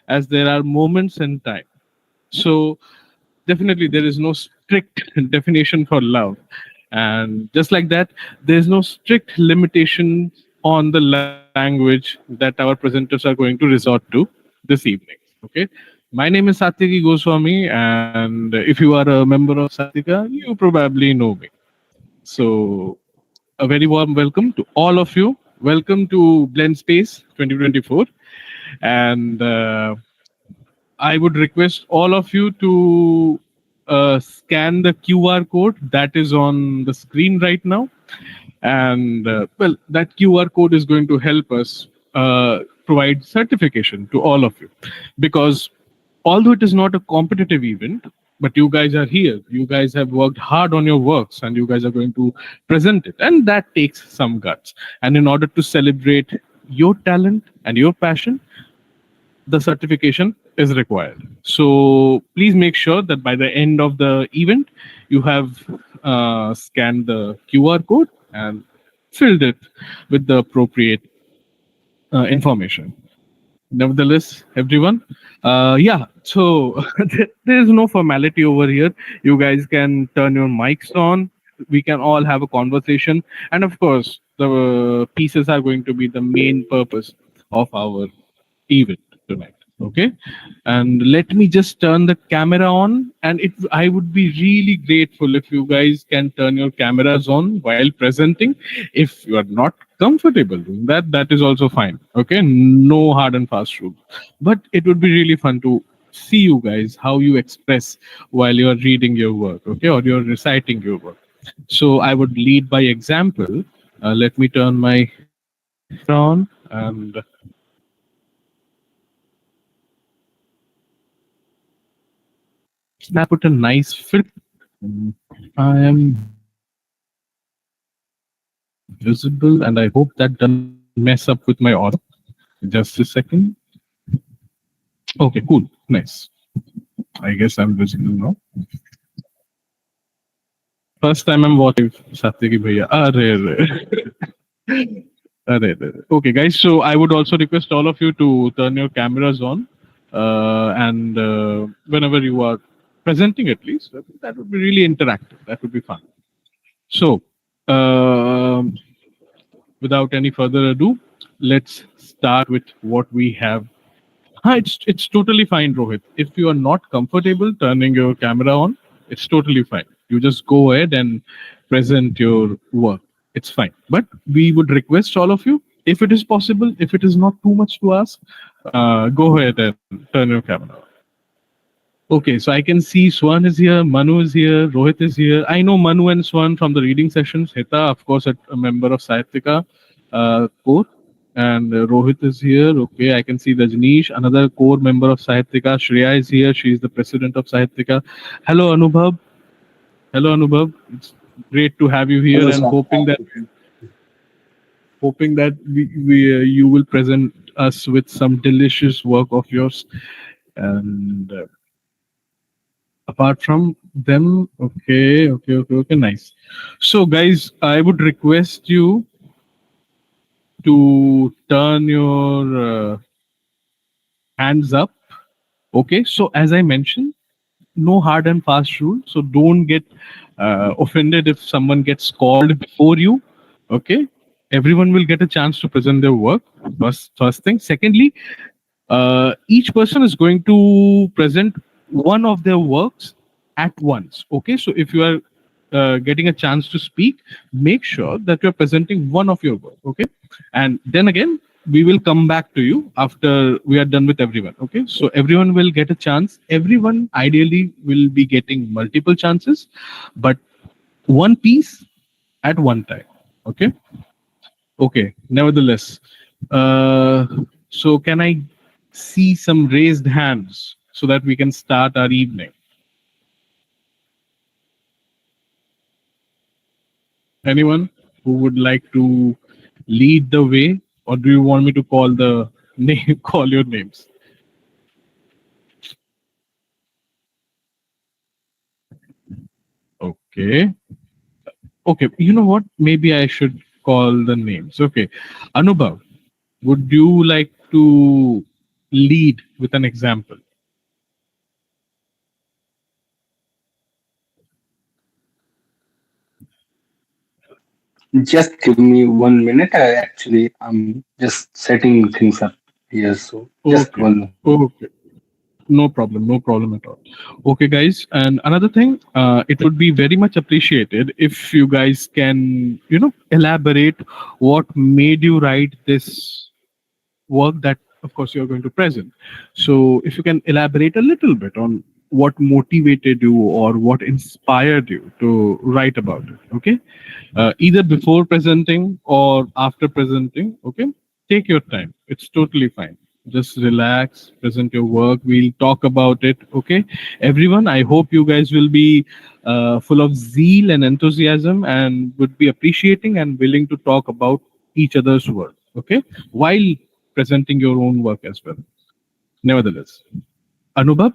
as there are moments in time. So definitely there is no strict definition for love, and just like that, there's no strict limitation on the language that our presenters are going to resort to this evening. Okay, my name is Satyaki Goswami, and if you are a member of Sahityika, you probably know me. So a very warm welcome to all of you. Welcome to Blendspace 2024, and I would request all of you to scan the QR code that is on the screen right now. And well, that QR code is going to help us provide certification to all of you. Because although it is not a competitive event, but you guys are here, you guys have worked hard on your works, and you guys are going to present it. And that takes some guts. And in order to celebrate your talent and your passion, the certification is required. So please make sure that by the end of the event, you have scanned the QR code and filled it with the appropriate information. Nevertheless, everyone, yeah, so there is no formality over here. You guys can turn your mics on. We can all have a conversation. And of course, the pieces are going to be the main purpose of our event tonight. Okay, and let me just turn the camera on, and it I would be really grateful if you guys can turn your cameras on while presenting. If you are not comfortable doing that, that is also fine. Okay, no hard and fast rules, but it would be really fun to see you guys how you express while you are reading your work, okay, or you're reciting your work. So I would lead by example. Let me turn my on, and snap put a nice fit. I am visible, and I hope that doesn't mess up with my audio. Just a second. Okay, cool, nice. I guess I'm visible now. First time I'm watching Satyaki Bhaiya. Okay, guys. So I would also request all of you to turn your cameras on, and whenever you are presenting, at least that would be really interactive. That would be fun. So, without any further ado, let's start with what we have. It's totally fine, Rohit. If you are not comfortable turning your camera on, it's totally fine. You just go ahead and present your work. It's fine. But we would request all of you, if it is possible, if it is not too much to ask, go ahead and turn your camera on. Okay, so I can see Swan is here, Manu is here, Rohit is here. I know Manu and Swan from the reading sessions. Hita, of course, a member of Sahityika core. And Rohit is here. Okay, I can see Rajneesh, another core member of Sahityika. Shreya is here. She is the president of Sahityika. Hello, Anubhav. Hello, Anubhav. It's great to have you here, Hello, and sir. hoping that you will present us with some delicious work of yours. And apart from them, okay, nice. So, guys, I would request you to turn your hands up. Okay, so as I mentioned, no hard and fast rule. So don't get offended if someone gets called before you. Okay, everyone will get a chance to present their work. First thing. Secondly, each person is going to present one of their works at once. Okay, so if you are getting a chance to speak, make sure that you're presenting one of your work. Okay, and then again, we will come back to you after we are done with everyone. Okay, so everyone will get a chance. Everyone ideally will be getting multiple chances, but one piece at one time. Okay. Okay, nevertheless, uh, so can I see some raised hands so that we can start our evening? Anyone who would like to lead the way, or do you want me to call the name, call your names? Okay. Okay, you know what? Maybe I should call the names. Okay. Anubhav, would you like to lead with an example. Just give me 1 minute. I'm just setting things up here. So just Okay. one. Okay. No problem. No problem at all. Okay, guys. And another thing, it would be very much appreciated if you guys can, elaborate what made you write this work that, of course, you're going to present. So if you can elaborate a little bit on what motivated you or what inspired you to write about it, okay? Either before presenting or after presenting, okay? Take your time. It's totally fine. Just relax, present your work. We'll talk about it, okay? Everyone, I hope you guys will be full of zeal and enthusiasm and would be appreciating and willing to talk about each other's work, okay? While presenting your own work as well. Nevertheless, Anubhav,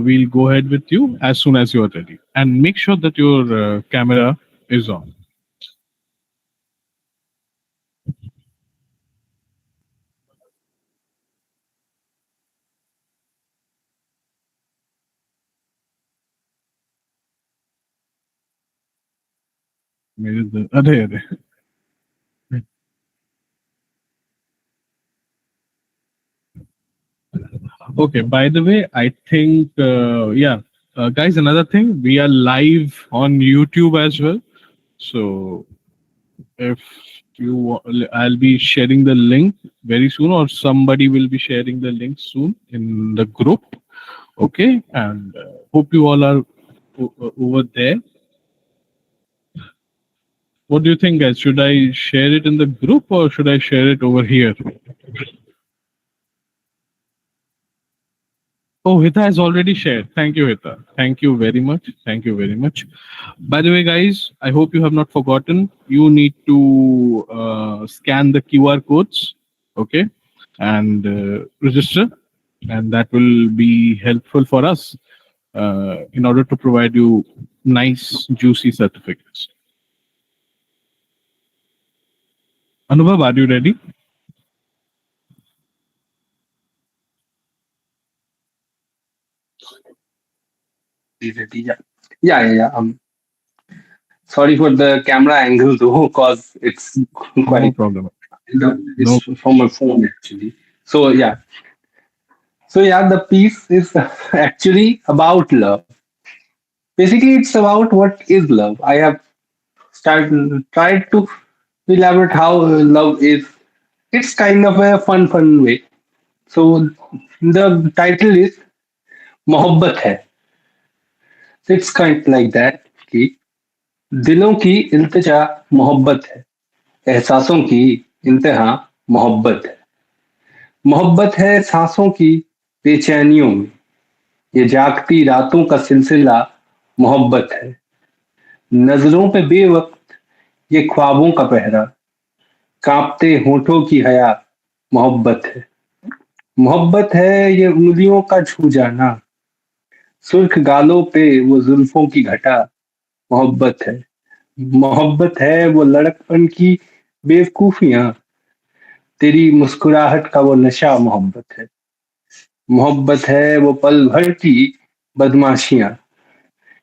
we'll go ahead with you as soon as you are ready. And make sure that your camera is on. अरे अरे. Okay, by the way, I think, yeah, guys, another thing, we are live on YouTube as well. So if I'll be sharing the link very soon, or somebody will be sharing the link soon in the group. Okay, and hope you all are over there. What do you think, guys? Should I share it in the group or should I share it over here? Oh, Hita has already shared. Thank you, Hita. Thank you very much. Thank you very much. By the way, guys, I hope you have not forgotten. You need to scan the QR codes, okay, and register, and that will be helpful for us in order to provide you nice, juicy certificates. Anubhav, are you ready? Yeah, yeah. Sorry for the camera angle though, cause it's No quite. problem. It's No. from my phone actually. So yeah. So yeah, the piece is actually about love. Basically, it's about what is love. I have tried to elaborate how love is. It's kind of a fun way. So the title is मोहब्बत है. So it's kind of like that कि दिलों की इल्तिजा मोहब्बत है, एहसासों की इंतहा मोहब्बत है. मोहब्बत है सांसों की बेचैनियों में, ये जागती रातों का सिलसिला मोहब्बत है. नजरों पे बेवक्त ये ख्वाबों का पहरा, कांपते होठों की हया मोहब्बत है. मोहब्बत है ये उंगलियों का छू जाना, सुर्ख गालों पे वो जुल्फों की घटा मोहब्बत है. मोहब्बत है वो लड़कपन की बेवकूफियां, तेरी मुस्कुराहट का वो नशा मोहब्बत है. मोहब्बत है वो पल भर की बदमाशियां,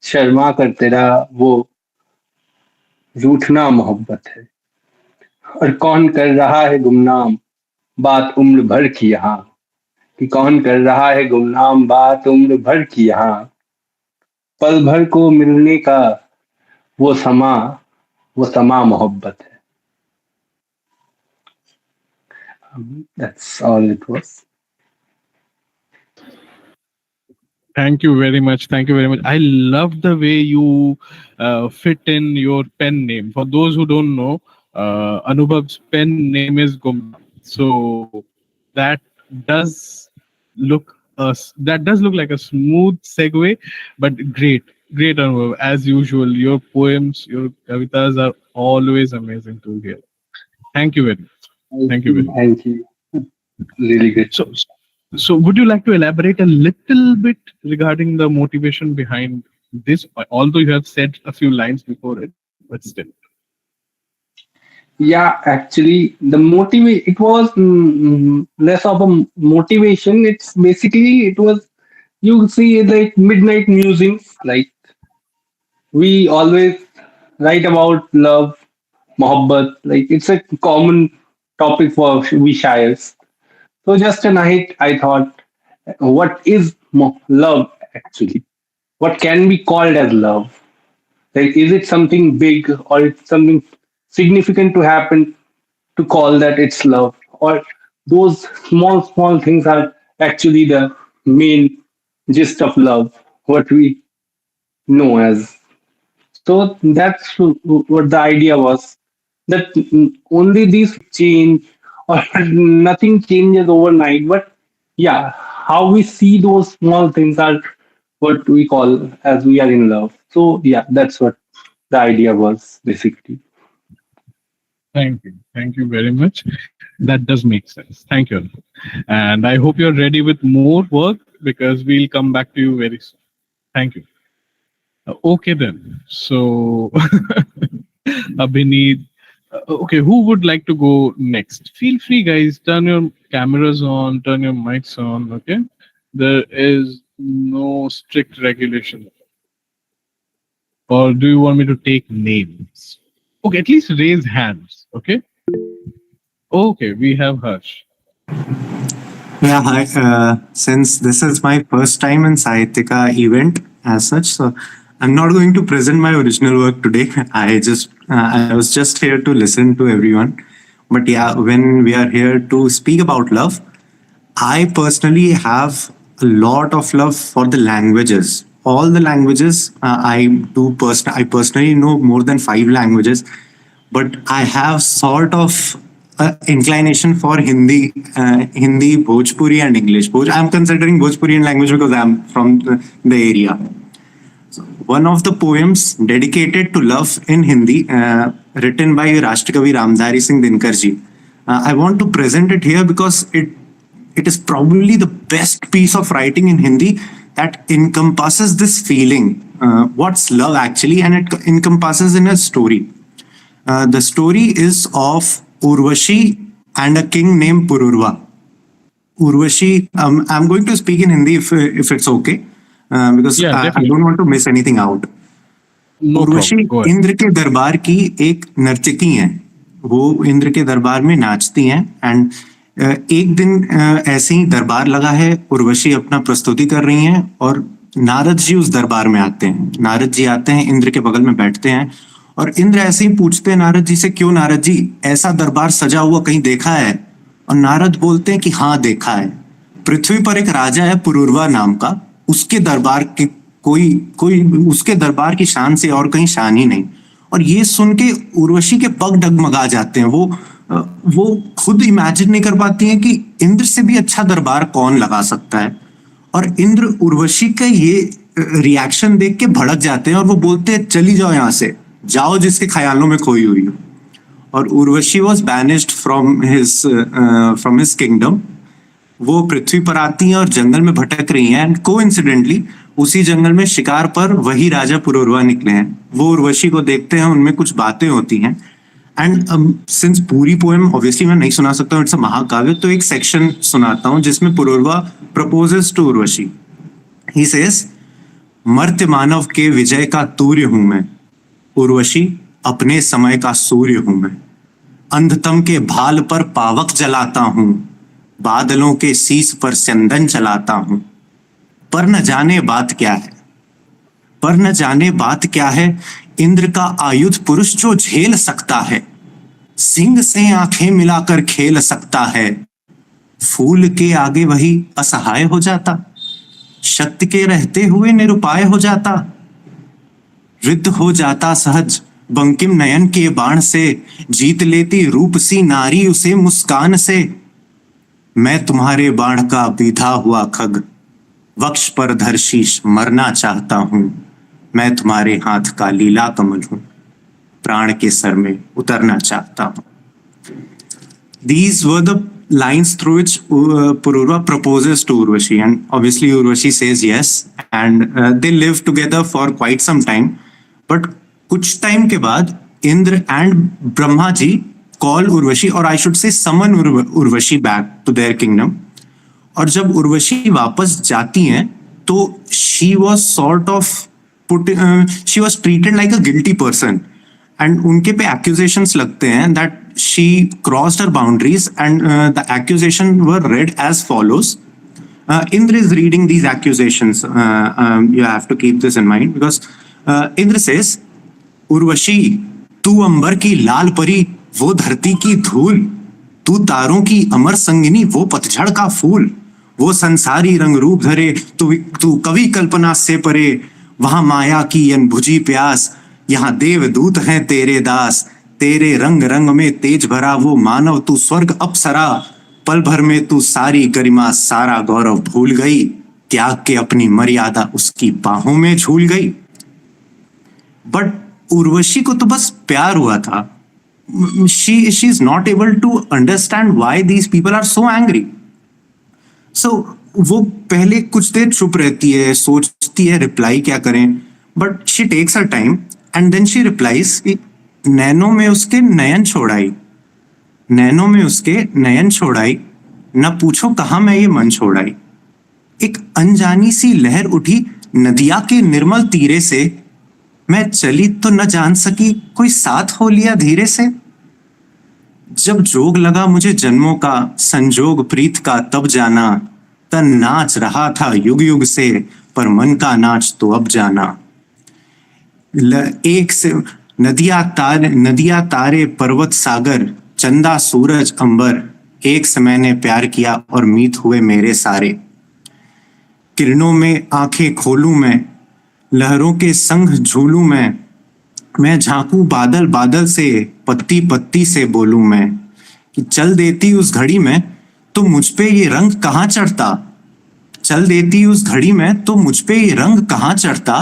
शर्मा कर तेरा वो रूठना मोहब्बत है. और कौन कर रहा है गुमनाम बात उम्र भर की यहाँ, कि कौन कर रहा है गुमनाम बात उम्र भर की यहाँ. पल भर को मिलने का वो समा, वो समा मोहब्बत है. That's all it was. Thank you very much. Thank you very much. I love the way you fit in your pen name. For those who don't know, Anubhav's pen name is Gumna. So that does that does look like a smooth segue, but great, great Anubhav. As usual, your poems, your kavitas are always amazing to hear. Thank you very much. Thank you very much. Thank you. Really good. So, so would you like to elaborate a little bit regarding the motivation behind this? Although you have said a few lines before it, but still. Yeah, actually, the motivate it was less of a motivation. It's basically it was you see like midnight musings. Like we always write about love, mohabbat. Like it's a common topic for we shayars. So just a night, I thought, what is love actually? What can be called as love? Like, is it something big or it's something significant to happen to call that it's love? Or those small, small things are actually the main gist of love, what we know as. So that's what the idea was that only these change or nothing changes overnight. But yeah, how we see those small things are what we call as we are in love. So yeah, that's what the idea was basically. Thank you. Thank you very much. That does make sense. Thank you. And I hope you're ready with more work because we'll come back to you very soon. Thank you. Okay, then. So, Abhineet, okay, who would like to go next? Feel free, guys. Turn your cameras on, turn your mics on. Okay. There is no strict regulation. Or do you want me to take names? Okay, at least raise hands. Okay. Okay, we have Harsh. Yeah, hi. Since this is my first time in Sahityika event as such, so I'm not going to present my original work today. I was just here to listen to everyone. But yeah, when we are here to speak about love, I personally have a lot of love for the languages. All the languages I personally know more than 5 languages, but I have sort of inclination for Hindi, Bhojpuri, and English. I'm considering Bhojpuri language because I'm from the area. One of the poems dedicated to love in Hindi, written by Rashtrakavi Ramdhari Singh Dinkarji. I want to present it here because it is probably the best piece of writing in Hindi that encompasses this feeling. What's love actually, and it encompasses in a story. The story is of Urvashi and a king named Pururva. Urvashi, I'm going to speak in Hindi if it's okay, because Yeah, I don't definitely. want to miss anything out. No Urvashi problem. Go ahead. Indra के दरबार की एक नर्तकी हैं. वो इंद्र के दरबार में नाचती हैं. एंड एक दिन ऐसे ही दरबार लगा है. उर्वशी अपना प्रस्तुति कर रही हैं और नारद जी उस दरबार में आते हैं. नारद जी आते हैं, इंद्र के बगल में बैठते हैं और इंद्र ऐसे ही पूछते हैं नारद जी से, क्यों नारद जी, ऐसा दरबार सजा हुआ कहीं देखा है? और नारद बोलते हैं कि हाँ देखा है. पृथ्वी पर एक राजा है पुरूरवा नाम का, उसके दरबार के कोई कोई उसके दरबार की शान से और कहीं शान ही नहीं. और ये सुन के उर्वशी के पग डगमगा जाते हैं. वो खुद इमेजिन नहीं कर पाती हैं कि इंद्र से भी अच्छा दरबार कौन लगा सकता है. और इंद्र उर्वशी का ये रिएक्शन देख के भड़क जाते हैं और वो बोलते हैं, चली जाओ यहाँ से, जाओ जिसके ख्यालों में खोई हुई हो. और Urvashi was banished from his kingdom. वो पृथ्वी पर आती हैं और जंगल में भटक रही हैं. एंड कोइंसिडेंटली उसी जंगल में शिकार पर वही राजा पुरूरवा निकले हैं. वो उर्वशी को देखते हैं, उनमें कुछ बातें होती हैं. एंड सिंस पूरी पोएम ऑब्वियसली मैं नहीं सुना सकता हूँ, इट्स अ महाकाव्य, तो एक सेक्शन सुनाता हूँ जिसमें Pururava proposes to Urvashi. He says, मर्त्य मानव के विजय का तूर्य हूं मैं, उर्वशी अपने समय का सूर्य हूं मैं. अंधतम के भाल पर पावक जलाता हूं, बादलों के शीस पर चंदन चलाता हूं. पर न जाने बात क्या है, पर न जाने बात क्या है, इंद्र का आयुध पुरुष जो झेल सकता है, सिंह से आंखें मिलाकर खेल सकता है. फूल के आगे वही असहाय हो जाता, शक्ति के रहते हुए निरुपाय हो जाता. रिद्ध हो जाता सहज बंकिम नयन के बाण से, जीत लेती रूप सी नारी उसे मुस्कान से. मैं तुम्हारे बाण का बीधा हुआ खग, वक्ष पर धर शीश मरना चाहता हूं. मैं तुम्हारे हाथ का लीला कमल हूं, प्राण के सर में उतरना चाहता हूं. These were the lines through which Pururva proposes to Urvashi, and obviously Urvashi says yes, and they live together for quite some time. But कुछ टाइम के बाद Indra and Brahma ji call Urvashi, or I should say summon Urvashi back to their kingdom. और जब उर्वशी वापस जाती हैं तो she was sort of she was treated like a guilty person, and उनके पे accusations लगते हैं that she crossed her boundaries, and the accusation were read as follows. Indra is reading these accusations. You have to keep this in mind, because Indra says, Urvashi, तू अंबर की लाल परी, वो धरती की धूल, तू तारों की अमर संगिनी, वो पतझड़ का फूल, वो संसारी रंग रूप धरे, तू कवि कल्पना से परे, वहां माया की अनबुझी प्यास, यहाँ देवदूत हैं तेरे दास, तेरे रंग रंग में तेज भरा वो मानव, तू स्वर्ग अप्सरा, पल भर में तू सारी गरिमा सारा गौरव भूल गई, त्याग के अपनी मर्यादा उसकी बाहों में झूल गई. बट उर्वशी को तो बस प्यार हुआ था. she is not able to understand why these people are so angry. So वो पहले कुछ देर चुप रहती है, सोचती है रिप्लाई क्या करें, but she takes her time and then she replies, नैनों में उसके नयन छोड़ाई, नैनों में उसके नयन छोड़ाई, न पूछो कहाँ मैं ये मन छोड़ाई. एक अनजानी सी लहर उठी नदिया के निर्मल तीरे से, मैं चली तो न जान सकी कोई साथ हो लिया धीरे से. जब जोग लगा मुझे जन्मों का, संजोग प्रीत का तब जाना, तन नाच रहा था युग युग से, पर मन का नाच तो अब जाना. एक से नदिया तारे पर्वत सागर, चंदा सूरज अंबर, एक से मैंने प्यार किया और मीत हुए मेरे सारे. किरणों में आंखें खोलूं मैं, लहरों के संग झूलूं मैं झांकूं बादल बादल से, पत्ती पत्ती से बोलूं मैं, कि चल देती उस घड़ी में तो मुझ पे ये रंग कहाँ चढ़ता, चल देती उस घड़ी में तो मुझ पे ये रंग कहाँ चढ़ता,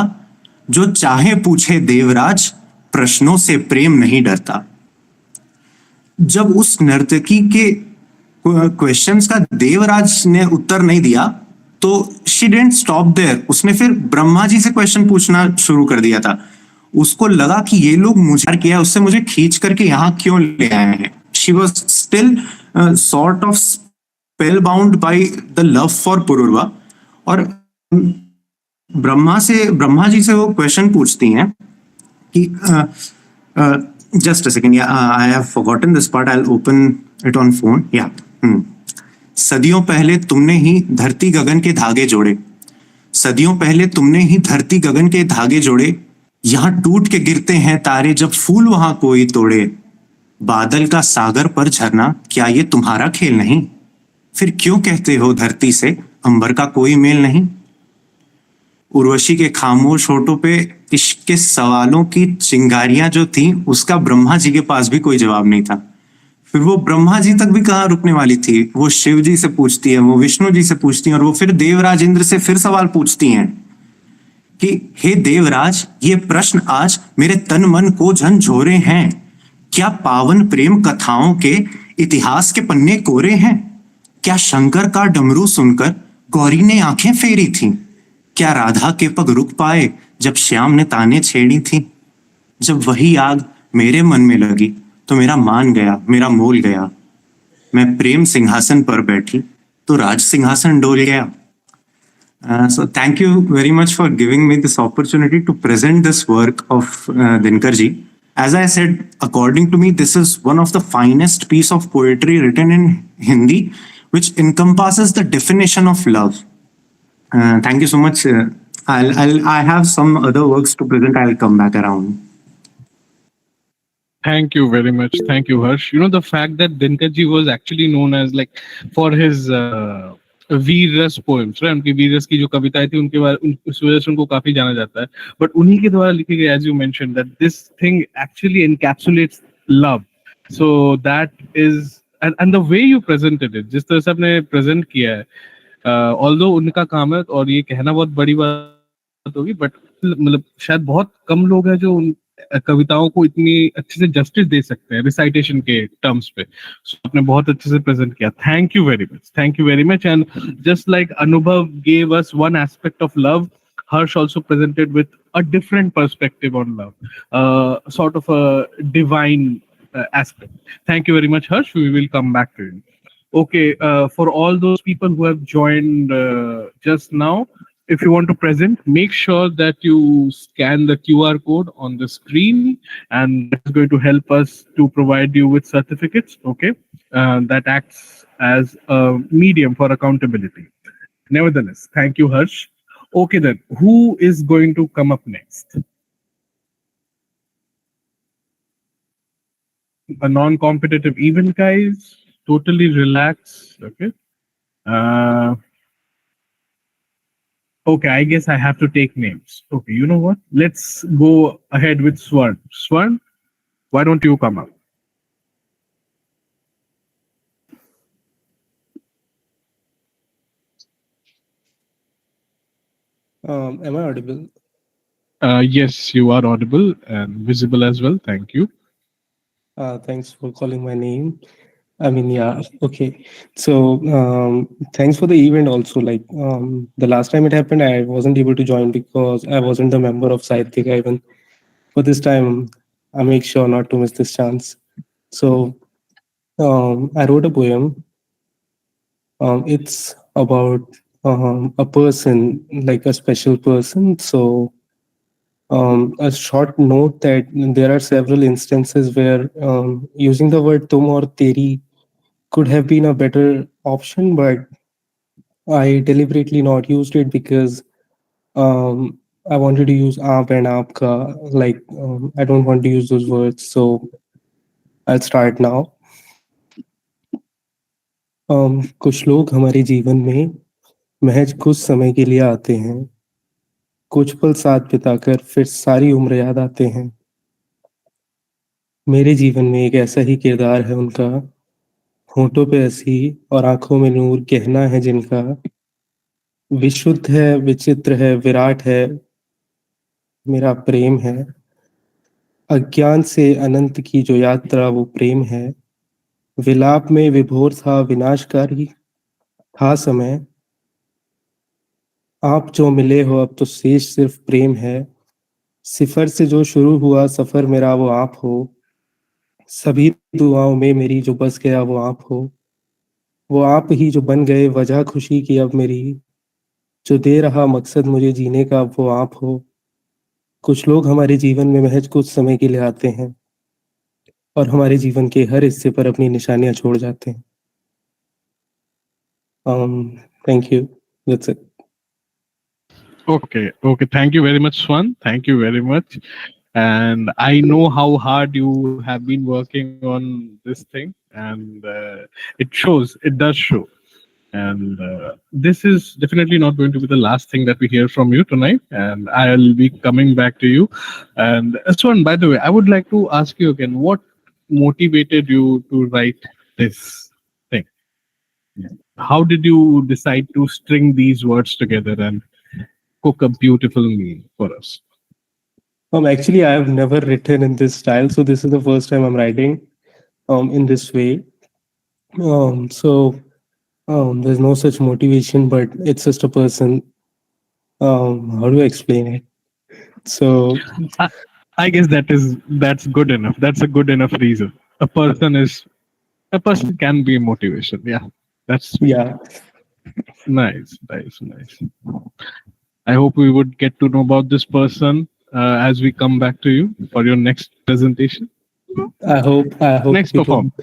जो चाहे पूछे देवराज, प्रश्नों से प्रेम नहीं डरता. जब उस नर्तकी के क्वेश्चंस का देवराज ने उत्तर नहीं दिया तो शी डिडंट स्टॉप देयर. उसने फिर ब्रह्मा जी से क्वेश्चन पूछना शुरू कर दिया था. उसको लगा कि ये लोग मुझे किया, उससे मुझे खींच करके यहाँ क्यों ले आए हैं. She was still sort of spell bound by the love for Pururava. और ब्रह्मा जी से वो क्वेश्चन पूछती हैं कि just a second, I have forgotten this part, I will open it on phone. या सदियों पहले तुमने ही धरती गगन के धागे जोड़े, सदियों पहले तुमने ही धरती गगन के धागे जोड़े, यहां टूट के गिरते हैं तारे, जब फूल वहां कोई तोड़े, बादल का सागर पर झरना, क्या ये तुम्हारा खेल नहीं, फिर क्यों कहते हो धरती से अंबर का कोई मेल नहीं. उर्वशी के खामोश होठों पे इश्क के सवालों की चिंगारियां जो थी, उसका ब्रह्मा जी के पास भी कोई जवाब नहीं था. फिर वो ब्रह्मा जी तक भी कहाँ रुकने वाली थी. वो शिव जी से पूछती है, वो विष्णु जी से पूछती हैं, और वो फिर देवराज इंद्र से फिर सवाल पूछती हैं कि हे देवराज, ये प्रश्न आज मेरे तन मन को झंझोरे हैं, क्या पावन प्रेम कथाओं के इतिहास के पन्ने कोरे हैं, क्या शंकर का डमरू सुनकर गौरी ने आंखें फेरी थी, क्या राधा के पग रुक पाए जब श्याम ने ताने छेड़ी थी. जब वही आग मेरे मन में लगी तो मेरा मान गया, मेरा मोल गया, मैं प्रेम सिंहासन पर बैठी तो राज सिंहासन डोल गया. So thank you very much for giving me this opportunity to present this work of Dinkar ji. As I said, according to me, this is one of the finest piece of poetry written in Hindi, which encompasses the definition of love. Thank you so much. I have some other works to present. I'll come back around. Thank you very much. Thank you, Harsh. You know, the fact that Dinkar ji was actually known as like for his वीर रस poems, right, उनकी वीर रस की जो कविताएं थी उनके बारे उस वजह से उनको काफी जाना जाता है. बट उन्हीं के द्वारा लिखे गए, as you mention, that this thing actually encapsulates love. So that is and the way you presented it, जिस तरह से आपने प्रेजेंट किया है, ऑल्दो उनका काम है और ये कहना बहुत बड़ी बात होगी, बट मतलब शायद बहुत कम लोग हैं जो उन कविताओं को इतनी अच्छे से जस्टिस दे सकते हैं रिसाइटेशन के टर्म्स पे. So, आपने बहुत अच्छे से प्रेजेंट किया. Thank you very much. Thank you very much. And just like अनुभव gave us one aspect of love, Harsh also presented with a different perspective on love, sort of a divine aspect. Thank you very much, Harsh. We will come back to you. Okay, for all those people who have joined just now, if you want to present, make sure that you scan the QR code on the screen, and that is going to help us to provide you with certificates. Okay, that acts as a medium for accountability. Nevertheless, thank you, Harsh. Okay, then, who is going to come up next? A non-competitive event, guys. Totally relax. Okay. Uh, okay, I guess I have to take names. Okay, you know what? Let's go ahead with Swan. Swan, why don't you come up? Am I audible? Yes, you are audible and visible as well. Thank you. Thanks for calling my name. I mean, yeah, okay. So, thanks for the event also. Like, the last time it happened, I wasn't able to join because I wasn't a member of Sahityika even. But this time, I make sure not to miss this chance. So, I wrote a poem. It's about a person, like a special person. So, a short note that there are several instances where using the word tum or teri could have been a better option, but I deliberately not used it because I wanted to use aap and aapka. Like, I don't want to use those words. So I'll start now. कुछ लोग हमारे जीवन में महज कुछ समय के लिए आते हैं, कुछ पल साथ बिताकर फिर सारी उम्र याद आते हैं। मेरे जीवन में एक ऐसा ही किरदार है उनका, होठों पे हंसी और आंखों में नूर गहना है जिनका, विशुद्ध है, विचित्र है, विराट है, मेरा प्रेम है। अज्ञान से अनंत की जो यात्रा वो प्रेम है। विलाप में विभोर था, विनाशकारी था समय। आप जो मिले हो अब तो शेष सिर्फ प्रेम है। सिफर से जो शुरू हुआ सफर मेरा वो आप हो। सभी दुआओं में मेरी जो बस गया वो आप हो। वो आप ही जो बन गए वजह खुशी की अब मेरी, जो दे रहा मकसद मुझे जीने का अब वो आप हो। कुछ लोग हमारे जीवन में महज कुछ समय के लिए आते हैं और हमारे जीवन के हर हिस्से पर अपनी निशानियां छोड़ जाते हैं। Thank you, that's it. Okay, okay. Thank you very much, Swan. Thank you very much. And I know how hard you have been working on this thing, and it shows, it does show. And this is definitely not going to be the last thing that we hear from you tonight. And I'll be coming back to you. And Swan, by the way, I would like to ask you again, what motivated you to write this thing? How did you decide to string these words together and cook a beautiful meal for us? Actually, I have never written in this style, so this is the first time I'm writing in this way. So there's no such motivation, but it's just a person. How do I explain it? So I, I guess that's good enough. That's a good enough reason. A person is a person can be motivation. Yeah, that's sweet. yeah, Nice, nice, nice. I hope we would get to know about this person as we come back to you for your next presentation, I hope next we do. perform.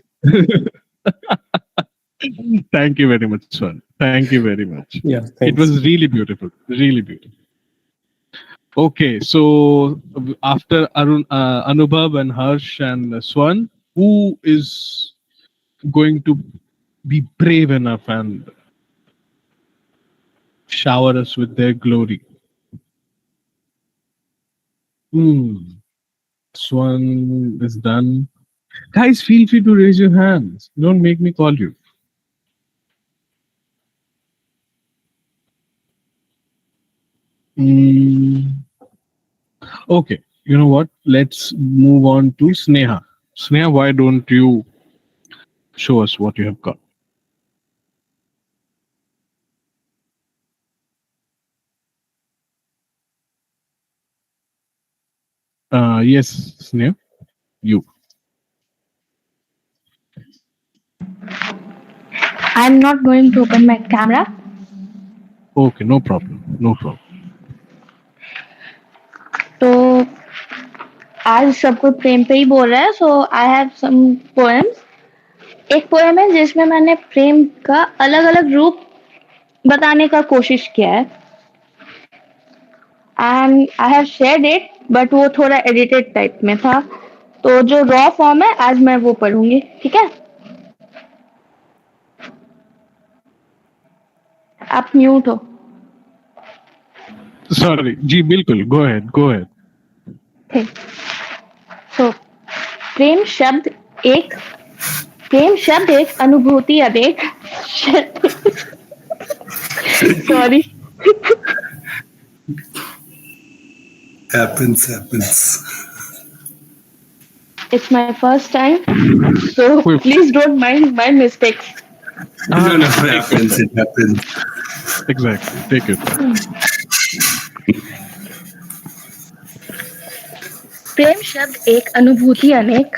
Thank you very much, Swan. Thank you very much. Yeah, It thanks. was really beautiful, really beautiful. Okay, so after Anubhav and Harsh and Swan, who is going to be brave enough and shower us with their glory? Hmm. Swan is done. Guys, feel free to raise your hands. Don't make me call you. Hmm. Okay, you know what? Let's move on to Sneha. Sneha, why don't you show us what you have got? Yes, Sneha, you. I'm not going to open my camera. Okay, no problem. No problem. तो आज सब कोई प्रेम पे ही बोल रहा है, सो I have some poems. एक poem है जिसमें मैंने प्रेम का अलग अलग रूप बताने का कोशिश किया है, and I have shared it, but वो थोड़ा एडिटेड टाइप में था. तो जो रॉ फॉर्म है आज मैं वो पढ़ूंगी, ठीक है? आप म्यूट हो. Sorry. जी बिल्कुल. Go ahead. Go ahead. ठीक. सो प्रेम शब्द एक प्रेम शब्द एक अनुभूति अनेक. Sorry. Happens. It's my first time, so Quick. please don't mind my mistakes. No, happens. It happens. Exactly. Take it. प्रेम शब्द एक अनुभूति अनेक.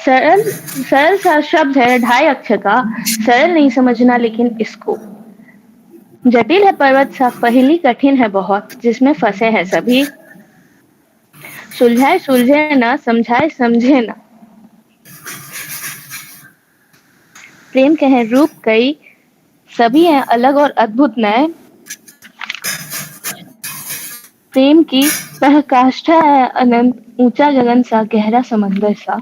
सरल सरल सा शब्द है, 2.5 अक्षर का. सरल नहीं समझना लेकिन इसको. जटिल है पर्वत सा, पहेली कठिन है बहुत, जिसमें फंसे हैं सभी. सुलझाए सुलझे ना, समझाए समझे ना. प्रेम के हैं रूप कई, सभी हैं अलग और अद्भुत नए. प्रेम की पराकाष्ठा है अनंत, ऊंचा गगन सा, गहरा समंदर सा.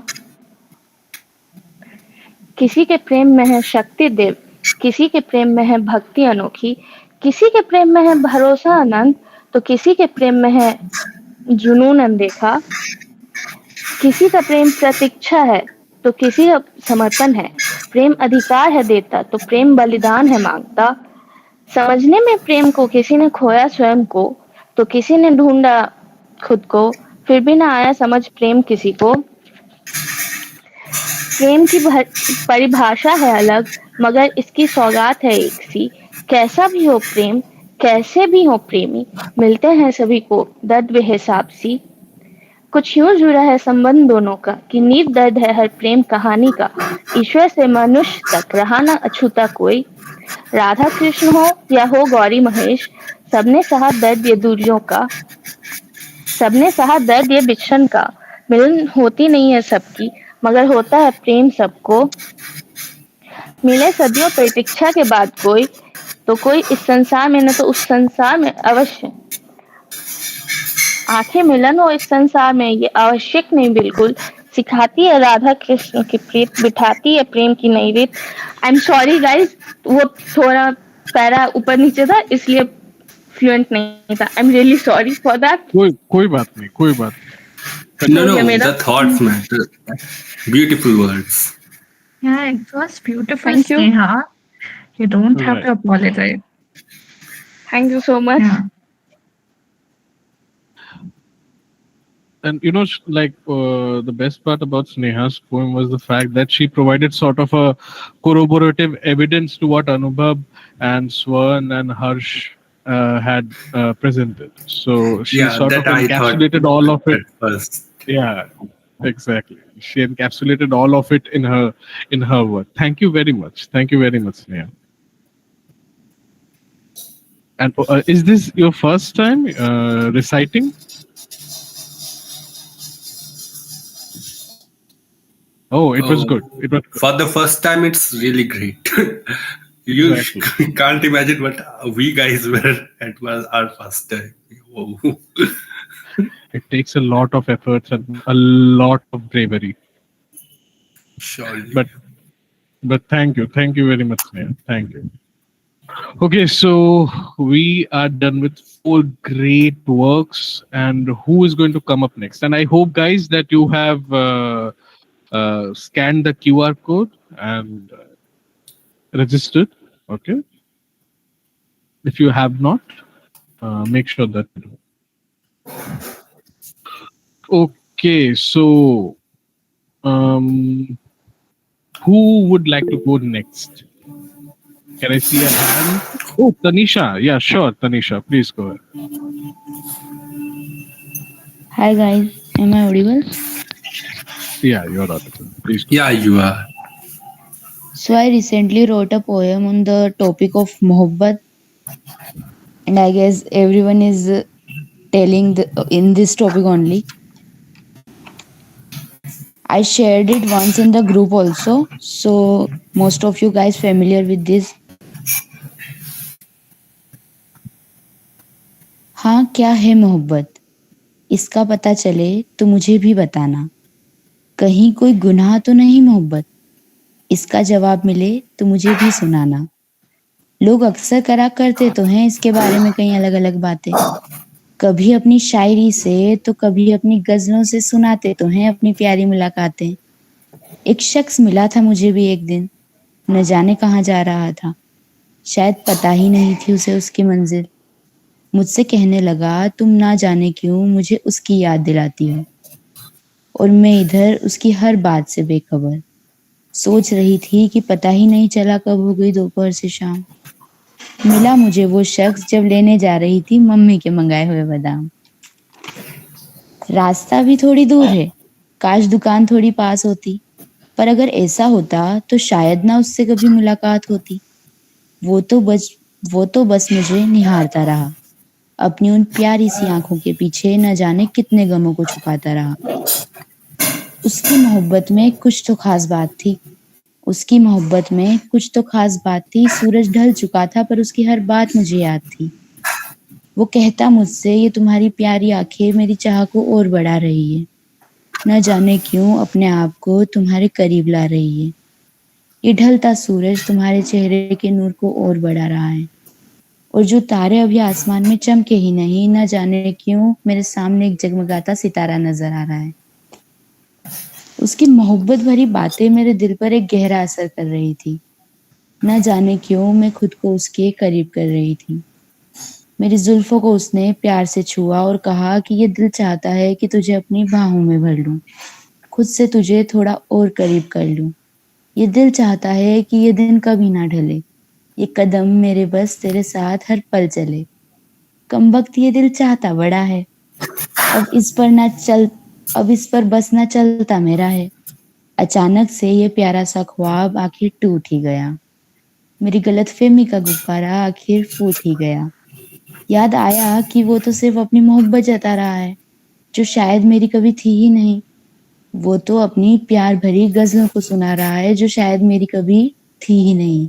किसी के प्रेम में है शक्ति देव, किसी के प्रेम में है भक्ति अनोखी, किसी के प्रेम में है भरोसा अनंत, तो किसी के प्रेम में है जुनून अनदेखा. किसी का प्रेम प्रतीक्षा है, तो किसी का समर्पण है. प्रेम अधिकार है देता, तो प्रेम बलिदान है मांगता. समझने में प्रेम को किसी ने खोया स्वयं को, तो किसी ने ढूंढा खुद को, फिर भी ना आया समझ प्रेम किसी को. प्रेम की परिभाषा है अलग, मगर इसकी सौगात है एक सी. कैसा भी हो प्रेम, कैसे भी हो प्रेमी, मिलते हैं सभी को दर्द बेहिसाब सी. कुछ यूं जुड़ा है संबंध दोनों का, कि नींव दर्द है हर प्रेम कहानी का. ईश्वर से मनुष्य तक रहा ना अछूता कोई. राधा कृष्ण हो या हो गौरी महेश, सबने सहा दर्द ये दूरियों का, सबने सहा दर्द ये बिछड़न का. मिलन होती नहीं है सबकी, मगर होता है प्रेम सबको. मिले सदियों प्रतीक्षा के बाद कोई, तो कोई इस संसार में न तो उस संसार में अवश्य. आंखें मिलन हो इस संसार में ये आवश्यक नहीं बिल्कुल. सिखाती है राधा कृष्ण की प्रीत, बिठाती है प्रेम की नई रीत. आई एम सॉरी गाइज, वो थोड़ा पैरा ऊपर नीचे था इसलिए फ्लुएंट नहीं था. I am really sorry for that. कोई बात नहीं. कोई बात नहीं. No, हो गया मेरा. the thoughts matter. Beautiful words. Yeah, it was beautiful, Thank you. Sneha. You don't have Right. to apologize. Thank you so much. Yeah. And you know, the best part about Sneha's poem was the fact that she provided sort of a corroborative evidence to what Anubhav and Swan and Harsh had presented. So she sort of that I encapsulated thought all of it. at first. Yeah, exactly. She encapsulated all of it in her work. Thank you very much. Thank you very much, Sneha. And is this your first time reciting? Oh, it was good. It was good. For the first time, it's really great. You Exactly. can't imagine what we guys were at our first time. Whoa. It takes a lot of efforts and a lot of bravery. Surely. But thank you very much, Sneha. Thank you. Okay, so we are done with 4 great works, and who is going to come up next? And I hope, guys, that you have scanned the QR code and registered. Okay. If you have not, make sure that you do. Okay, so who would like to go next? Can I see a hand? Oh, Tanisha. Yeah, sure, Tanisha. Please go ahead. Hi guys, am I audible? Yeah, you're audible. Please. Yeah, you are. So I recently wrote a poem on the topic of mohabbat, and I guess everyone is telling in this topic only. I shared it once in the group also, so most of you guys familiar with this. हाँ, क्या है मोहब्बत? इसका पता चले तो मुझे भी बताना। कहीं कोई गुनाह तो नहीं मोहब्बत? इसका जवाब मिले तो मुझे भी सुनाना। लोग अक्सर करा करते तो हैं इसके बारे में कई अलग अलग बातें। कभी अपनी शायरी से तो कभी अपनी गजलों से सुनाते तो हैं अपनी प्यारी मुलाकातें। एक शख्स मिला था मुझे भी एक दिन, न जाने कहाँ जा रहा था। शायद पता ही नहीं थी उसे उसकी मंजिल। मुझसे कहने लगा, तुम ना जाने क्यों मुझे उसकी याद दिलाती हो। और मैं इधर उसकी हर बात से बेखबर, सोच रही थी कि पता ही नहीं चला कब हो गई दोपहर से शाम। मिला मुझे वो शख्स जब लेने जा रही थी मम्मी के मंगाए हुए बादाम। रास्ता भी थोड़ी दूर है, काश दुकान थोड़ी पास होती। पर अगर ऐसा होता तो शायद ना उससे कभी मुलाकात होती। वो तो बस वो तो बस मुझे निहारता रहा, अपनी उन प्यारी सी आंखों के पीछे न जाने कितने गमों को छुपाता रहा। उसकी मोहब्बत में कुछ तो खास बात थी, उसकी मोहब्बत में कुछ तो खास बात थी। सूरज ढल चुका था पर उसकी हर बात मुझे याद थी। वो कहता मुझसे, ये तुम्हारी प्यारी आंखें मेरी चाह को और बढ़ा रही है। न जाने क्यों अपने आप को तुम्हारे करीब ला रही है। ये ढलता सूरज तुम्हारे चेहरे के नूर को और बढ़ा रहा है। और जो तारे अभी आसमान में चमके ही नहीं, न जाने क्यों मेरे सामने एक जगमगाता सितारा नजर आ रहा है। उसकी मोहब्बत भरी बातें मेरे दिल पर एक गहरा असर कर रही थी। न जाने क्यों मैं खुद को उसके करीब कर रही थी। मेरी जुल्फों को उसने प्यार से छुआ और कहा कि ये दिल चाहता है कि तुझे अपनी बाहों में भर लूं, खुद से तुझे थोड़ा और करीब कर लूं। ये दिल चाहता है कि ये दिन कभी ना ढले, ये कदम मेरे बस तेरे साथ हर पल चले। कमबख्त ये दिल चाहता बड़ा है, अब इस पर ना चल अब इस पर बस ना चलता मेरा है। अचानक से ये प्यारा सा ख्वाब आखिर टूट ही गया। मेरी गलतफहमी का गुब्बारा आखिर फूट ही गया। याद आया कि वो तो सिर्फ अपनी मोहब्बत जता रहा है, जो शायद मेरी कभी थी ही नहीं। वो तो अपनी प्यार भरी गजलों को सुना रहा है, जो शायद मेरी कभी थी ही नहीं।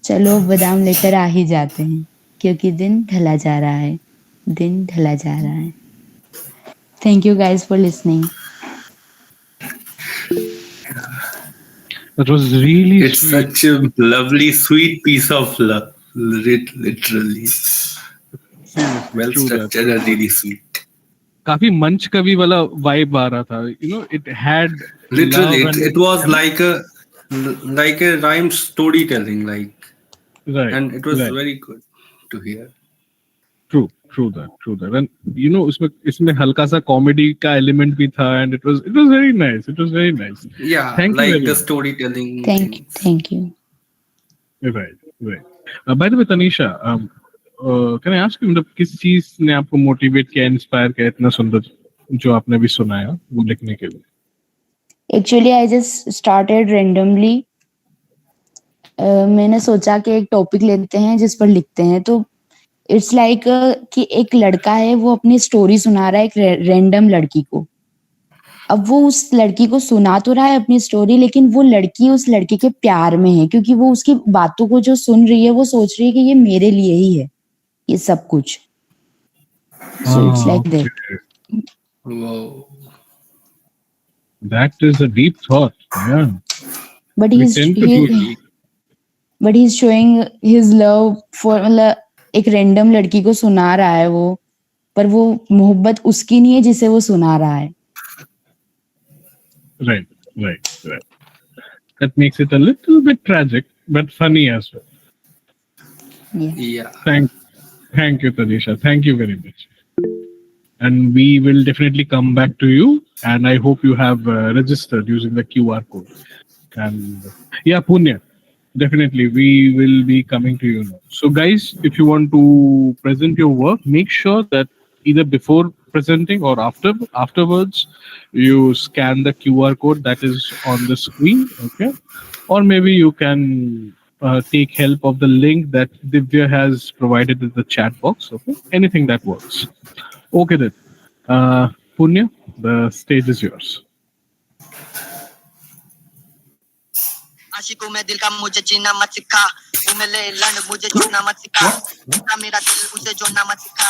चलो बादाम लेकर आ ही जाते हैं, क्योंकि दिन ढला जा रहा है, दिन ढला जा रहा है। Thank you guys for listening. That was really It's sweet. such a lovely, sweet piece of love. Literally. Seriously, Well true that. structured and really sweet. काफी मंच कवि वाला वाइब आ रहा था. It had Literally, love it and was like a rhyme storytelling, right, and it was right. very good to hear. True that. And उसमें इसमें हल्का सा कॉमेडी का एलिमेंट भी था, and it was very nice. It was very nice. Yeah, Thank you like very the much. storytelling thank you, things. Thank you. Right. By the way, Tanisha, can I ask you, मतलब किस चीज ने आपको motivate किया, inspire किया इतना सुंदर जो आपने भी सुनाया वो लिखने के लिए? Actually I just started randomly. मैंने सोचा कि एक टॉपिक लेते हैं जिस पर लिखते हैं। तो इट्स लाइक कि एक लड़का है, वो अपनी स्टोरी सुना रहा है एक रैंडम लड़की को। अब वो उस लड़की को सुना तो रहा है अपनी स्टोरी, लेकिन वो लड़की उस लड़के के प्यार में है, क्योंकि वो उसकी बातों को जो सुन रही है वो सोच रही है कि ये मेरे लिए ही है ये सब कुछ। So it's like that. Wow. That is a deep thought. Yeah, but we tend to do it. He is showing his love for, मतलब एक रैंडम लड़की को सुना रहा है वो, पर वो मोहब्बत उसकी नहीं है जिसे वो सुना रहा है। Right. That makes it a little bit tragic, but funny as well. Yeah. Thank you, Tanisha. Thank you very much. And we will definitely come back to you. And I hope you have registered using the QR code. And yeah, Punya, definitely we will be coming to you now. So, guys, if you want to present your work, make sure that either before presenting or afterwards, you scan the QR code that is on the screen. Okay. or maybe you can take help of the link that Divya has provided in the chat box. Okay, anything that works. Okay then. Punya, the stage is yours. आशिकों में दिल का मुझे जीना मत सिखा तू मिले लंड मुझे छोड़ना मत सिखा ना मेरा दिल उसे जोड़ना मत सिखा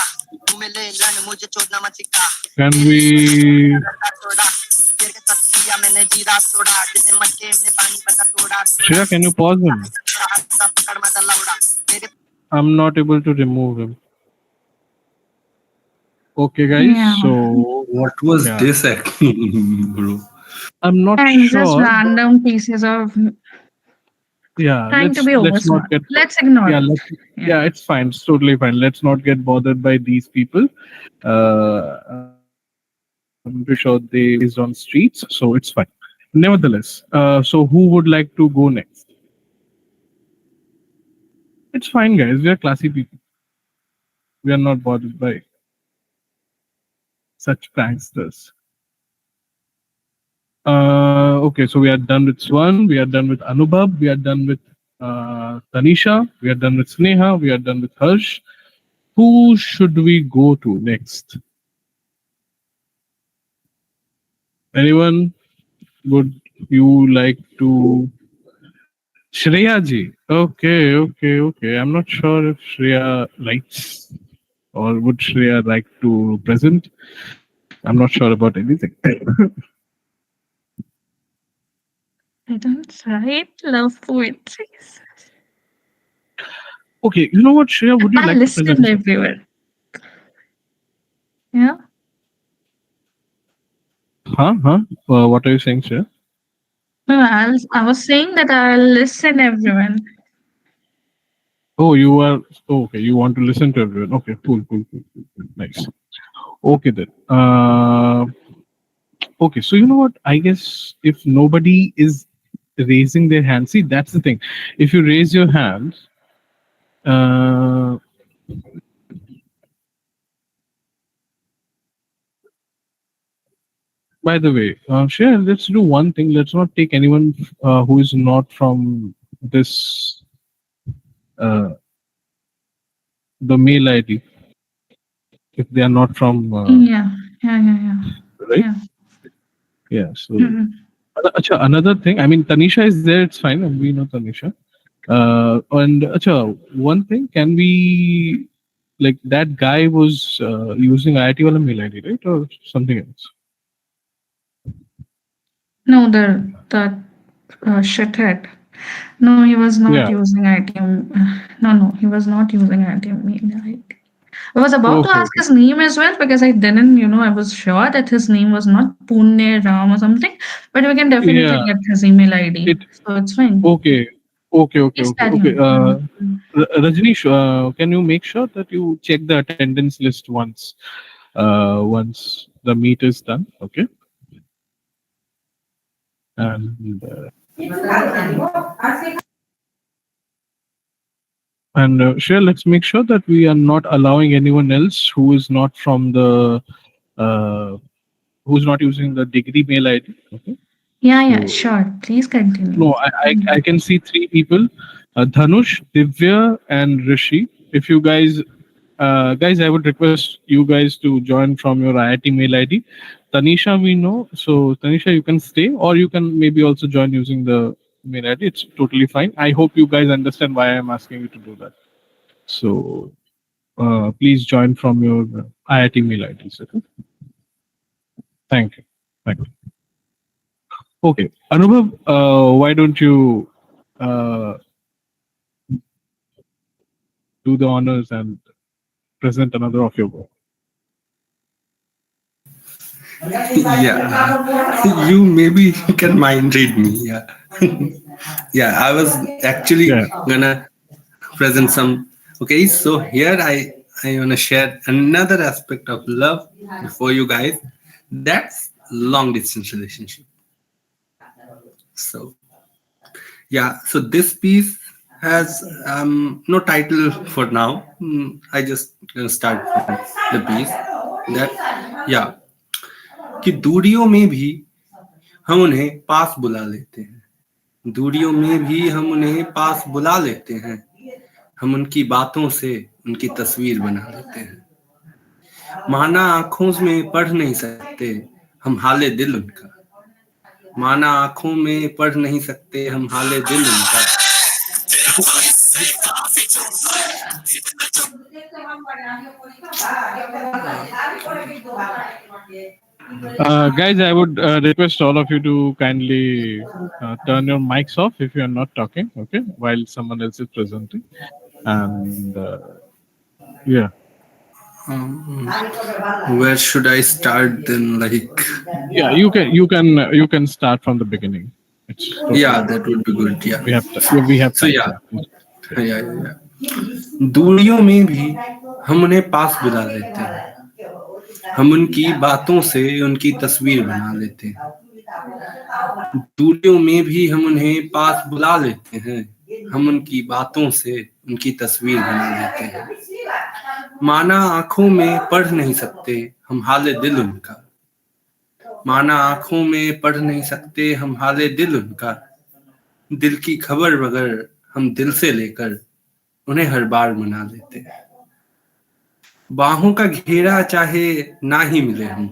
तू मिले लंड मुझे छोड़ना मत सिखा Can तेरे we? तोड़ा तेरे के साथ किया मैंने जीरा तोड़ा जैसे मटके में पानी भरता तोड़ा Shreya, can you pause him? पकड़ मत लौड़ा मेरे I'm not able to remove him. Okay, guys. Yeah. So What was yeah, this acting, bro? I'm not And just sure. random pieces of Yeah, trying to be let's over not smart. get. Let's ignore Yeah, it. let's, yeah, it's fine. It's totally fine. Let's not get bothered by these people. I'm pretty sure they based on streets, so it's fine. Nevertheless, so who would like to go next? It's fine, guys. We are classy people. We are not bothered by such pranksters. Okay, so we are done with Swan. We are done with Anubhav. We are done with Tanisha. We are done with Sneha. We are done with Harsh. Who should we go to next? Anyone? Would you like to? Shreya ji. Okay. I'm not sure if Shreya likes or would Shreya like to present. I'm not sure about anything. I don't write love poetries. Okay, you know what, Shreya? Would you I like to present? listen everywhere. Yeah. Huh? What are you saying, Shreya? No, I was saying that I'll listen everyone. Oh, you are okay. You want to listen to everyone. Okay, cool. Nice. Okay then. Okay, so you know what? I guess if nobody is raising their hand, see that's the thing. If you raise your hand, uh, by the way, Shreya, let's do one thing. Let's not take anyone who is not from this the mail ID if they are not from Yeah. right. Yeah. Yeah. So Mhm. Acha, another thing. I mean, Tanisha is there. It's fine. And we know Tanisha. And acha, one thing. Can we like that guy was using IIT wala mail ID, right, or something else? No, that shithead. No, he was not Yeah. using ITM. No, he was not using ITM. I was about to Okay. ask his name as well because I didn't, I was sure that his name was not Pune Ram or something, but we can definitely Yeah. get his email ID. It. So it's fine. Okay. Please carry on. Rajneesh, can you make sure that you check the attendance list once the meet is done? Okay. And Shreya, let's make sure that we are not allowing anyone else who is not from the who's not using the degree mail ID. Okay. Yeah, So- sure. Please continue. No, I can see three people: Dhanush, Divya, and Rishi. If you guys, I would request you guys to join from your IIT mail ID. Tanisha, we know. So Tanisha, you can stay, or you can maybe also join using the mail ID. It's totally fine. I hope you guys understand why I'm asking you to do that. So please join from your IIT mail IDs. Okay? Thank you. Okay, Anubhav, why don't you do the honors and present another of your work? Yeah, you maybe can mind read me. Yeah, yeah. I was actually Yeah. gonna present some. Okay, so here I wanna share another aspect of love before you guys. That's long distance relationship. So yeah, so this piece has no title for now. I just gonna start from the piece that yeah कि दूरियों में भी हम उन्हें पास बुला लेते हैं दूरियों में भी हम उन्हें पास बुला लेते हैं, हम उनकी बातों से उनकी तस्वीर बना लेते हैं। माना आंखों में पढ़ नहीं सकते हम हाले दिल उनका, माना आंखों में पढ़ नहीं सकते हम हाले दिल उनका। Guys, I would request all of you to kindly turn your mics off if you are not talking, okay, while someone else is presenting. And yeah. Where should I start then? Like, Yeah, you can start from the beginning. It's totally yeah, fine. that would be good. Yeah. we have So time. yeah, Yeah. yeah. दूरियों में भी हम उन्हें पास बुला लेते हैं, हम उनकी बातों से उनकी तस्वीर बना लेते हैं। दूरियों में भी हम उन्हें पास बुला लेते हैं, हम उनकी बातों से उनकी तस्वीर बना लेते हैं। माना आंखों में पढ़ नहीं सकते हम हाले दिल उनका, माना आंखों में पढ़ नहीं सकते हम हाले दिल उनका। दिल की खबर मगर हम दिल से लेकर उन्हें हर बार मना लेते हैं। बाहों का घेरा चाहे ना ही मिले हम,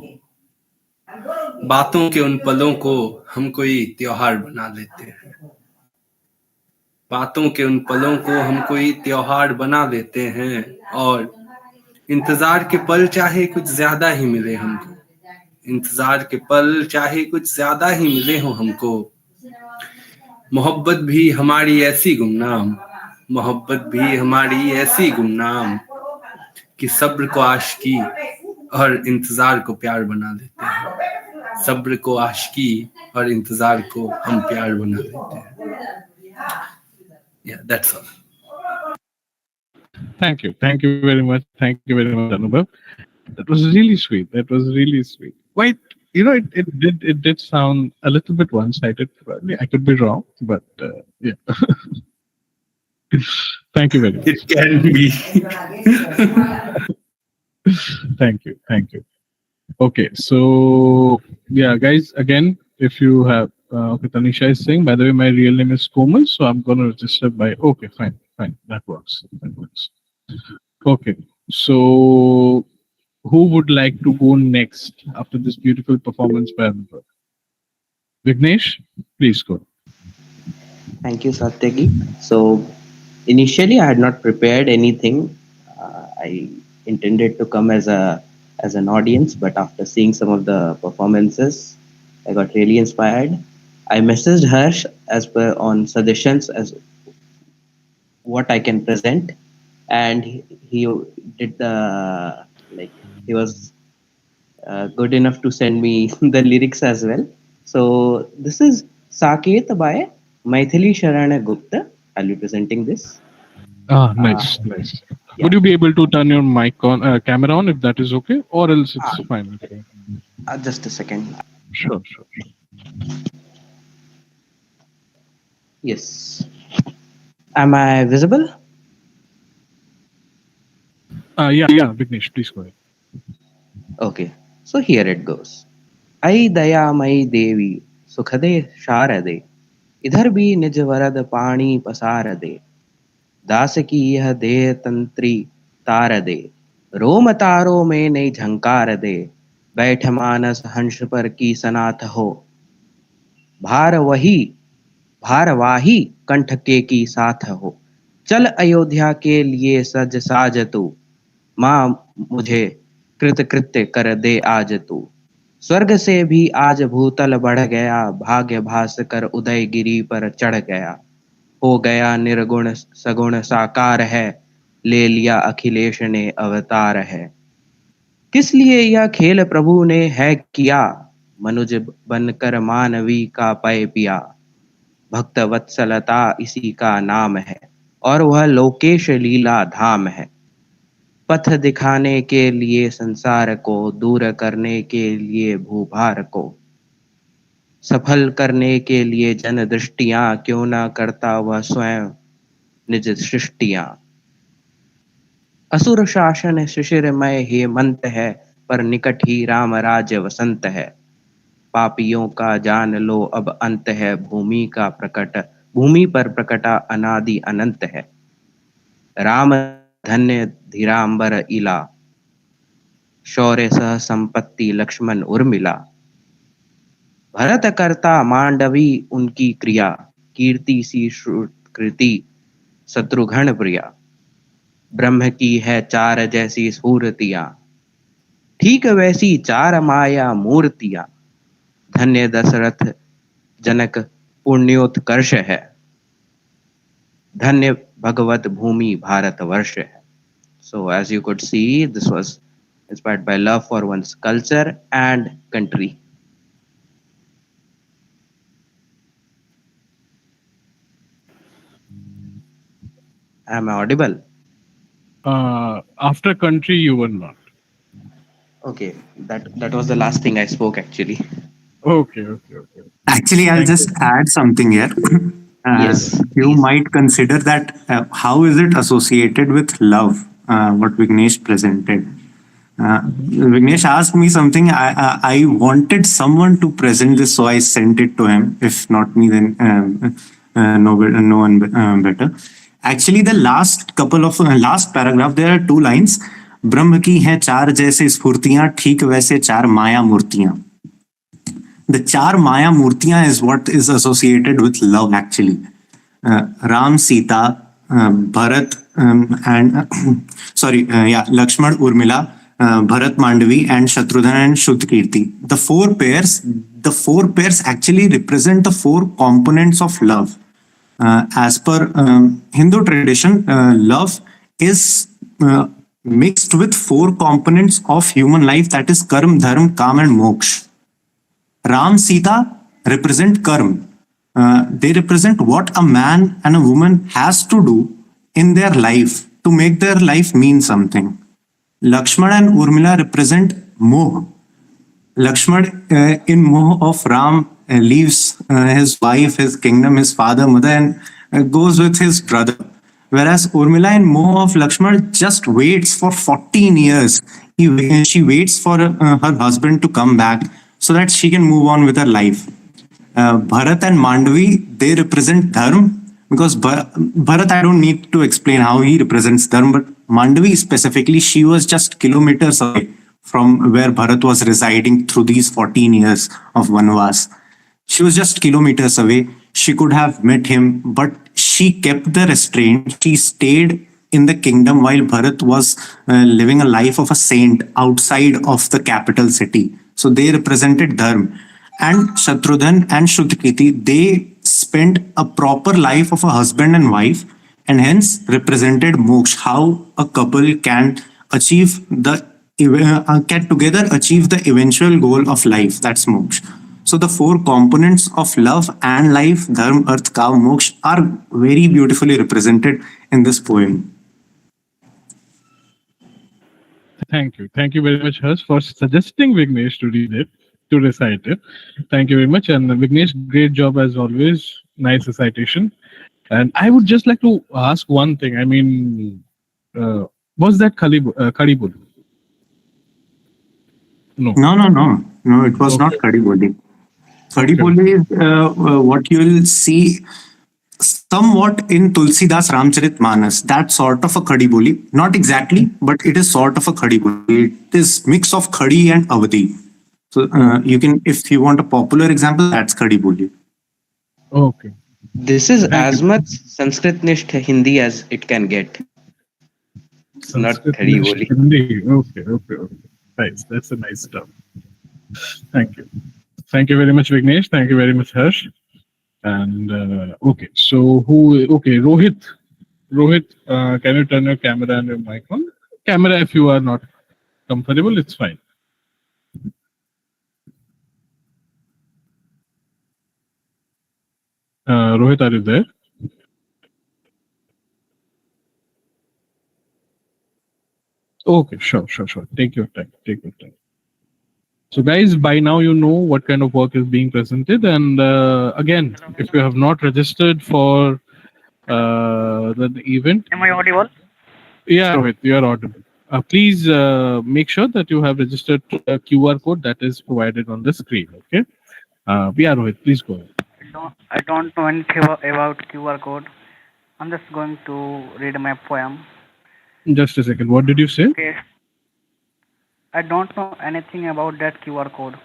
बातों के उन पलों को हम कोई त्योहार बना लेते हैं। बातों के उन पलों को हम कोई त्योहार बना लेते हैं, और इंतजार के पल चाहे कुछ ज्यादा ही मिले हमको, इंतजार के पल चाहे कुछ ज्यादा ही मिले हो हमको। मोहब्बत भी हमारी ऐसी गुमनाम, मोहब्बत भी हमारी ऐसी गुमनाम कि सब्र को आशिकी और इंतजार को प्यार बना लेते हैं। सब्र को आशिकी और इंतजार को हम प्यार बना लेते हैं। Yeah, that's all. Thank you very much. Thank you very much, Anubhav. That was really sweet. That was really sweet. Quite, it did sound a little bit one-sided. Probably. I could be wrong, but yeah. Thank you very much. It can be. Thank you. Okay, so yeah, guys, again, if you have, okay, Tanisha is saying, by the way, my real name is Komal, so I'm going to register by, okay, fine, that works. Okay, so who would like to go next after this beautiful performance by Anubhav? Vignesh, please go. Thank you, Satyaki. So initially, I had not prepared anything. I intended to come as an audience, but after seeing some of the performances, I got really inspired. I messaged Harsh as per on suggestions as what I can present, and he did the he was good enough to send me the lyrics as well. So this is Saket by Maithili Sharana Gupta. I'll be presenting this. Nice. Yeah. Would you be able to turn your mic on, camera on, if that is okay, or else it's fine? Just a second. Sure. Yes. Am I visible? Yeah, Vignesh, please go ahead. Okay. So here it goes. आई दयामयी देवी सुखदे शारदे, इधर भी निज वरद पानी पसार दे। दास की यह देह तंत्री तार दे, रोम तारों में नई झंकार दे। बैठ मानस हंस पर की सनाथ हो, भारवाही कंठ के की साथ हो। चल अयोध्या के लिए सज साज तू, माँ मुझे कृत्य कर दे आज तू। स्वर्ग से भी आज भूतल बढ़ गया, भाग्य भास कर उदय गिरी पर चढ़ गया। हो गया निर्गुण सगुण साकार है, ले लिया अखिलेश ने अवतार है। किस लिए यह खेल प्रभु ने है किया, मनुज बनकर मानवी का पय पिया। भक्त वत्सलता इसी का नाम है, और वह लोकेश लीला धाम है। पथ दिखाने के लिए संसार को, दूर करने के लिए भूभार को। सफल करने के लिए जन दृष्टियां, क्यों ना करता वह स्वयं निज सृष्टियां। असुर शासन शिशिरमय हेमंत है, पर निकट ही राम राज्य वसंत है। पापियों का जान लो अब अंत है, भूमि पर प्रकटा अनादि अनंत है। राम धन्य धीरांबर इला, शौर्य सह संपत्ति लक्ष्मण उर्मिला। भरत करता मांडवी उनकी क्रिया, कीर्ति सी श्रुति शत्रुघ्न प्रिया। ब्रह्म की है चार जैसी स्फूर्तियां, ठीक वैसी चार माया मूर्तियां। धन्य दशरथ जनक पुण्योत्कर्ष है, धन्य भगवत भूमि भारत वर्ष है। So as you could see, this was inspired by love for one's culture and country. Am I audible? After country, you were not. Okay, that was the last thing I spoke actually. Okay. Actually, I'll Thank just add something here. Yes, You please. might consider that how is it associated with love? What Vignesh presented. Vignesh asked me something. I wanted someone to present this, so I sent it to him. If not me, then no one better. Actually, the last last paragraph, there are two lines. ब्रह्म की हैं चार जैसे स्फूर्तियां, ठीक वैसे चार माया मूर्तियां. The char Maya Murtiya is what is associated with love actually. Ram, Sita, Bharat, and Lakshman, Urmila, Bharat, Mandavi, and Shatrughan and Shuddhkirti. The four pairs actually represent the four components of love. As per Hindu tradition, love is mixed with four components of human life, that is karma, dharma, kam, and moksha. Ram, Sita represent karma. They represent what a man and a woman has to do in their life to make their life mean something. Lakshman and Urmila represent moh. Lakshman in moh of Ram leaves his wife, his kingdom, his father, mother, and goes with his brother. Whereas Urmila in moh of Lakshman just waits for 14 years. She waits for her husband to come back so that she can move on with her life. Bharat and Mandavi, they represent dharma, because Bharat, I don't need to explain how he represents dharma, but Mandavi specifically, she was just kilometers away from where Bharat was residing through these 14 years of Vanvas. She was just kilometers away. She could have met him, but she kept the restraint. She stayed in the kingdom while Bharat was living a life of a saint outside of the capital city. So they represented dharma. And Shatrughan and Shuddhkirti, they spent a proper life of a husband and wife, and hence represented moksha, how a couple can achieve can together achieve the eventual goal of life, that's moksha. So the four components of love and life, dharma, arth, kam, moksha, are very beautifully represented in this poem. Thank you. Thank you very much, Harsh, for suggesting Vignesh to read it, to recite it. Thank you very much. And Vignesh, great job as always. Nice recitation. And I would just like to ask one thing. I mean, was that Khadi Boli? No. No, it was not Khadi Boli. Khadi Boli is what you will see somewhat in Tulsidas Ramcharitmanas, that sort of a Khadi Boli. Not exactly, but it is sort of a Khadi Boli. It is mix of Khadi and Avadi. So you can, if you want a popular example, that's Khadi Boli. Okay. This is as much Sanskrit-nisht Hindi as it can get. It's not Khadi Boli. Okay. Nice. That's a nice stuff. Thank you. Thank you very much, Vignesh. Thank you very much, Harsh. And okay, so Rohit, can you turn your camera and your mic on? Camera, if you are not comfortable, it's fine. Rohit, are you there? Okay, sure. Take your time. So guys, by now you know what kind of work is being presented. And again, if you have not registered for the event. Am I audible? Yeah, Rohit, you are audible. Please make sure that you have registered a QR code that is provided on the screen. Okay. Yeah, Rohit, please go ahead. I don't know anything about QR code. I'm just going to read my poem. Just a second. What did you say? Okay. I don't know anything about that QR code.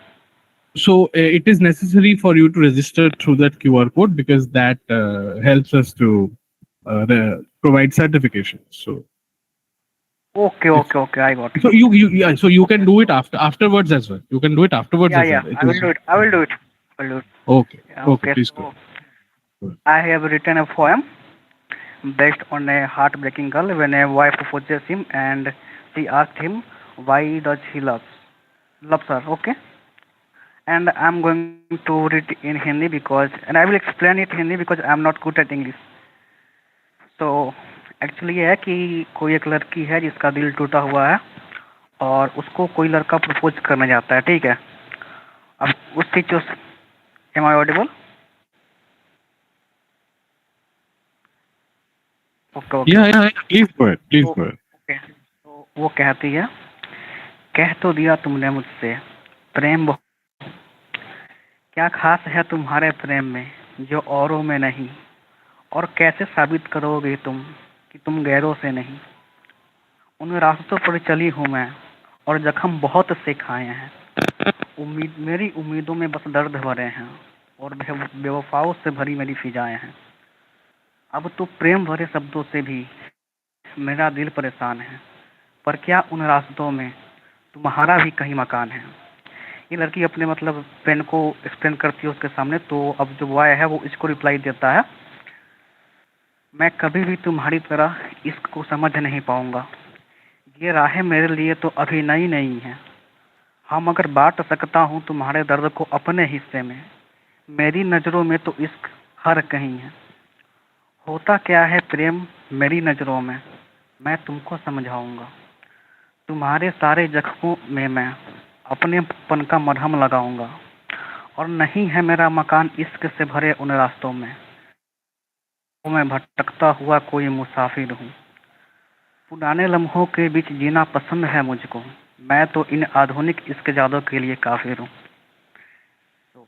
So it is necessary for you to register through that QR code because that helps us to provide certification. So if Okay. I got it. so you can do it afterwards as well. You can do it afterwards as Yeah. well. It I will is do it. I will do it. I will do it. okay. Yeah, Okay, okay. please go. So I have written a poem based on a heartbreaking girl when a wife proposes him and she asked him why does he loves her. Okay. And I'm going to read in Hindi because, and I will explain it in Hindi because I'm not good at English. तो actually ये है कि कोई एक लड़की है जिसका दिल टूटा हुआ है और उसको कोई लड़का प्रपोज करने जाता है, ठीक है। अब उस situation, am I audible? Okay Yeah. Please go ahead. Please go ahead. Okay. तो वो कहती है, कह तो दिया तुमने मुझसे प्रेम क्या खास है तुम्हारे प्रेम में जो औरों में नहीं, और कैसे साबित करोगे तुम कि तुम गैरों से नहीं। उन रास्तों पर चली हूँ मैं और जख्म बहुत से खाए हैं, मेरी उम्मीदों में बस दर्द भरे हैं और बेवफाओं से भरी मेरी फिजाएं हैं। अब तो प्रेम भरे शब्दों से भी मेरा दिल परेशान है, पर क्या उन रास्तों में तुम्हारा भी कहीं मकान है। ये लड़की अपने मतलब फ्रेंड को एक्सप्लेन करती है उसके सामने। तो अब जो बॉय है वो इसको रिप्लाई देता है, मैं कभी भी तुम्हारी तरह इश्क को समझ नहीं पाऊंगा, ये राहें मेरे लिए तो अभी नई नहीं है। हाँ मगर बांट सकता हूँ तुम्हारे दर्द को अपने हिस्से में, मेरी नज़रों में तो इश्क हर कहीं है। होता क्या है प्रेम मेरी नज़रों में, मैं तुमको समझाऊंगा, तुम्हारे सारे जख्मों में मैं अपने पन का मरहम लगाऊंगा। और नहीं है मेरा मकान इश्क से भरे उन रास्तों में, तो मैं भटकता हुआ कोई मुसाफिर हूँ। पुराने लम्हों के बीच जीना पसंद है मुझको, मैं तो इन आधुनिक इश्क जादों के लिए काफिर हूँ। तो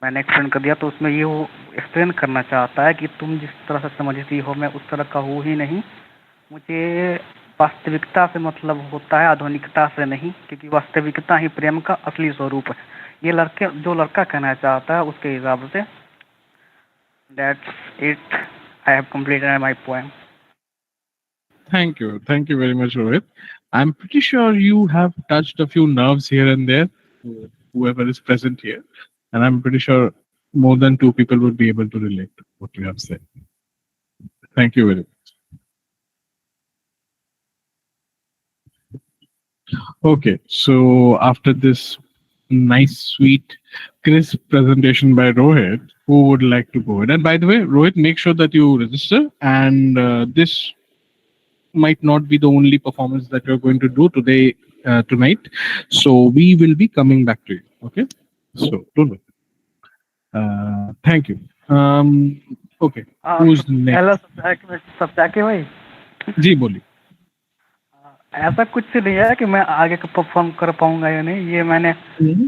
मैंने एक्सप्लेन कर दिया। तो उसमें ये वो एक्सप्लेन करना चाहता है कि तुम जिस तरह से समझती हो मैं उस तरह का हूँ ही नहीं, मुझे वास्तविकता से मतलब होता है, आधुनिकता से नहीं, क्योंकि वास्तविकता ही प्रेम का असली स्वरूप है। ये जो लड़का कहना चाहता है उसके हिसाब से। That's it, I have completed my poem. Thank you. Thank you very much, Rohit. I'm pretty sure you have touched a few nerves here and there, whoever is present here. And I'm pretty sure more than two people would be able to relate to what you have said. Thank you very much. Okay, so after this nice, sweet, crisp presentation by Rohit, who would like to go ahead? And by the way, Rohit, make sure that you register. And this might not be the only performance that you're going to do tonight. So we will be coming back to you. Okay. So don't worry. Thank you. Okay. Who's next? Hello सब्जाकी भाई। जी बोलिए। ऐसा कुछ नहीं है कि मैं आगे का परफॉर्म कर पाऊंगा या नहीं, ये मैंने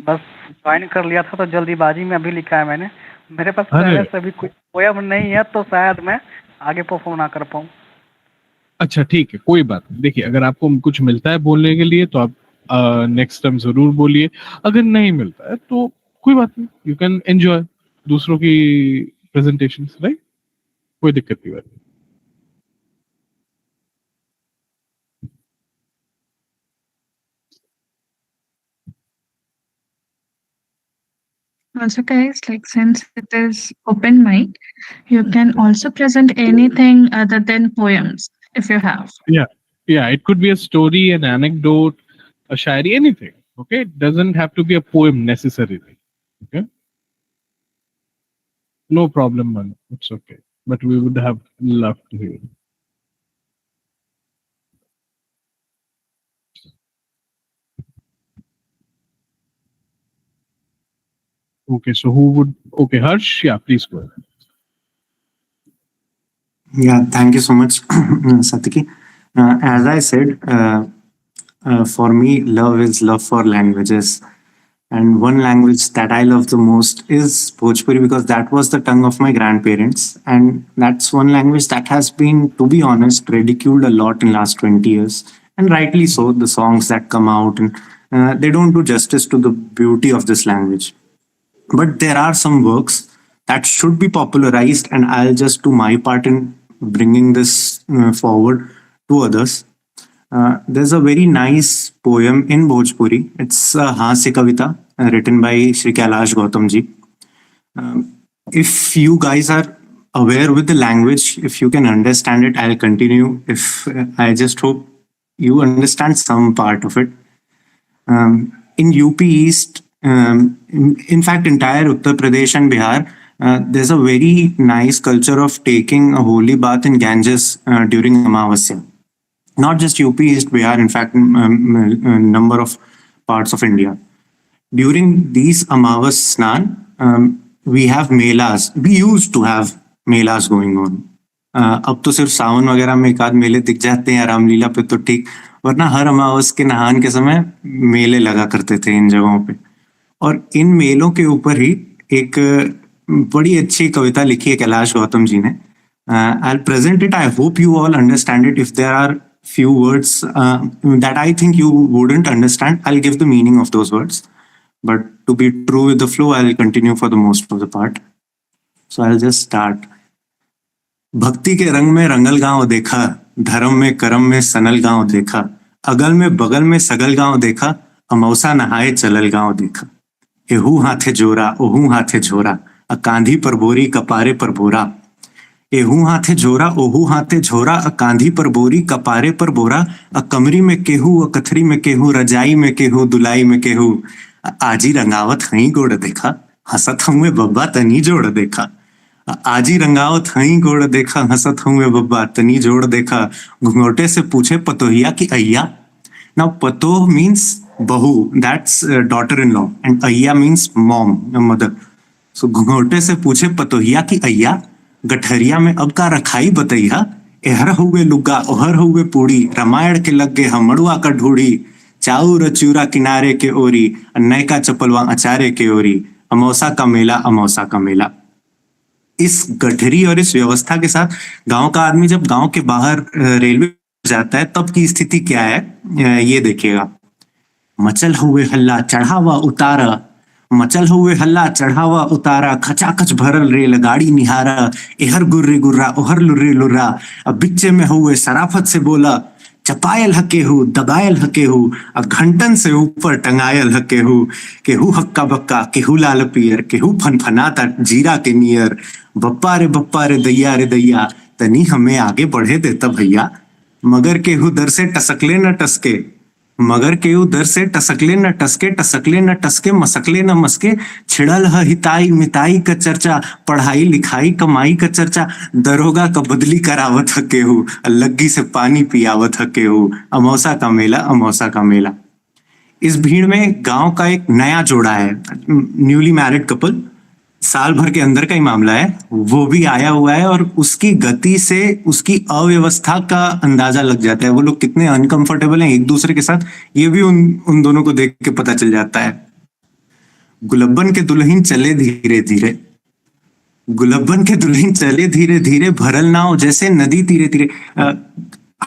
बस ज्वाइन कर लिया था तो जल्दीबाजी में अभी लिखा है मैंने। मेरे पास पहले से भी कुछ पोएम नहीं है तो शायद मैं आगे परफॉर्म ना कर पाऊं। अच्छा ठीक है, कोई बात नहीं। देखिए अगर आपको कुछ मिलता है बोलने के लिए तो आप नेक्स्ट टाइम जरूर बोलिए, अगर नहीं मिलता है तो कोई बात नहीं, यू कैन एंजॉय दूसरों की प्रेजेंटेशंस, राइट? कोई दिक्कत की बात नहीं। Also, guys, like since it is open mic, you can also present anything other than poems if you have. Yeah, it could be a story, an anecdote, a shayari, anything. Okay, it doesn't have to be a poem necessarily. Okay, no problem, man. It's okay. But we would have loved to hear. Okay, so who would? Okay, Harsh. Yeah, please go ahead. Yeah, thank you so much, Satyaki. As I said, for me, love is love for languages. And one language that I love the most is Bhojpuri because that was the tongue of my grandparents. And that's one language that has been, to be honest, ridiculed a lot in last 20 years. And rightly so, the songs that come out, and they don't do justice to the beauty of this language. But there are some works that should be popularized, and I'll just do my part in bringing this forward to others. There's a very nice poem in Bhojpuri. It's a Hasya Kavita written by Shri Kailash Gautam ji. If you guys are aware with the language, if you can understand it, I'll continue. If I just hope you understand some part of it. In UP East, in fact, entire Uttar Pradesh and Bihar, there's a very nice culture of taking a holy bath in Ganges during Amavasya. Not just UP East Bihar, in fact, a number of parts of India. During these Amavas Snan, we have melas. We used to have melas going on. अब तो सिर्फ सावन वगैरह में एक आध मेले दिख जाते हैं रामलीला पे तो ठीक, वरना हर अमावस के नहान के समय मेले लगा करते थे इन जगहों पे। और इन मेलों के ऊपर ही एक बड़ी अच्छी कविता लिखी है कैलाश गौतम जी ने। I'll present it. I hope you all understand it. If there are few words that I think you wouldn't understand, I'll give the meaning of those words. But to be true with the flow, I'll continue for the most of the part. So I'll just start. भक्ति के रंग में रंगल गांव देखा, धर्म में करम में सनल गांव देखा, अगल में बगल में सगल गांव देखा, अमौसा नहाए चलल गांव देखा। एहू हाथे जोरा ओहू हाथे झोरा, अकांधी पर बोरी कपारे पर बोरा। एहू हाथे जोरा ओहू हाथे झोरा, अकांधी पर बोरी कपारे पर बोरा। अकमरी में केहू अकथरी में केहू, रजाई में केहू दुलाई में केहू। आजी रंगावत हई गोड़ देखा, हंसत हुए बब्बा तनी जोड़ देखा। आजी रंगावत हई गोड़ देखा, हंसत हुए बब्बा तनी जोड़ देखा। घुंघोटे से पूछे पतोहिया की अय्या। नाउ पतोह मीन्स बहू, that's daughter in law, and अय्या मीन्स मॉम, मदर। सो घुंघोटे से पूछे पतोहिया की अय्या, गठरिया में अब का रखाई बतैया। एहर हुए लुग्गा ओहर हुए पूड़ी, रामायण के लग गए हमड़ुआ का ढूढ़ी। चाउर चूरा किनारे के ओरी, नयका चपलवा अचारे के ओरी। अमौसा का मेला अमौसा का मेला। इस गठरी और इस व्यवस्था के साथ गांव का आदमी जब गांव के बाहर रेलवे जाता है तब की स्थिति क्या है ये देखिएगा। मचल हुए हल्ला चढ़ावा उतारा, मचल हुए हल्ला चढ़ावा उतारा। खचाखच भरल रेलगाड़ी निहारा, एहर गुर्री गुर्रा ओहर लुर्री लुर्रा। अब बिच्चे में हुए सराफत से बोला, चपायल हकेहू दबायल हकेहू, घंटन से ऊपर टंगायल हकेहू। केहू हक्का बक्का केहू लाल पियर, केहू फनफनाता जीरा के नियर। बप्पा रे दैया रे दैया, तनी हमें आगे बढ़े देता भैया। मगर केहू दर से टसकले न टसके, मगर केहू दर से टसकले न टसके, टसकले न टसके मसकले न मसके। छिड़ल ह हिताई मिताई का चर्चा, पढ़ाई लिखाई कमाई का चर्चा। दरोगा का बदली करावत ह केहू, लग्गी से पानी पियावत ह केहू। अमौसा का मेला अमौसा का मेला। इस भीड़ में गांव का एक नया जोड़ा है, न्यूली मैरिड कपल, साल भर के अंदर का ही मामला है, वो भी आया हुआ है। और उसकी गति से उसकी अव्यवस्था का अंदाजा लग जाता है। वो लोग कितने अनकंफर्टेबल हैं एक दूसरे के साथ, ये भी उन दोनों को देख के पता चल जाता है। गुलब्बन के दुल्हन चले धीरे धीरे, गुलब्बन के दुल्हन चले धीरे धीरे, भरल नाव जैसे नदी तीरे तीरे।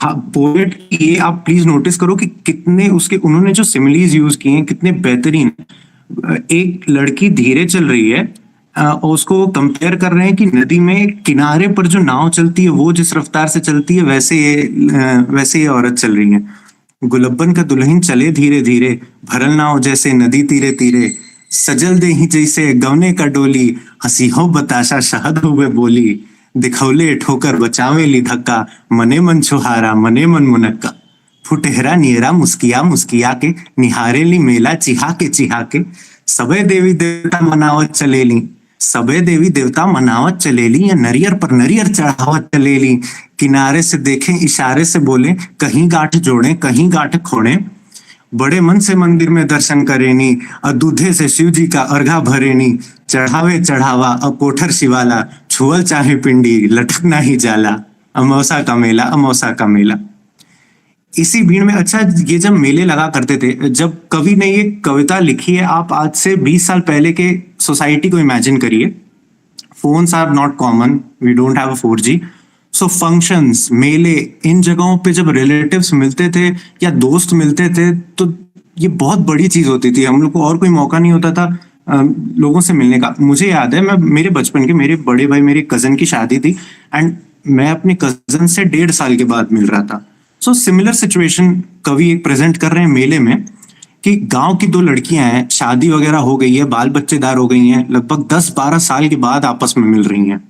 पोएट ये आप प्लीज नोटिस करो कि कितने उसके उन्होंने जो सिमिलीज यूज किए हैं कितने बेहतरीन। एक लड़की धीरे चल रही है और उसको कंपेयर कर रहे हैं कि नदी में किनारे पर जो नाव चलती है वो जिस रफ्तार से चलती है वैसे ये औरत चल रही है। गुलब्बन का दुल्हन चले धीरे धीरे, भरल नाव जैसे नदी तीरे तीरे। सजल दे ही जैसे गवने का डोली, हंसी हो बताशा शहद हुए बोली। दिखौले ठोकर बचावे ली धक्का, मने मन छुहारा मने मन मुनक्का। फुटेहरा नियरा मुस्किया मुस्किया के, निहारे ली मेला चिहा के। सबे देवी देवता मनावत चलेली, सबे देवी देवता मनावत चलेली। या नरियर पर नरियर चढ़ावत चलेली। किनारे से देखें इशारे से बोले, कहीं गांठ जोड़े कहीं गांठ खोड़े। बड़े मन से मंदिर में दर्शन करेनी, और दूधे से शिव जी का अर्घा भरेनी। चढ़ावे चढ़ावा और कोठर शिवाला, छुअल चाहे पिंडी लटकना ही जाला। अमौसा का मेला अमौसा का मेला। इसी भीड़ में अच्छा, ये जब मेले लगा करते थे, जब कवि ने ये कविता लिखी है, आप आज से 20 साल पहले के सोसाइटी को इमेजिन करिए. Phones are not common, we don't have a 4G. So functions, मेले, इन जगहों पे जब रिलेटिव्स मिलते थे या दोस्त मिलते थे, तो ये बहुत बड़ी चीज होती थी. हम लोग को और कोई मौका नहीं होता था लोगों से मिलने का. मुझे याद है, मैं मेरे बचपन के, मेरे बड़े भाई, मेरे कजन की शादी थी, एंड मैं अपने कजन से 1.5 साल के बाद मिल रहा था. सो सिमिलर सिचुएशन कवि एक प्रेजेंट कर रहे हैं मेले में, कि गांव की 2 लड़कियां हैं, शादी वगैरह हो गई है, बाल बच्चेदार हो गई हैं, लगभग 10-12 साल के बाद आपस में मिल रही हैं.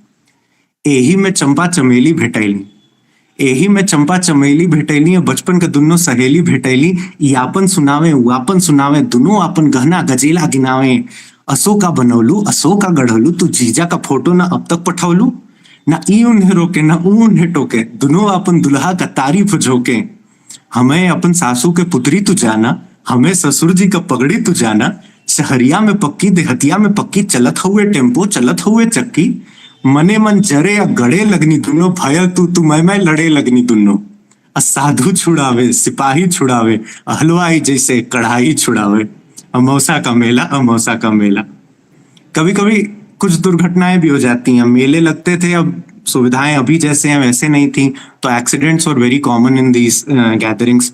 एही में चंपा चमेली भेटैली, एही में चंपा चमेली भेटैली, बचपन के दुनो सहेली भेटैली, यापन सुनावे वापन सुनावे, दुनो आपन गहना गजेला गिनावे. असो का बनौलू, असो का गढ़ौलू, तू जीजा का फोटो ना अब तक पठौलू, ना ई उन्हें रोके ना ऊ उन्हें टोके, दुनो अपन दुल्हा का तारीफ झोंके. हमें अपन सासू के पुत्री तू जाना, हमें ससुर जी का पगड़ी तू जाना, शहरिया में पक्की देहतिया में पक्की, चलत हुए टेम्पो चलत हुए चक्की, मने मन जरे या गड़े लगनी दुनो, भयल तू मैं लड़े लगनी दुनो. साधु छुड़ावे सिपाही छुड़ावे, हलवाई जैसे कढ़ाई छुड़ावे. अमौसा का मेला, अमौसा का मेला. कभी कभी कुछ दुर्घटनाएं भी हो जाती हैं. मेले लगते थे, अब सुविधाएं अभी जैसे हैं वैसे नहीं थी, तो एक्सीडेंट्स और very common in these gatherings.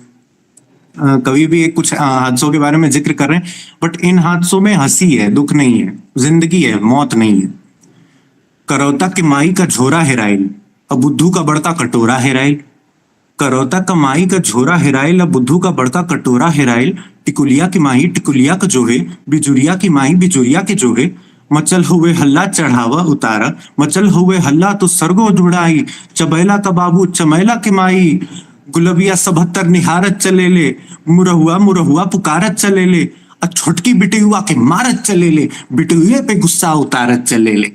कभी भी एक कुछ हादसों के बारे में जिक्र कर रहे हैं, बट इन हादसों में हंसी है, दुख नहीं है, जिंदगी है, मौत नहीं है. करौता के माई का झोरा हेराइल, अब बुद्धू का बड़का कटोरा हेराइल. करौता का माई का झोरा हेराइल, अब बुद्धू का बड़का कटोरा हेराइल. टिकुलिया की माही टिकुलिया का जोहे, बिजुरिया की माही बिजुरिया के जोहे. मचल हुए हल्ला चढ़ावा उतारा, मचल हुए हल्ला तो सरगो जुड़ाई. चबैला का बाबू चमैला की माई, गुलबिया 77 निहारत चले ले. मुरहुआ मुरहुआ पुकारत चले ले, छोटकी बिटियुआ के मारत चले ले, बिटियुए पे गुस्सा उतारत चले ले.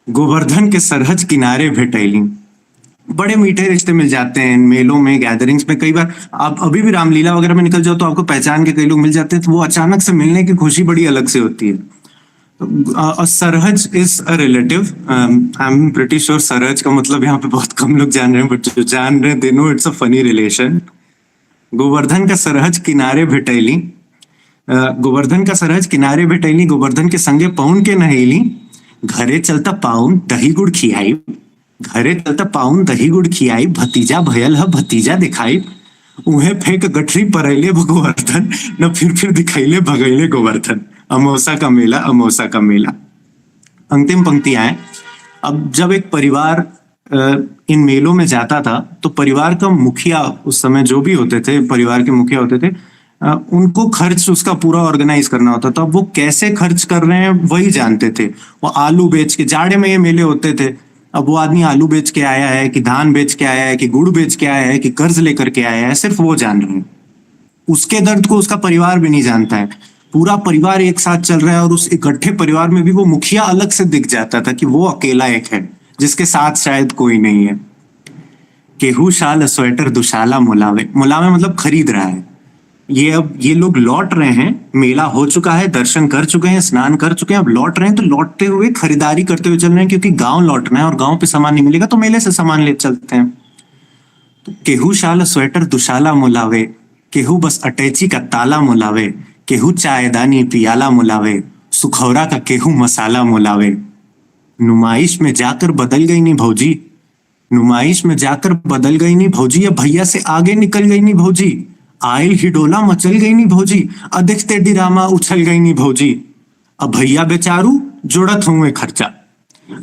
गोवर्धन के सरहज किनारे भेटैली. बड़े मीठे रिश्ते मिल जाते हैं मेलों में, गैदरिंग्स में. कई बार आप अभी भी रामलीला वगैरह में निकल जाओ तो आपको पहचान के कई लोग मिल जाते हैं, तो वो अचानक से मिलने की खुशी बड़ी अलग से होती है. सरहज is a relative. I am pretty sure सरहज का मतलब यहाँ पे बहुत कम लोग जान रहे हैं, बट जो जान रहे हैं they know it's a funny relation. Govardhan का सरहज किनारे भेटैली, गोवर्धन का सरहज किनारे भेटैली, गोवर्धन के संगे पौन के नहेली. घरे चलता पाउन दही गुड़ खियाई, घरे चलता पाउन दही गुड़ खियाई, भतीजा भयल है भतीजा दिखाई. उन्हें फेंक गठरी परैले गोवर्धन, न फिर दिखैले भगैले गोवर्धन. अमौसा का मेला, अमौसा का मेला. अंतिम पंक्तियां हैं. अब जब एक परिवार इन मेलों में जाता था, तो परिवार का मुखिया, उस समय जो भी होते थे परिवार के मुखिया होते थे, उनको खर्च उसका पूरा ऑर्गेनाइज करना होता था. अब वो कैसे खर्च कर रहे हैं वही जानते थे. वो आलू बेच के, जाड़े में ये मेले होते थे, अब वो आदमी आलू बेच के आया है कि धान बेच के आया है कि गुड़ बेच के आया है कि कर्ज लेकर के आया है, सिर्फ वो जान रहे हैं. उसके दर्द को उसका परिवार भी नहीं जानता है. पूरा परिवार एक साथ चल रहा है, और उस इकट्ठे परिवार में भी वो मुखिया अलग से दिख जाता था कि वो अकेला एक है जिसके साथ शायद कोई नहीं है. केहू शाल स्वेटर दुशाला मुलावे, मुलावे मतलब खरीद रहा है. अब ये लोग लौट रहे हैं, मेला हो चुका है, दर्शन कर चुके हैं, स्नान कर चुके हैं, अब लौट रहे हैं, तो लौटते हुए खरीदारी करते हुए चल रहे हैं, क्योंकि गांव लौटना है और गांव पे सामान नहीं मिलेगा तो मेले से सामान ले चलते हैं. तो केहू शाल स्वेटर दुशाला मुलावे, केहू बस अटैची का ताला मुलावे, केहू चायदानी पियाला मुलावे, सुखौरा का केहू मसाला मुलावे. नुमाइश में जाकर बदल गई नी भौजी, नुमाइश में जाकर बदल गई नी भौजी, अब भैया से आगे निकल गई नी भौजी. आयल ही डोला मचल गई नी भौजी, अधिकते डिरामा उछल गई नी भौजी. अब भैया बेचारू जोड़त हुए खर्चा,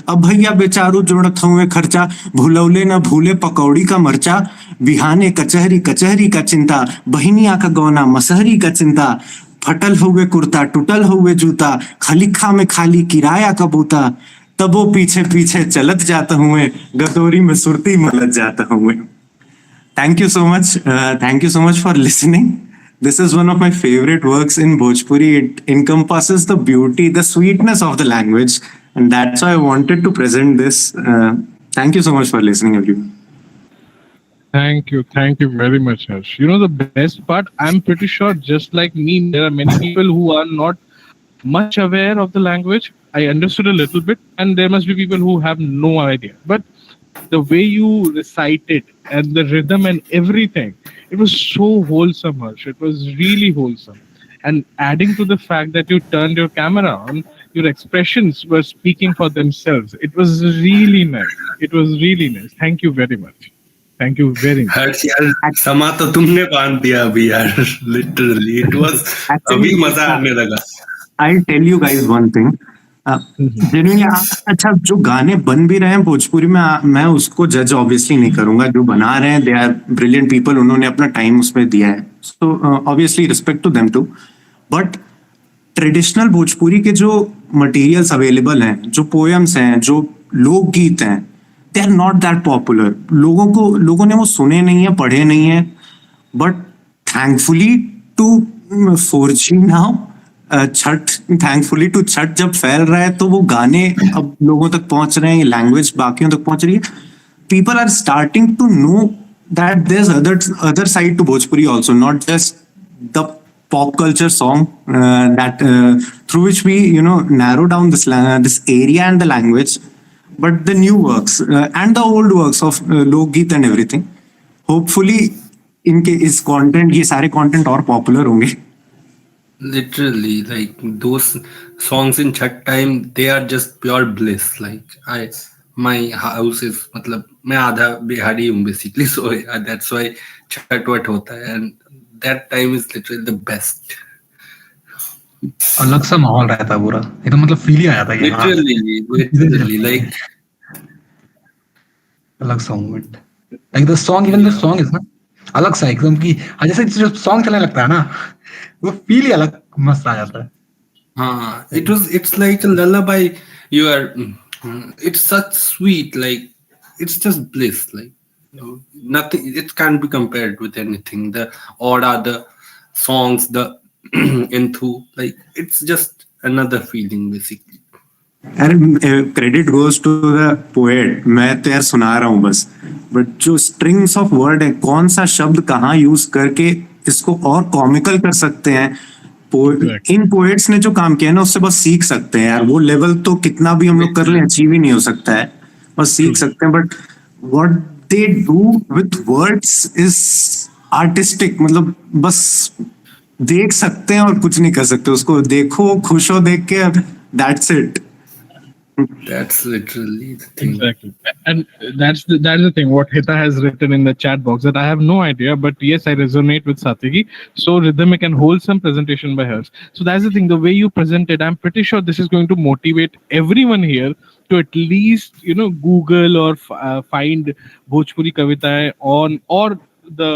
अब भैया बेचारू जोड़त हुए खर्चा. भूलौले न भूले पकौड़ी का मर्चा, बिहाने कचहरी कचहरी का चिंता, बहिनिया का गौना मसहरी का चिंता. फटल हुए कुर्ता टूटल हुए जूता, खलिखा में खाली किराया का बूता. तब वो पीछे पीछे चलत जाता हुए, गदोरी में सुरती मलत जाता हुए. Thank you so much. Thank you so much for listening. This is one of my favorite works in Bhojpuri. It encompasses the beauty, the sweetness of the language, and that's why I wanted to present this. Thank you so much for listening, everyone. Thank you very much, Harsh. You know the best part, I'm pretty sure just like me, there are many people who are not much aware of the language. I understood a little bit, and there must be people who have no idea. But the way you recite it and the rhythm and everything, It was so wholesome, Harsh. It was really wholesome. And adding to the fact that you turned your camera on, your expressions were speaking for themselves. It was really nice. It was really nice. Thank you very much. Thank you very much. हर्ष यार, समा तो तुमने बांध दिया अभी यार, literally it was, actually अभी मजा आने लगा. I tell you guys one thing, genuinely अच्छा जो गाने बन भी रहे हैं भोजपुरी में, मैं उसको जज ऑब्वियसली नहीं करूंगा. जो बना रहे हैं दे आर ब्रिलियंट पीपल, उन्होंने अपना टाइम उसमें दिया है, so obviously respect to them too. But traditional Bhojpuri के जो मटेरियल्स अवेलेबल हैं, जो पोएम्स हैं, जो लोकगीत हैं, they are not that popular. लोगों ने वो सुने नहीं है, पढ़े नहीं है. But thankfully to 4G now, Chhath, thankfully to Chhath जब फैल रहा है तो वो गाने अब लोगों तक पहुंच रहे हैं, लैंग्वेज बाकियों तक पहुंच रही है. People are starting to know that there is other side to Bhojpuri also, not just the pop culture song that through which we narrow down this area and the language, but the new works and the old works of lok geet and everything. Hopefully इनके इस content, ये सारे content और popular होंगे. Literally, like those songs in Chhat time, they are just pure bliss. Like my house is, मतलब मैं आधा बिहारी हूँ basically, so that's why Chhat Vat होता है, and that time is literally the best. अलग सा माहौल रहता है पूरा, एकदम मतलब फील ही आया था कि हाँ, Literally, like अलग सा moment, like the song, even the song is ना अलग सा एकदम की, जैसे जो सॉन्ग चलने लगता है ना, वो फील ही अलग मस्त आ जाता है. हाँ, it's like a lullaby. You are, it's such sweet, like it's just bliss, like nothing. It can't be compared with anything. The or the songs, the into, like it's just another feeling basically. Credit goes to the poet. मैं तो यार सुना रहा हूँ बस, but जो strings of word है, कौन सा शब्द कहाँ यूज करके इसको और कॉमिकल कर सकते हैं, इन पोएट्स ने जो काम किया है ना, उससे बस सीख सकते हैं यार. वो लेवल तो कितना भी हम लोग कर लें अचीव ही नहीं हो सकता है, बस सीख सकते हैं. But what they do with words is artistic. मतलब बस देख सकते हैं और कुछ नहीं कर सकते. उसको देखो, खुश हो देख के, that's it. That's literally the thing. Exactly, and that's the thing. What Hita has written in the chat box, that I have no idea, but yes, I resonate with Satyaki. So rhythmic and wholesome presentation by hers. So that's the thing. The way you presented, I'm pretty sure this is going to motivate everyone here to at least Google or find Bhojpuri Kavita on or the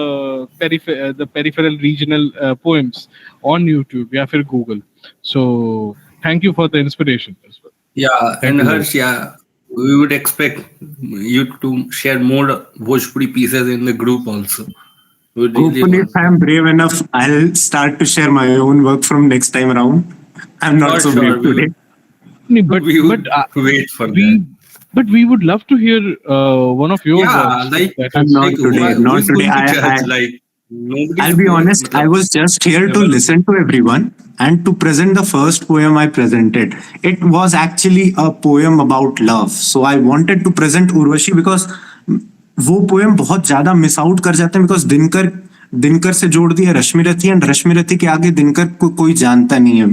peripheral regional poems on YouTube, या फिर Google. So thank you for the inspiration as well. Yeah, and Harsh, yeah, we would expect you to share more Bhojpuri pieces in the group also. Hopefully, if I'm brave enough, I'll start to share my own work from next time around. I'm not so brave today. But we would wait for that. But we would love to hear one of your works. Like not today. Not today. I'll be honest, I was just here to listen to everyone and to present the first poem I presented. It was actually a poem about love. So I wanted to present Urvashi because वो poem बहुत ज्यादा miss out कर जाते हैं, because Dinkar से जोड़ दिया रश्मि रथी, and रश्मि रथी के आगे दिनकर को कोई जानता नहीं है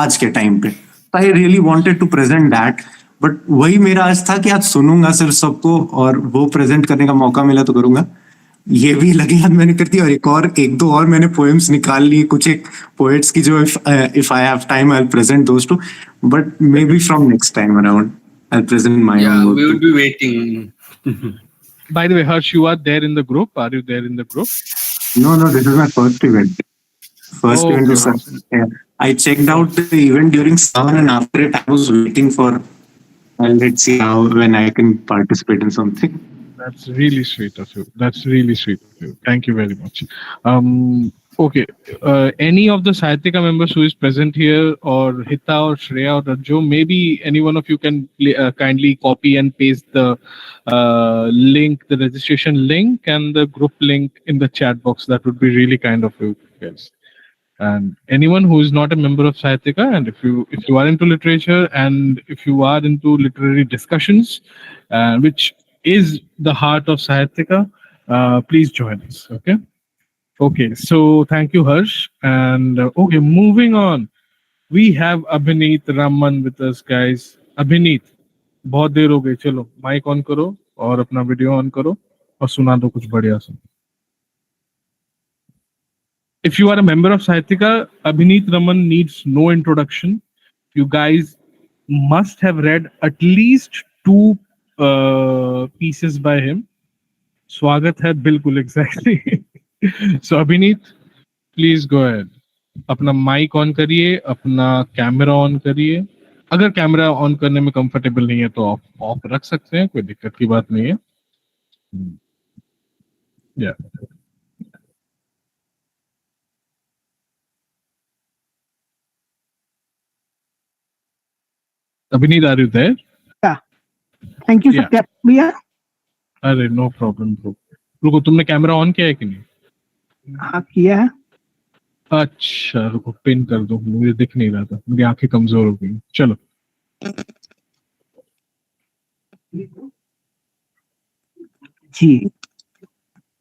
आज के टाइम पे. I really wanted to present that. But वही मेरा आज था कि आज सुनूंगा सिर्फ सबको, और वो प्रेजेंट करने का मौका मिला तो करूंगा. ये भी लगे हाथ मैंने कर दिया, और एक दो और मैंने पोएम्स निकाल लिए, कुछ एक पोएट्स की जो if I have time I will present those two, but may be from next time around I will present my own work. We would be waiting. By the way, Harsh, you are there in the group? Are you there in the group? No, this is my first event. Event was I checked out the event during summer, and after it I was waiting for, let's see how when I can participate in something. That's really sweet of you. Thank you very much. Okay. Any of the Sahityika members who is present here, or Hita or Shreya or Rajjo, maybe any one of you can kindly copy and paste the link, the registration link and the group link in the chat box. That would be really kind of you guys. And anyone who is not a member of Sahityika, and if you are into literature and if you are into literary discussions, which is the heart of Sahityika, please join us. Okay. Okay, so thank you, Harsh. And okay, moving on. We have Abhineet Raman with us, guys. Abhineet, बहुत देर हो गई, चलो mic on करो और अपना video on करो और सुना दो कुछ बढ़िया सा. If you are a member of Sahityika, Abhineet Raman needs no introduction. You guys must have read at least two pieces by him. स्वागत है बिल्कुल exactly. So Abhineet, please go ahead. अपना माइक ऑन करिए, अपना camera on करिए. अगर camera on करने में कंफर्टेबल नहीं है तो ऑफ ऑफ रख सकते हैं, कोई दिक्कत की बात नहीं है. या Abhineet, are you there? Thank you Yeah. Satya भैया. अरे नो प्रॉब्लम ब्रो. रुको, तुमने कैमरा ऑन किया है कि नहीं? हाँ किया है. अच्छा रुको, पिन कर दो, मुझे दिख नहीं रहा था, मेरी आंखें कमजोर हो गई. चलो. जी.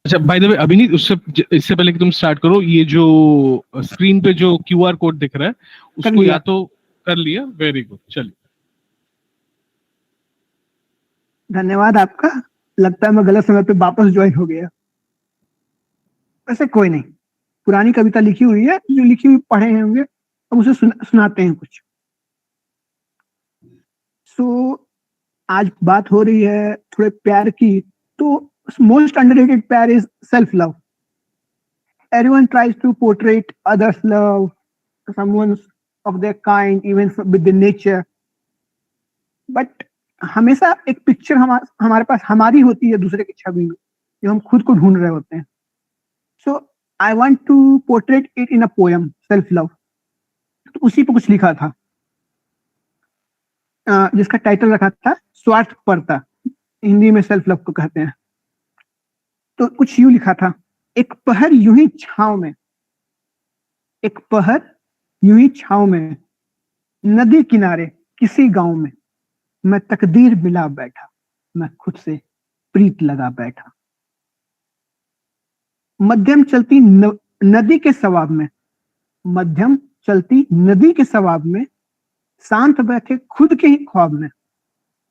अच्छा, बाय द वे अभिनीत, इससे पहले कि तुम स्टार्ट करो, ये जो स्क्रीन पे जो क्यूआर कोड दिख रहा है उसको लिया. या तो कर लिया, वेरी गुड. चलिए. धन्यवाद आपका. लगता है मैं गलत समय पे वापस ज्वाइन हो गया. वैसे कोई नहीं, पुरानी कविता लिखी हुई है, जो लिखी हुई पढ़े होंगे, अब उसे सुनाते हैं कुछ. सो आज बात हो रही है थोड़े प्यार की. तो मोस्ट अंडररेटेड प्यार is self love. Everyone tries to portray others' love, someone of their kind, even with the nature. But हमेशा एक पिक्चर हमारे पास हमारी होती है दूसरे की छवि में, जो हम खुद को ढूंढ रहे होते हैं. So I want to portrait it in a poem, self love. तो उसी पे कुछ लिखा था, जिसका टाइटल रखा था स्वार्थपरता. हिंदी में सेल्फ लव को कहते हैं. तो कुछ यूं लिखा था. एक पहर यूं ही छांव में, एक पहर यूं ही छांव में, नदी किनारे किसी गांव में, मैं तकदीर मिला बैठा, मैं खुद से प्रीत लगा बैठा. मध्यम चलती नदी के सवाब में, मध्यम चलती नदी के सवाब में, शांत बैठे खुद के ही ख्वाब में,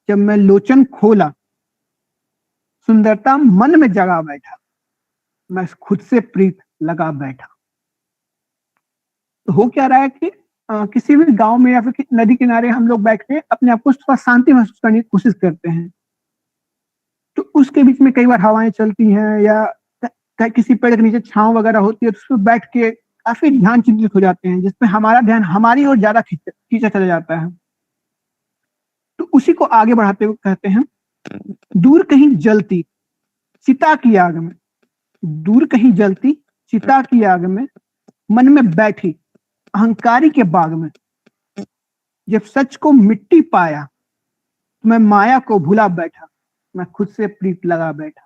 जब मैं लोचन खोला, सुंदरता मन में जगा बैठा, मैं खुद से प्रीत लगा बैठा. तो हो क्या रहा है कि किसी भी गांव में या फिर नदी किनारे हम लोग बैठ के अपने आप को थोड़ा शांति महसूस करने की कोशिश करते हैं. तो उसके बीच में कई बार हवाएं चलती हैं या किसी पेड़ के नीचे छांव वगैरह होती है, तो उस पर बैठ के काफी ध्यान चिंतित हो जाते हैं, जिसमें हमारा ध्यान हमारी ओर ज्यादा खींचा चला जाता है. तो उसी को आगे बढ़ाते हुए कहते हैं, दूर कहीं जलती चिता की आग में, दूर कहीं जलती चिता की आग में, मन में बैठी अहंकारी के बाग में, जब सच को मिट्टी पाया, मैं माया को भुला बैठा, मैं खुद से प्रीत लगा बैठा.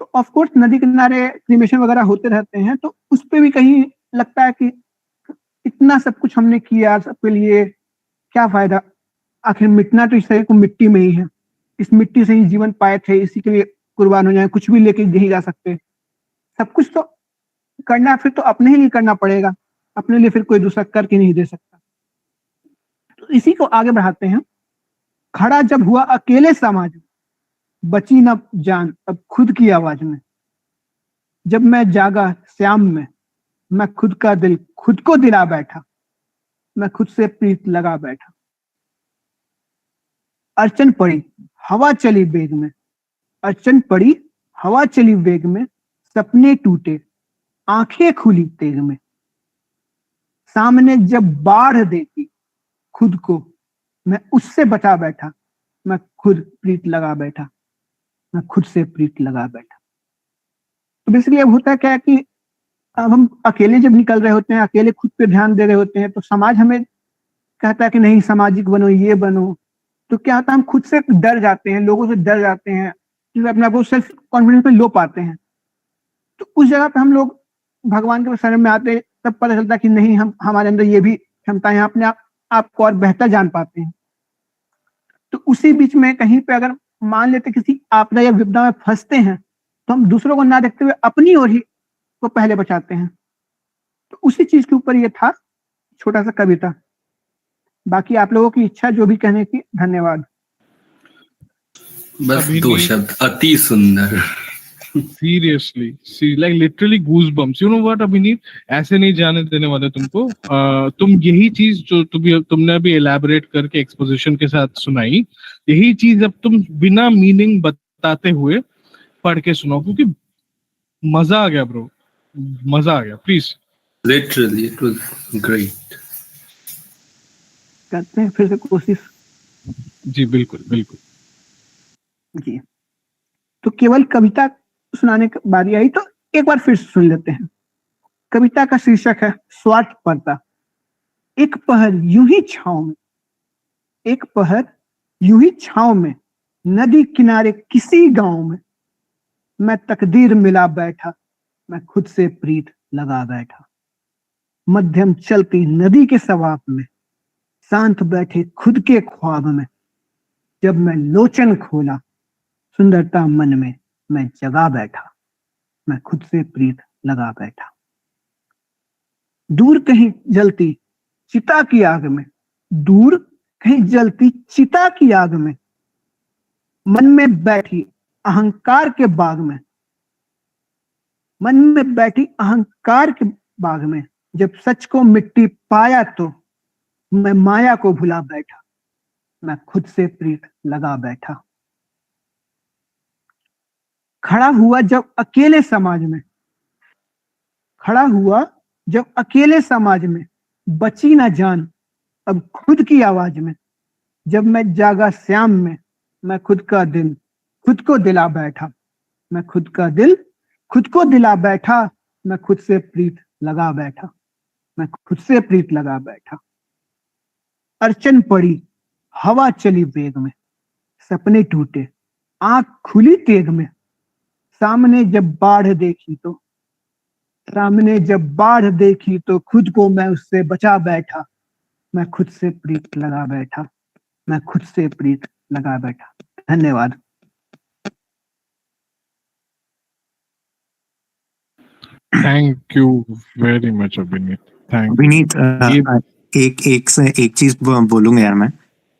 तो ऑफ कोर्स नदी किनारे क्रिमेशन वगैरह होते रहते हैं, तो उस पे भी कहीं लगता है कि इतना सब कुछ हमने किया सबके लिए, क्या फायदा, आखिर मिटना तो इस शरीर को मिट्टी में ही है, इस मिट्टी से ही जीवन पाए थे, इसी के लिए कुर्बान हो जाए, कुछ भी लेके नहीं जा सकते. सब कुछ तो करना फिर तो अपने ही लिए करना पड़ेगा, अपने लिए फिर कोई दूसरा करके नहीं दे सकता. तो इसी को आगे बढ़ाते हैं. खड़ा जब हुआ अकेले समाज में, बची न जान अब खुद की आवाज में, जब मैं जागा श्याम में, मैं खुद का दिल खुद को दिला बैठा, मैं खुद से प्रीत लगा बैठा. अड़चन पड़ी हवा चली वेग में, अड़चन पड़ी हवा चली वेग में, सपने टूटे आंखें खुली तेग में, सामने जब बाढ़ देखी खुद को, मैं उससे बचा बैठा, मैं खुद प्रीत लगा बैठा, मैं खुद से प्रीत लगा बैठा. तो बेसिकली अब होता है क्या कि अब हम अकेले जब निकल रहे होते हैं, अकेले खुद पे ध्यान दे रहे होते हैं, तो समाज हमें कहता है कि नहीं सामाजिक बनो, ये बनो. तो क्या होता है, हम खुद से डर जाते हैं, लोगों से डर जाते हैं, क्योंकि अपने आप को सेल्फ कॉन्फिडेंस पे लो पाते हैं. तो उस जगह पे हम लोग भगवान के शरण में आते, तब पता चलता है कि नहीं, हम हमारे अंदर ये भी क्षमता है, अपने आप को और बेहतर जान पाते हैं. तो उसी बीच में कहीं पे अगर मान लेते किसी आपदा या विपदा में फंसते हैं, तो हम दूसरों को ना देखते हुए अपनी ओर ही वो पहले बचाते हैं। तो उसी चीज के ऊपर ये था, छोटा सा कविता। बाकी आप लोगों की इच्छा जो भी कहने की। धन्यवाद। बस अभी 2 नहीं, शब्द, अति सुंदर। Seriously, see like literally goosebumps. You know what Abhineet, ऐसे नहीं जाने देने वाले तुमको। तुम यही चीज जो तुमने अभी एलैबोरेट करके एक्सपोजिशन के साथ सुनाई, यही चीज अब तुम बिना मीनिंग बताते हुए पढ़ के सुनाओ, क्योंकि मजा आ गया ब्रो, मजा आ गया। Please. Literally it was great. करते हैं फिर से कोशिश। जी बिल्कुल बिल्कुल। जी, तो केवल कविता सुनाने की बारी आई, तो एक बार फिर सुन लेते हैं। कविता का शीर्षक है स्वार्थ पर्दा। एक पहर यूं ही छांव में, एक पहर यूं ही छांव में, नदी किनारे किसी गांव में, मैं तकदीर मिला बैठा, मैं खुद से प्रीत लगा बैठा। मध्यम चलती नदी के सवाब में, शांत बैठे खुद के ख्वाब में, जब मैं लोचन खोला, सुंदरता मन में मैं जगा बैठा, मैं खुद से प्रीत लगा बैठा। दूर कहीं जलती चिता की आग में, दूर कहीं जलती चिता की आग में, मन में बैठी अहंकार के बाग में, मन में बैठी अहंकार के बाग में, जब सच को मिट्टी पाया तो मैं माया को भुला बैठा, मैं खुद से प्रीत लगा बैठा। खड़ा हुआ जब अकेले समाज में, खड़ा हुआ जब अकेले समाज में, बची ना जान अब खुद की आवाज में, जब मैं जागा श्याम में, मैं खुद का दिल खुद को दिला बैठा, मैं खुद का दिल खुद को दिला बैठा, मैं खुद से प्रीत लगा बैठा, मैं खुद से प्रीत लगा बैठा। अड़चन पड़ी हवा चली वेग में, सपने टूटे आंख खुली तेग में, सामने जब बाढ़ देखी तो, सामने जब बाढ़ देखी तो खुद को मैं उससे बचा बैठा, मैं खुद से प्रीत लगा बैठा, मैं खुद से प्रीत लगा बैठा। धन्यवाद। Thank you very much Abhineet, thank Abhineet, ये एक चीज बोलूंगा यार मैं।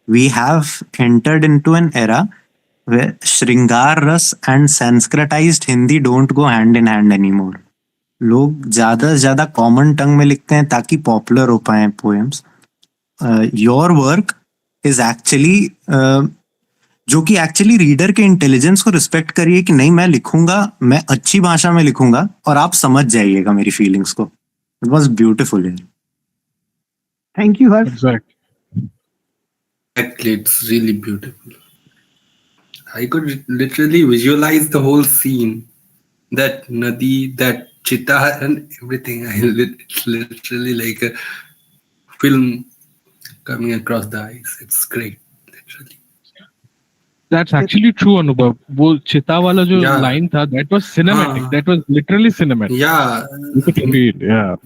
We have entered into an era where shringar ras and Sanskritized Hindi don't go hand in hand anymore. लोग ज्यादा से ज्यादा कॉमन टंग में लिखते हैं ताकि पॉपुलर हो पाए poems. Your work is actually जो कि एक्चुअली रीडर के इंटेलिजेंस को रिस्पेक्ट करिए कि नहीं, मैं लिखूंगा, मैं अच्छी भाषा में लिखूंगा और आप समझ जाइएगा मेरी फीलिंग्स को। It was beautiful. Thank you Harsh. Exactly, it's really beautiful. I could literally visualize the whole scene, that nadi, that chita, and everything. It's literally like a film coming across the eyes. It's great, literally. That's actually true, अनुभव। वो चिता वाला जो Yeah. Line था, that was cinematic. हाँ. That was literally cinematic. Yeah. You could feel, yeah.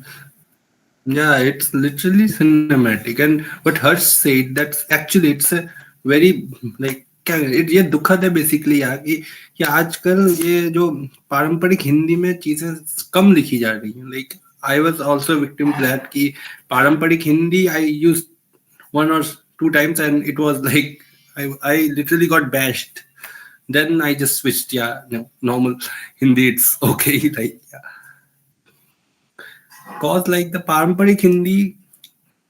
Yeah, it's literally cinematic. And what Harsh said, that's actually, it's a very like क्या ये दुखद है बेसिकली यार कि आजकल ये जो पारंपरिक हिंदी में चीजें कम लिखी जा रही हैं। Like I was also victim to that कि पारंपरिक Hindi I used 1 or 2 times and it was like I literally got bashed. Then I just switched, normal Hindi, it's okay, like cause like the पारंपरिक Hindi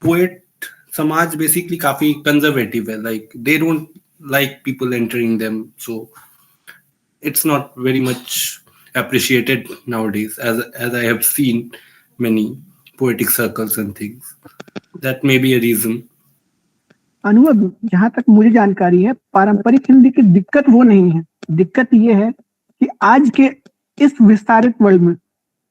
poet समाज basically काफी conservative है, like they don't like people entering them, so it's not very much appreciated nowadays as I have seen many poetic circles and things. That may be a reason. अनुभव, जहां तक मुझे जानकारी है, पारंपरिक हिंदी की दिक्कत वो नहीं है। दिक्कत ये है कि आज के इस विस्तारित वर्ल्ड में,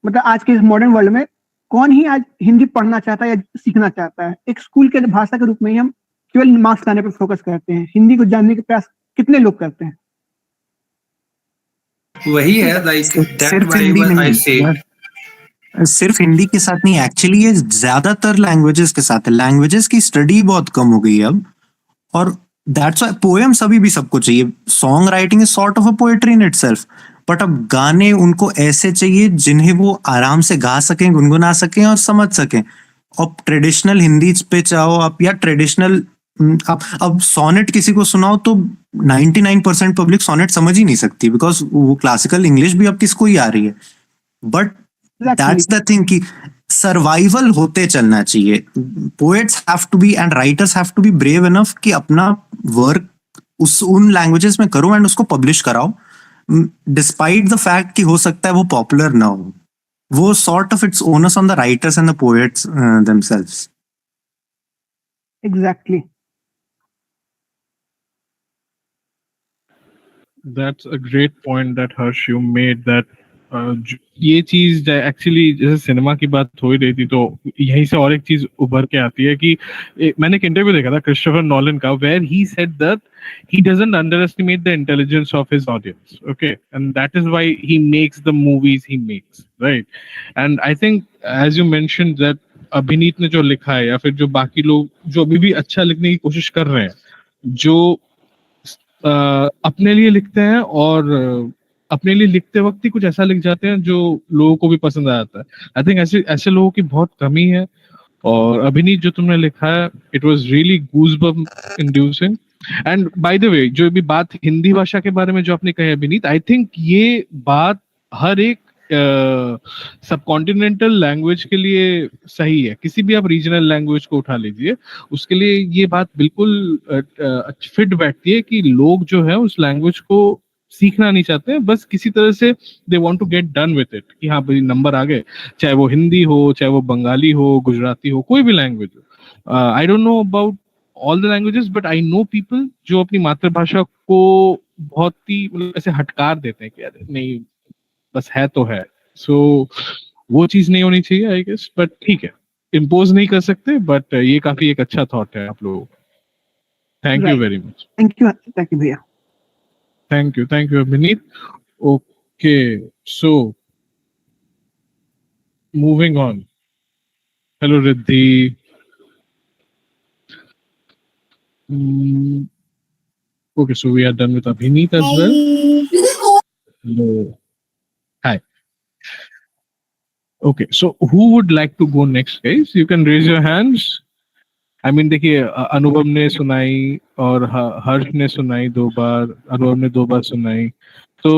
मतलब आज के इस मॉडर्न वर्ल्ड में, कौन ही आज हिंदी पढ़ना चाहता है या सीखना चाहता है। एक स्कूल के भाषा के रूप में ही हम केवल मार्क्स लाने पर फोकस करते हैं। हिंदी को जानने के प्रयास कितने लोग करते हैं? वही है, like that's why I say सिर्फ हिंदी के साथ नहीं, एक्चुअली ये ज्यादातर लैंग्वेजेस के साथ है। लैंग्वेजेस की स्टडी बहुत कम हो गई है अब, और दैट्स व्हाई पोएम्स अभी भी सबको चाहिए। Song writing is sort of a poetry in itself. But अब गाने उनको ऐसे चाहिए जिन्हें वो आराम से गा सकें, गुनगुना सकें और समझ सकें। अब ट्रेडिशनल हिंदी पे चाहो आप या ट्रेडिशनल आप अब सोनेट किसी को सुनाओ तो 99% पब्लिक सोनेट समझ ही नहीं सकती, बिकॉज वो क्लासिकल इंग्लिश भी अब किसको ही आ रही है। बट दैट्स द थिंग कि सर्वाइवल होते चलना चाहिए। Poets have to be and writers have to be brave enough कि अपना वर्क उस उन लैंग्वेजेस में करो एंड उसको पब्लिश कराओ, डिस्पाइट द फैक्ट कि हो सकता है वो पॉपुलर ना हो। वो sort of its onus on the writers and the poets themselves. Exactly. That's a great point that Harsh you made that ये चीज एक्चुअली जैसे सिनेमा की बात हो ही रही थी तो यहीं से और एक चीज उभर के आती है कि मैंने एक इंटरव्यू देखा था क्रिस्टोफर नॉलन का where he said that he doesn't underestimate the intelligence of his audience, okay, and that is why he makes the movies he makes, right? And I think as you mentioned that अभिनीत ने जो लिखा है या फिर जो बाकी लोग जो अभी भी अच्छा लिखने की कोशिश कर रहे हैं, जो अपने लिए लिखते हैं और अपने लिए लिखते वक्त ही कुछ ऐसा लिख जाते हैं जो लोगों को भी पसंद आ जाता है। आई थिंक ऐसे ऐसे लोगों की बहुत कमी है। और अभिनीत जो तुमने लिखा है it was really goosebump inducing. And by the way जो भी बात हिंदी भाषा के बारे में जो आपने कही अभिनीत, आई थिंक ये बात हर एक सब कॉन्टिनेंटल लैंग्वेज के लिए सही है। किसी भी आप रीजनल लैंग्वेज को उठा लीजिए, उसके लिए ये बात बिल्कुल फिट बैठती है कि लोग जो है उस लैंग्वेज को सीखना नहीं चाहते हैं, बस किसी तरह से they want to get done with it कि हाँ भाई नंबर आ गए, चाहे वो हिंदी हो, चाहे वो बंगाली हो, गुजराती हो, कोई भी लैंग्वेज हो। I don't know about all the languages but I know people जो अपनी मातृभाषा को बहुत ही मतलब ऐसे हटकार देते हैं कि यार नहीं बस है तो है। सो वो चीज नहीं होनी चाहिए आई गेस, बट ठीक है इम्पोज नहीं कर सकते, बट ये काफी एक अच्छा थॉट है आप लोगों का। Thank you very much. Thank you भैया। Thank you, Abhinit. Okay, so moving on. Hello, Riddhi. Okay, so we are done with Abhinit as well. Hello. Hi. Okay, so who would like to go next, guys? You can raise your hands. I mean, देखिए अनुभव ने सुनाई और हर्ष ने सुनाई 2 बार, अनुभव ने 2 बार सुनाई, तो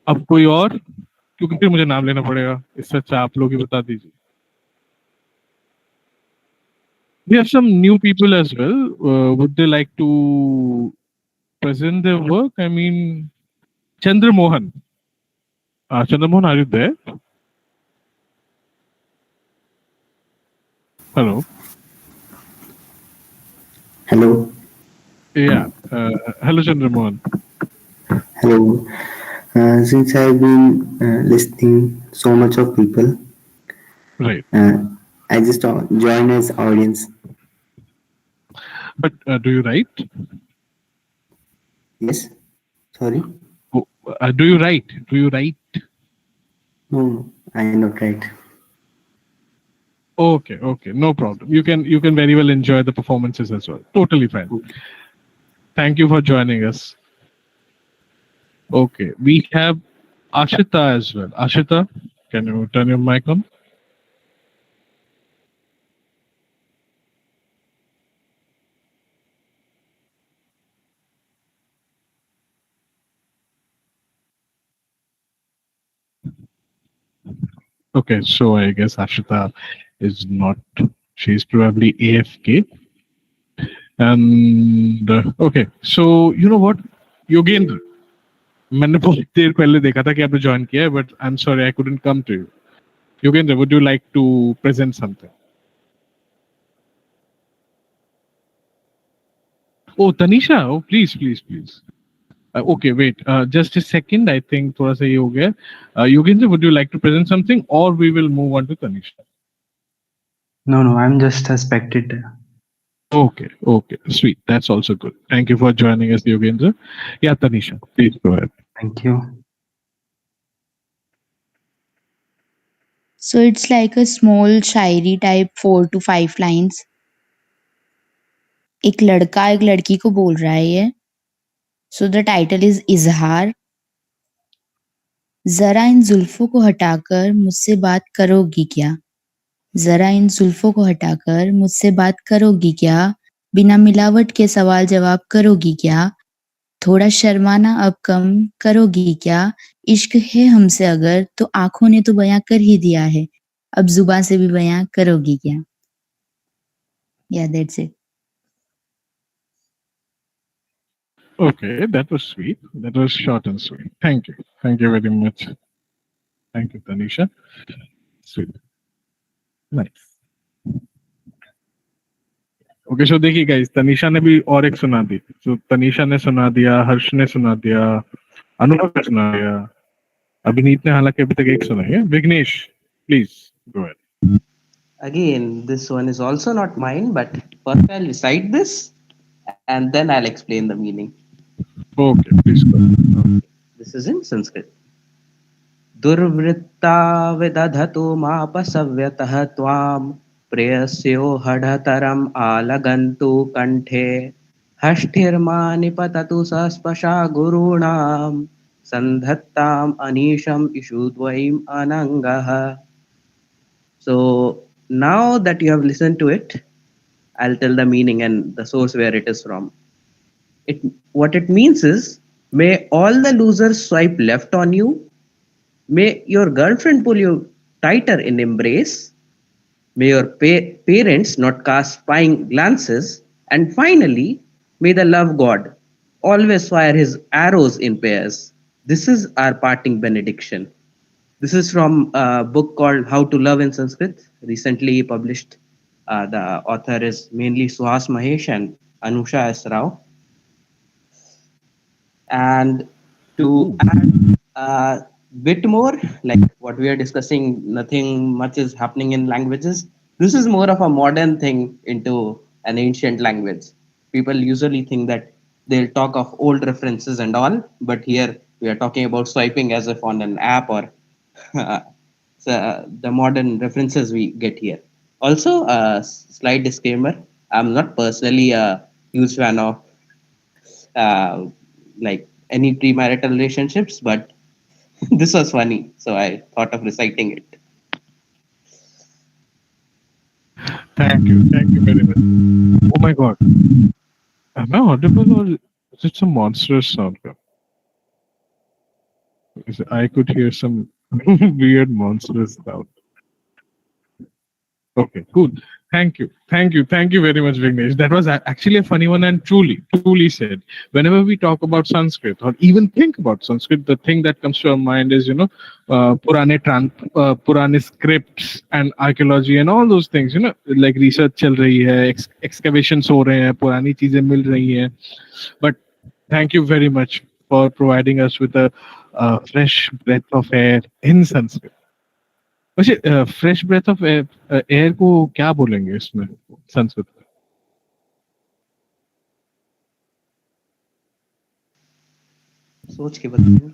अब कोई और, क्योंकि फिर मुझे नाम लेना पड़ेगा, इससे अच्छा आप लोग ही बता दीजिए। We have some new people as well. Would they like to present their work? I mean, Chandra Mohan. Chandra Mohan, are you there? Hello. Hello. Yeah. Hello, Chandra Mohan. Hello. Since I've been listening so much of people, right? I just join as audience. But do you write? Yes. Sorry. Do you write? Do you write? No, I not write. Okay, no problem. You can very well enjoy the performances as well. Totally fine. Okay. Thank you for joining us. Okay, we have Ashita as well. Ashita, can you turn your mic on? Okay, so I guess Ashita is not, she's probably AFK. And okay, so you know what, Yogendra, मैंने बहुत देर पहले देखा था कि आपने join किया है, but I'm sorry I couldn't come to you. Yogendra, would you like to present something? Oh, Tanisha, oh please. Okay, wait, just a second. I think थोड़ा सा ये हो गया. Yogendra, would you like to present something, or we will move on to Tanisha? No, I'm just a spectator. Okay, sweet. That's also good. Thank you for joining us, Yogendra. Yeah, Tanisha, please go ahead. Thank you. So it's like a small Shayari type 4 to 5 lines. एक लड़का एक लड़की को बोल रहा है ये. So the title is इजहार. जरा इन जुल्फों को हटाकर मुझसे बात करोगी क्या? जरा इन जुल्फों को हटाकर मुझसे बात करोगी क्या? बिना मिलावट के सवाल जवाब करोगी क्या? थोड़ा शर्माना अब कम करोगी क्या? इश्क है हमसे अगर तो आंखों ने तो बयां कर ही दिया है, अब जुबान से भी बयां करोगी क्या? Yeah, that's it. Okay, that was sweet. That was short and sweet. Thank you. Thank you very much. Thank you, Tanisha. Sweet. Nice. Okay so देखिए गाइस, तनीषा ने भी और एक सुना दी। तो तनीषा ने सुना दिया, हर्ष ने सुना दिया, अनुभव ने सुना दिया, अभिनीत ने हालांकि अभी तक एक सुना है। Vignesh, please go ahead. Again, this one is also not mine, but first I'll recite this and then I'll explain the meaning. Okay, please go ahead. This is in Sanskrit. दुर्वृत्ता विदधतु मापसव्यतः त्वां प्रेयस्यो हठतरम् आलगन्तु कण्ठे हष्टिर्मा निपततु सस्पशा गुरूणां सन्धत्ताम् अनीशम् इषुद्वयम् अनङ्गः. So now that you have listened to it, I'll tell the meaning and the source where it is from. What it means is, may all the losers swipe left on you. May your girlfriend pull you tighter in embrace. May your parents not cast spying glances. And finally, may the love God always fire his arrows in pairs. This is our parting benediction. This is from a book called How to Love in Sanskrit, recently published. The author is mainly Suhas Mahesh and Anusha S. Rao. And to add a bit more, like what we are discussing, nothing much is happening in languages. This is more of a modern thing into an ancient language. People usually think that they'll talk of old references and all, but here we are talking about swiping as if on an app or the modern references we get here. Also, a slight disclaimer, I'm not personally a huge fan of like any premarital relationships, but this was funny, so I thought of reciting it. Thank you very much. Oh my god, am I audible or is it some monstrous sound? I could hear some weird monstrous sound. Okay, cool. Thank you. Thank you very much, Vignesh. That was actually a funny one, and truly said. Whenever we talk about Sanskrit or even think about Sanskrit, the thing that comes to our mind is, purane scripts and archaeology and all those things. Like research चल रही है, excavations हो रहे हैं, पुरानी चीजें मिल रही हैं. But thank you very much for providing us with a fresh breath of air in Sanskrit. वैसे फ्रेश ब्रेथ ऑफ एयर को क्या बोलेंगे इसमें संस्कृत में? सोच के बताइए.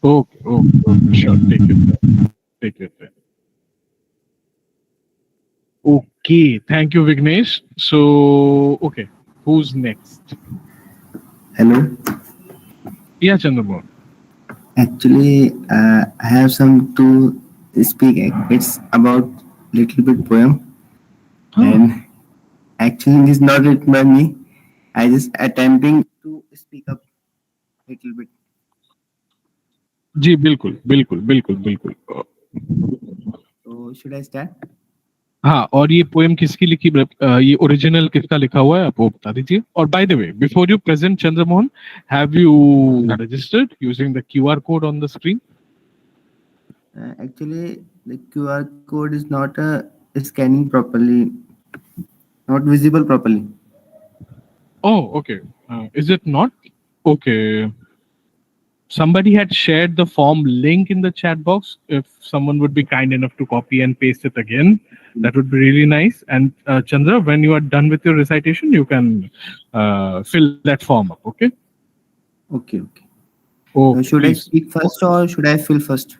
Okay sure, take it. Okay, thank you Vignesh. So okay, who's next? Hello. Yeah, Chandramohan. Actually, I have some to speak. It's about little bit poem, and actually, it's not written by me. I just attempting to speak up little bit. जी बिल्कुल बिल्कुल बिल्कुल बिल्कुल. So should I start? हाँ, और ये poem किसकी लिखी, ये ओरिजिनल किसका लिखा हुआ है आप वो बता दीजिए. और by the way, before you present Chandramohan, have you registered using the QR code on the screen? Actually, the QR code is not scanning properly, not visible properly. Oh, okay. Is it not? Okay. Somebody had shared the form link in the chat box. If someone would be kind enough to copy and paste it again, that would be really nice. And Chandra, when you are done with your recitation, you can fill that form up, okay? Okay. Oh, Should I speak first or should I fill first?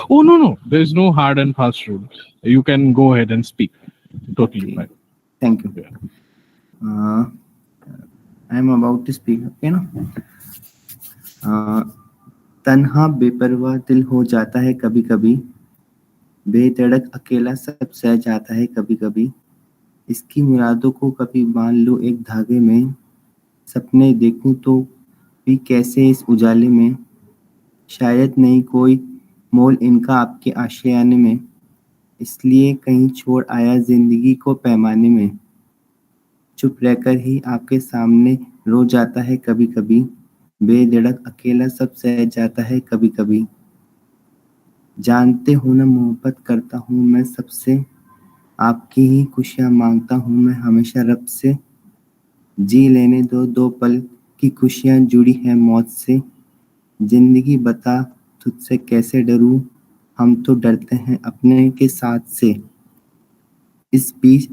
Oh, no. There's no hard and fast rule. You can go ahead and speak. Totally fine. Thank you. I'm about to speak, okay, no? तन्हा बेपरवाह दिल हो जाता है कभी कभी, बेधड़क अकेला सब सह जाता है कभी कभी, इसकी मुरादों को कभी बांध लूं एक धागे में, सपने देखूं तो भी कैसे इस उजाले में, शायद नहीं कोई मोल इनका आपके आशियाने में, इसलिए कहीं छोड़ आया जिंदगी को पैमाने में, चुप रहकर ही आपके सामने रो जाता है कभी कभी, बेधड़क अकेला सब सह जाता है कभी कभी। जानते हो ना मोहब्बत करता हूँ मैं सबसे, आपकी ही खुशियाँ मांगता हूँ मैं हमेशा रब से, जी लेने दो दो पल की खुशियाँ जुड़ी हैं मौत से, जिंदगी बता तुझसे कैसे डरूं, हम तो डरते हैं अपने के साथ से, इस बीच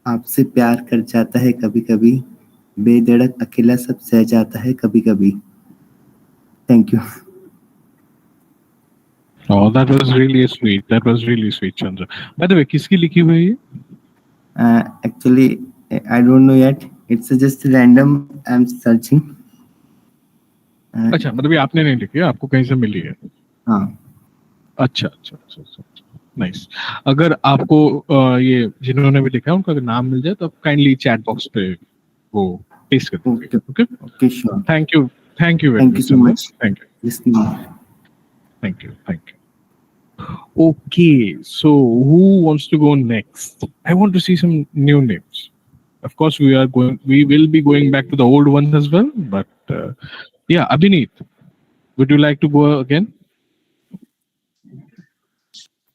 आपसे प्यार कर जाता है कभी कभी, बेधड़क अकेला सब सह जाता है कभी कभी। Thank you. Oh, that was really sweet. That was really sweet, Chandra. By the way, किसकी लिखी हुई है ये? Actually, I don't know yet. It's just random. I'm searching. अच्छा, मतलब ये आपने नहीं लिखी है, आपको कहीं से मिली है? हाँ। अच्छा अच्छा अच्छा अच्छा, नाइस। अगर आपको ये जिन्होंने भी लिखा है उनका अगर नाम मिल जाए तो आप काइंडली चैट बॉक्स पे वो पेस्ट कर दीजिए। Okay okay, sure. Thank you very Thank you much so Chandra, much. Thank you Listening. Thank you thank you. Okay, so who wants to go next? I want to see some new names. Of course, we will be going back to the old ones as well. But yeah, Abhineet, would you like to go again?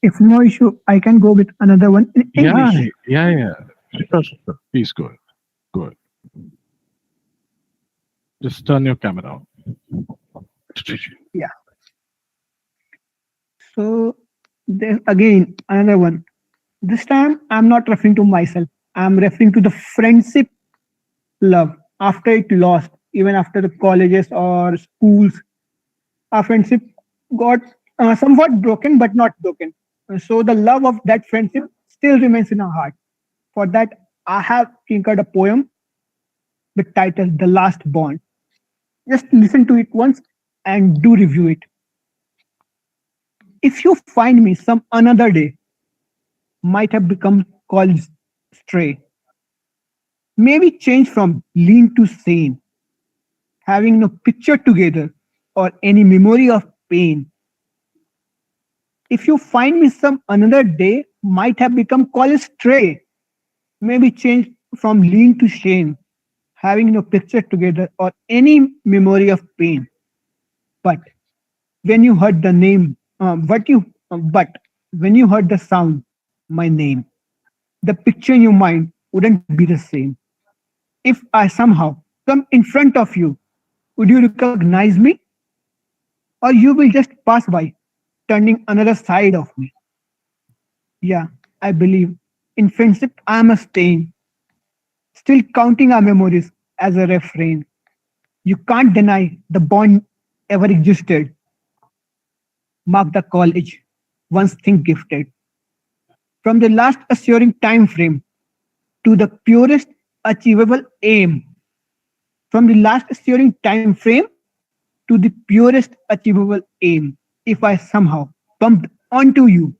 If no issue, I can go with another one in English. Yeah. Sure. Please go ahead. Go ahead. Just turn your camera on. Yeah. So there's again another one. This time I'm not referring to myself. I'm referring to the friendship love after it lost, even after the colleges or schools. Our friendship got somewhat broken, but not broken. So the love of that friendship still remains in our heart. For that, I have tinkered a poem with title The Last Bond. Just listen to it once and do review it. If you find me some another day, might have become called stray. Maybe change from lean to sane, having no picture together or any memory of pain. If you find me some another day, might have become called stray. Maybe change from lean to shame, having no picture together or any memory of pain. But when you heard the name, but when you heard the sound, my name, the picture in your mind wouldn't be the same. If I somehow come in front of you, would you recognize me? Or you will just pass by, turning another side of me? Yeah, I believe in friendship I am a stain, still counting our memories as a refrain. You can't deny the bond ever existed. Mark the college, once think gifted. From the last assuring time frame to the purest achievable aim. From the last assuring time frame to the purest achievable aim. If I somehow bumped onto you,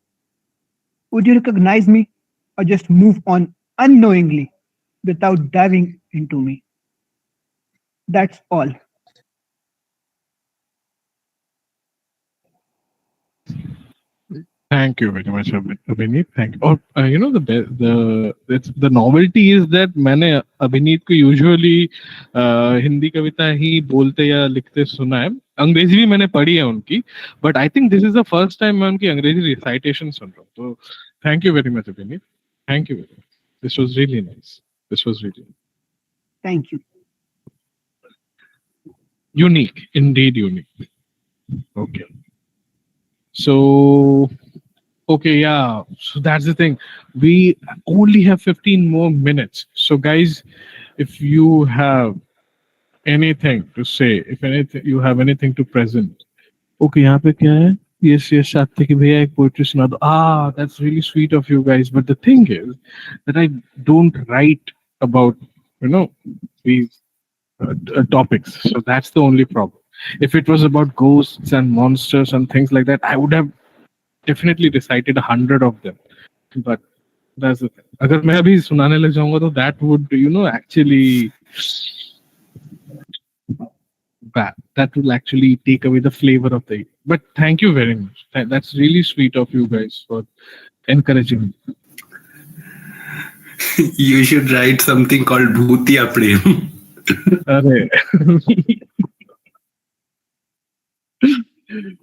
would you recognize me or just move on unknowingly without diving into me? That's all. Thank you very much, Abhineet. Thank you. और the novelty is that मैंने अभिनीत को usually Hindi कविता ही बोलते या लिखते सुना है, अंग्रेजी भी मैंने पढ़ी है उनकी, but I think this is the first time मैं उनकी अंग्रेजी recitation सुन रहा हूँ. तो thank you very much, Abhineet. Thank you very much. This was really nice. This was really Thank you. unique, indeed unique. Okay. So okay, yeah. So that's the thing. We only have 15 more minutes. So, guys, if you have anything to say, if anything you have anything to present. Okay, यहाँ पे क्या है? Yes, आते कि भैया एक poetry सुना दो. Ah, that's really sweet of you guys. But the thing is that I don't write about these topics. So that's the only problem. If it was about ghosts and monsters and things like that, I would have definitely recited 100 of them. But that's the thing. अगर मैं अभी सुनाने लग जाऊंगा तो that would actually bad. That will actually take away the flavor of the evening. But thank you very much. That's really sweet of you guys for encouraging me. You should write something called Bhutiya Prem. अरे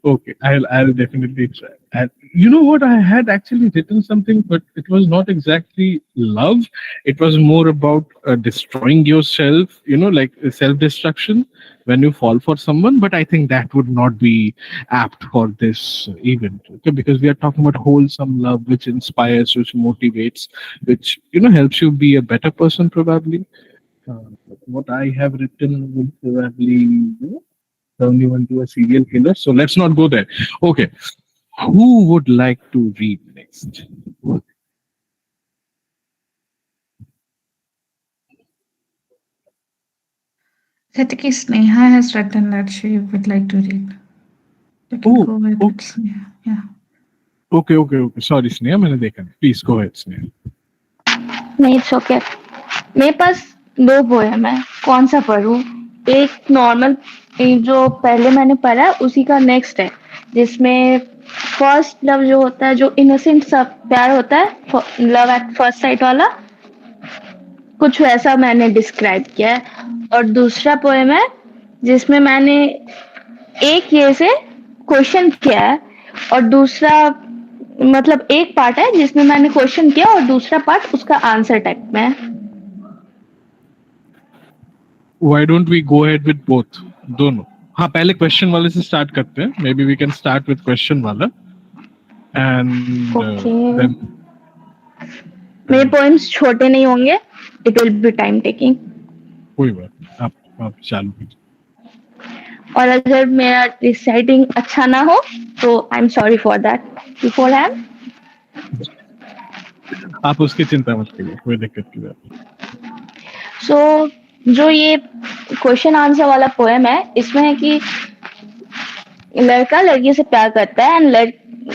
okay, I'll definitely try. And you know what? I had actually written something, but it was not exactly love. It was more about destroying yourself. Like self-destruction when you fall for someone. But I think that would not be apt for this event, okay? Because we are talking about wholesome love, which inspires, which motivates, which helps you be a better person, probably. What I have written would probably turn you into a serial killer. So let's not go there. Okay. Who would like to read next? Sahityika Sneha has written that she would like to read. You can go ahead with Sneha. Yeah. Okay. Sorry, Sneha, मैंने देखा नहीं. Please go ahead, Sneha. नहीं, it's okay. मेरे पास 2 poem है, कौन सा पढूं? एक normal जो पहले मैंने पढ़ा है उसी का नेक्स्ट है, जिसमें फर्स्ट लव जो होता है, जो इनोसेंट सा प्यार होता है, लव एट फर्स्ट साइट वाला, कुछ वैसा मैंने डिस्क्राइब किया है। और दूसरा पोएम है जिसमें मैंने एक ये से क्वेश्चन किया है और दूसरा मतलब एक पार्ट है जिसमें मैंने क्वेश्चन किया और दूसरा पार्ट उसका आंसर टाइप में है। Why don't we go ahead with both? दोनों. हाँ, पहले क्वेश्चन वाले से स्टार्ट करते हैं. Maybe we can start with question वाला. And then मेरे पोएम्स छोटे नहीं होंगे. It will be time taking. कोई बात, आप चालू कीजिए. और अगर मेरा रिसाइटिंग अच्छा ना हो तो I am sorry for that beforehand. आप उसकी चिंता मत करिए, कोई दिक्कत की बात नहीं. सो जो ये क्वेश्चन आंसर वाला पोएम है, इसमें है कि लड़का लड़की से प्यार करता है एंड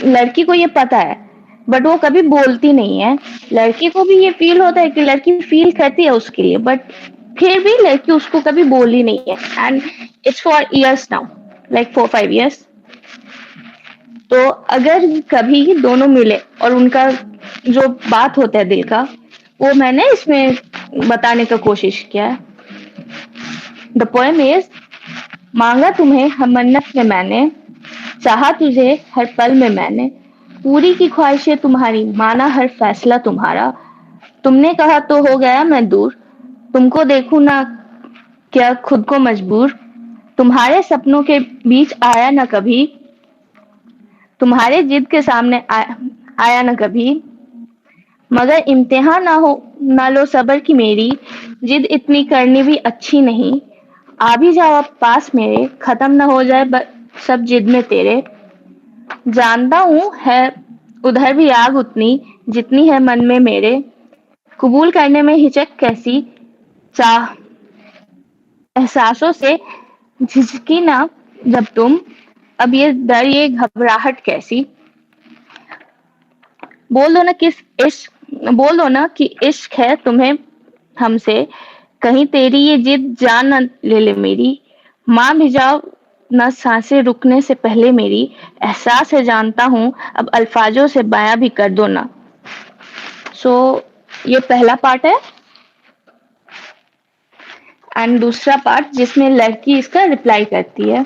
लड़की को ये पता है बट वो कभी बोलती नहीं है. लड़की को भी ये फील होता है कि लड़की फील करती है उसके लिए, बट फिर भी लड़की उसको कभी बोली नहीं है. And it's for years now, like 4-5 years. तो अगर कभी दोनों मिले और उनका जो बात होता है दिल का, वो मैंने इसमें बताने का कोशिश किया है. द पोएम इज: मांगा तुम्हें हर मन्नत में मैंने, चाहा तुझे हर पल में मैंने, पूरी की ख्वाहिशें तुम्हारी, माना हर फैसला तुम्हारा. तुमने कहा तो हो गया मैं दूर, तुमको देखूं ना क्या खुद को मजबूर. तुम्हारे सपनों के बीच आया ना कभी, तुम्हारे जिद के सामने आया ना कभी. मगर इम्तिहान ना लो सब्र की मेरी, जिद इतनी करनी भी अच्छी नहीं. आ भी जाओ अब पास मेरे, खत्म ना हो जाए सब जिद में तेरे. जानता हूँ है उधर भी आग उतनी जितनी है मन में मेरे. कबूल करने में हिचक कैसी, चाह एहसासों से झिझकी ना जब तुम. अब ये डर ये घबराहट कैसी. बोल दो ना कि इश्क है तुम्हें हमसे, कहीं तेरी ये जिद जान न ले ले मेरी. मां भी जाओ न सांसें रुकने से पहले मेरी. एहसास है जानता हूँ अब अल्फाजों से बयां भी कर दो ना. सो ये पहला पार्ट है. एंड दूसरा पार्ट जिसमें लड़की इसका रिप्लाई करती है: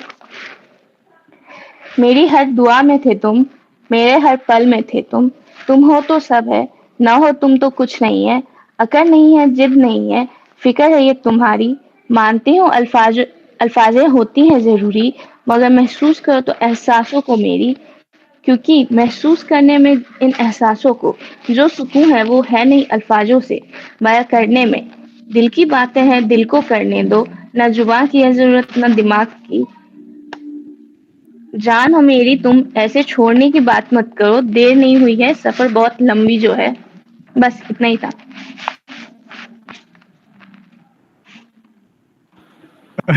मेरी हर दुआ में थे तुम, मेरे हर पल में थे तुम. तुम हो तो सब है, ना हो तुम तो कुछ नहीं है. अकड़ नहीं है, जिद नहीं है, फिक्र है ये तुम्हारी. मानती हूँ अल्फाजें होती हैं जरूरी, मगर महसूस करो तो एहसासों को मेरी. क्योंकि महसूस करने में इन एहसासों को जो सुकून है वो है नहीं अल्फाजों से बयां करने में. दिल की बातें हैं दिल को करने दो, ना जुबान की है जरूरत ना दिमाग की. जान हो मेरी तुम ऐसे छोड़ने की बात मत करो, देर नहीं हुई है सफर बहुत लंबी जो है. बस इतना ही था.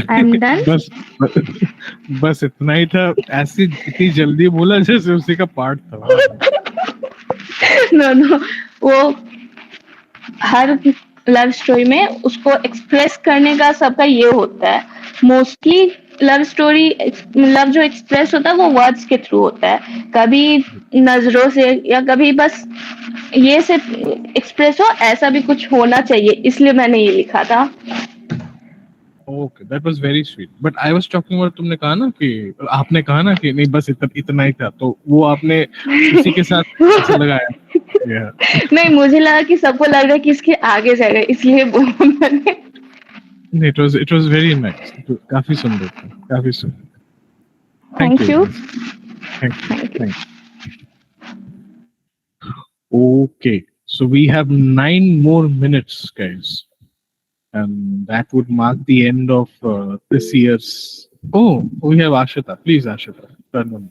I'm done. बस बस इतना ही था। ऐसी इतनी जल्दी बोला जैसे उसी का पार्ट था। नो नो, वो हर लव स्टोरी में उसको एक्सप्रेस करने का सबका ये होता है। मोस्टली लव स्टोरी, लव जो एक्सप्रेस होता है वो वर्ड्स के थ्रू होता है, कभी नजरों से, या कभी बस ये से एक्सप्रेस हो, ऐसा भी कुछ होना चाहिए, इसलिए मैंने ये लिखा था। Okay, that was very sweet, but I was talking about, तुमने कहा ना कि आपने कहा ना कि नहीं बस इतना ही था, तो वो आपने उसी के साथ ऐसे लगाया। Yeah. नहीं, मुझे लगा कि सबको लग रहा है कि इसके आगे जाएगा, इसलिए बोला मैंने। नहीं, it was very nice. काफी सुंदर था, काफी सुंदर। Thank thank you you. very much. Thank you. Thank you. Okay, so we have 9 more minutes, guys, and that would mark the end of this year's. Oh, we have Ashita. Please, Ashita, turn on.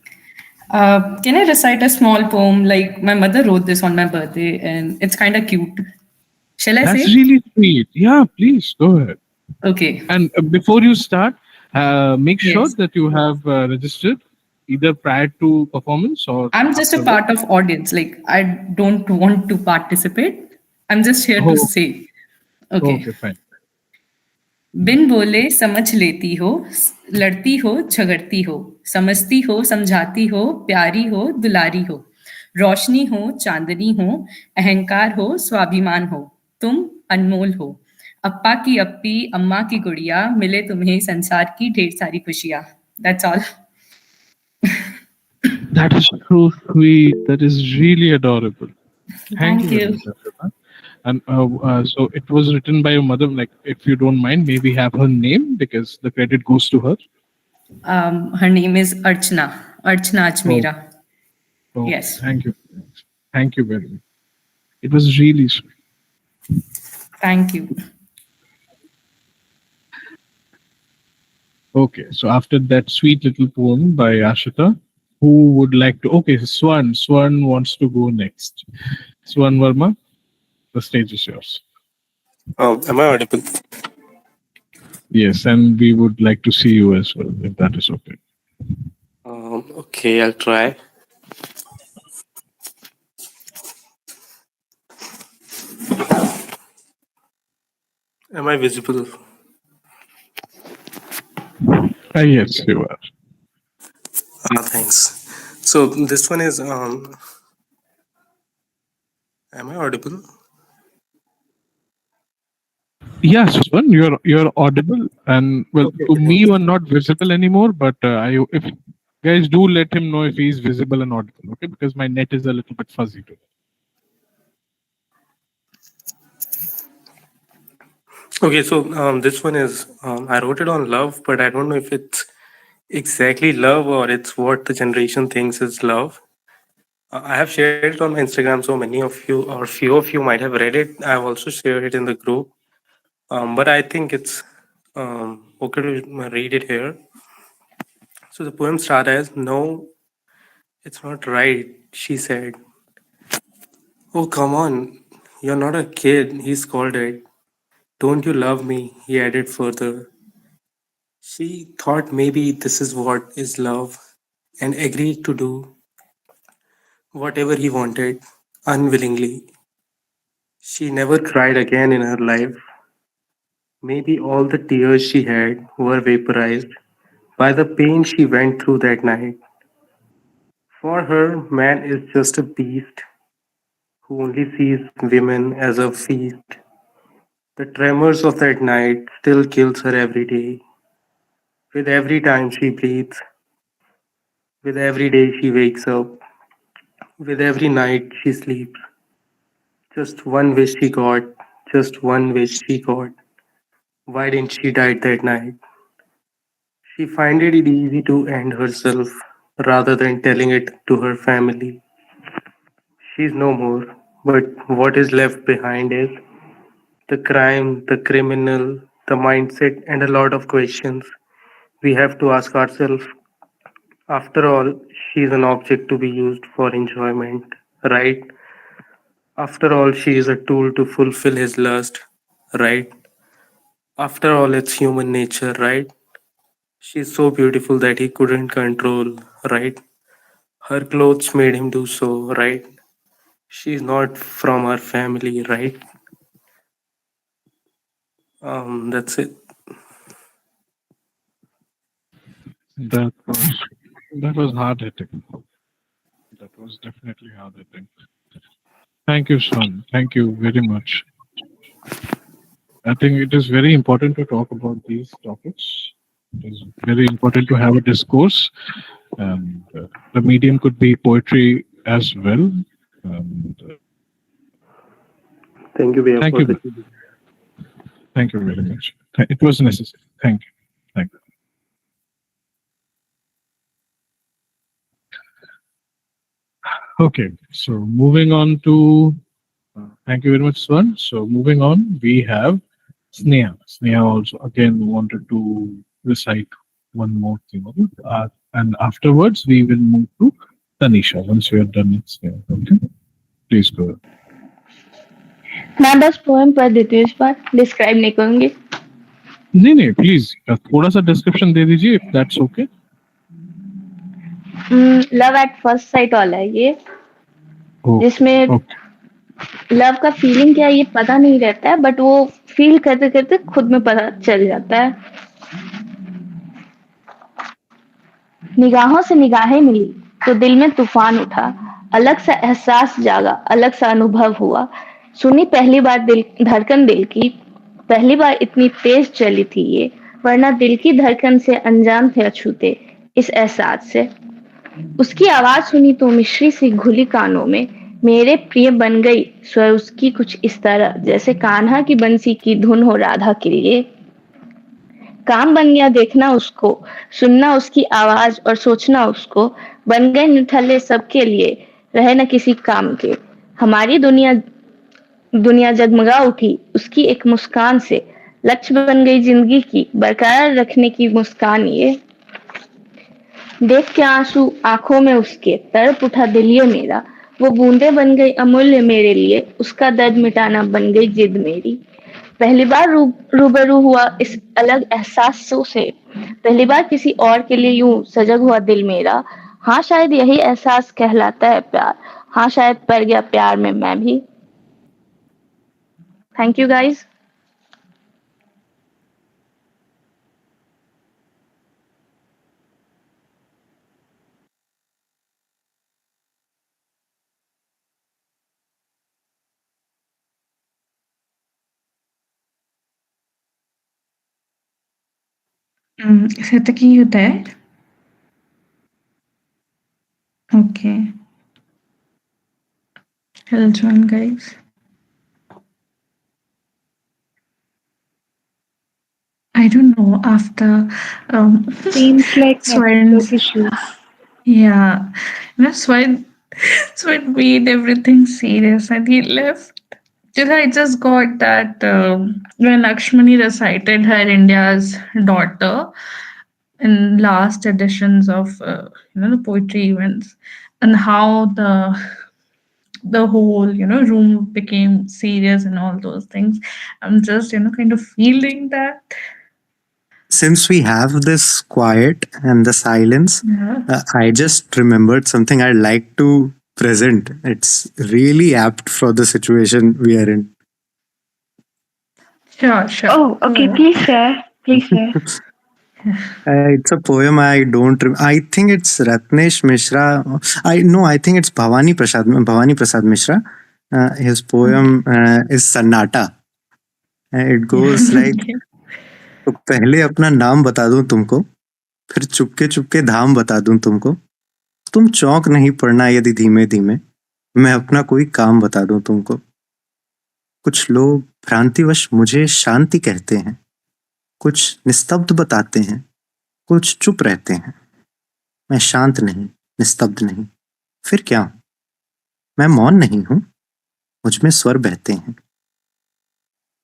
Can I recite a small poem? Like my mother wrote this on my birthday, and it's kind of cute. Shall I say That's it? really sweet. Yeah, please go ahead. Okay. And before you start, make sure Yes. that you have registered either prior to performance or I'm just a afterward. part of audience. Like I don't want to participate. I'm just here to Oh, say. Okay. okay, fine. बिन बोले समझ लेती हो, लड़ती हो झगड़ती हो, समझती हो समझाती हो, प्यारी हो दुलारी हो, रोशनी हो चांदनी हो, अहंकार हो स्वाभिमान हो, तुम अनमोल हो, अप्पा की अप्पी अम्मा की गुड़िया, मिले तुम्हें संसार की ढेर सारी खुशियाँ. That's all. That is so sweet. That is really adorable. Thank you Thank very you. much, Ashita. And so it was written by your mother. Like, if you don't mind, maybe have her name because the credit goes to her. Her name is Archana. Archana Oh, Ajmera. okay. Yes. Thank you. Thank you very much. It was really sweet. Thank you. Okay, so after that sweet little poem by Ashita, who would like to? Okay, Swan. Swan wants to go next. Swan Verma, the stage is yours. Am I audible? Yes, and we would like to see you as well, if that is okay. Okay, I'll try. Am I visible? Yes, you are. Thanks. So this one is am I audible? Yes, Swan, you're audible, and well, Okay, to me, thanks. you are not visible anymore. But if guys do let him know if he is visible and audible, okay? Because my net is a little bit fuzzy today. Okay, so this one is I wrote it on love, but I don't know if it's exactly love or it's what the generation thinks is love. I have shared it on my Instagram, so many of you or few of you might have read it. I've also shared it in the group, but I think it's okay to read it here. So the poem starts as, "No, it's not right," she said. "Oh, come on, you're not a kid," he scolded. "Don't you love me?" he added further. She thought maybe this is what is love and agreed to do whatever he wanted unwillingly. She never cried again in her life. Maybe all the tears she had were vaporized by the pain she went through that night. For her, man is just a beast who only sees women as a feast. The tremors of that night still kills her every day. With every time she breathes, with every day she wakes up, with every night she sleeps. Just one wish she got, just one wish she got. Why didn't she die that night? She found it easy to end herself rather than telling it to her family. She's no more, but what is left behind is the crime, the criminal, the mindset, and a lot of questions we have to ask ourselves. After all, she's an object to be used for enjoyment, right? After all, she is a tool to fulfill his lust, right? After all, it's human nature, right? She's so beautiful that he couldn't control, right? Her clothes made him do so, right? She's not from our family, right? That's it. That was hard hitting. That was definitely hard hitting. Thank you, Swan. Thank you very much. I think it is very important to talk about these topics. It is very important to have a discourse, and the medium could be poetry as well. And, Thank you, Bhaiya, thank for you, the. thank you very much. It was necessary. Thank you. Thank you. Okay, so moving on to thank you very much, Swan. So moving on, we have Sneha. Sneha also again wanted to recite one more thing, and afterwards we will move to Tanisha once we are done with Sneha. Okay, please go ahead. मैं बस poem पढ़ देती हूँ इस बार describe नहीं करूंगी नहीं नहीं प्लीज थोड़ा सा डिस्क्रिप्शन दे दीजिए if that's okay. Love at first sight वाला है ये जिसमें ओके लव का फीलिंग क्या है ये पता नहीं रहता है बट वो फील करते करते खुद में पता चल जाता है निगाहों से निगाहें मिली तो दिल में तूफान उठा अलग सा एहसास जागा अलग सा अनुभव हुआ सुनी पहली बार दिल धड़कन दिल की पहली बार इतनी तेज चली थी ये वरना दिल की धड़कन से अनजान थे अछूते इस एहसास से उसकी आवाज सुनी तो मिश्री सी घुली कानों में मेरे प्रिय बन गई स्वर उसकी कुछ इस तरह जैसे कान्हा की बंसी की धुन हो राधा के लिए काम बन गया देखना उसको सुनना उसकी आवाज और सोचना उसको बन गए निठल्ले सबके लिए रहे न किसी काम के हमारी दुनिया दुनिया जगमगा उठी उसकी एक मुस्कान से लक्ष्य बन गई जिंदगी की बरकरार रखने की मुस्कान ये देख के आंसू आंखों में उसके तड़प उठा दिल ये मेरा वो बूंदे बन गई अमूल्य मेरे लिए उसका दर्द मिटाना बन गई जिद मेरी पहली बार रूबरू हुआ इस अलग एहसासों से पहली बार किसी और के लिए यूं सजग हुआ दिल मेरा हाँ शायद यही एहसास कहलाता है प्यार हाँ शायद पड़ गया प्यार में मैं भी thank you guys Sahityika, you there? Okay. I'll join, guys. I don't know, after Seems like network Swan's, issues. yeah, Swan made everything serious and he left. I just got that when Lakshmani recited her India's daughter in last editions of the poetry events, and how the whole room became serious and all those things. I'm just kind of feeling that. Since we have this quiet and the silence, Yeah. I just remembered something I'd like to present. It's really apt for the situation we are in. Sure, sure. Oh, okay. Yeah. Please share. Please share. It's a poem I don't. I think it's Ratnesh Mishra. I think it's Bhavani Prasad Mishra. His poem is Sannata. It goes like, तो पहले अपना नाम बता दूं तुमको, फिर चुपके चुपके धाम बता दूं तुमको, तुम चौंक नहीं पड़ना यदि धीमे धीमे मैं अपना कोई काम बता दूं तुमको। कुछ लोग भ्रांतिवश मुझे शांति कहते हैं, कुछ निस्तब्ध बताते हैं, कुछ चुप रहते हैं। मैं शांत नहीं, निस्तब्ध नहीं, फिर क्या हूं? मैं मौन नहीं हूं, मुझ में स्वर बहते हैं।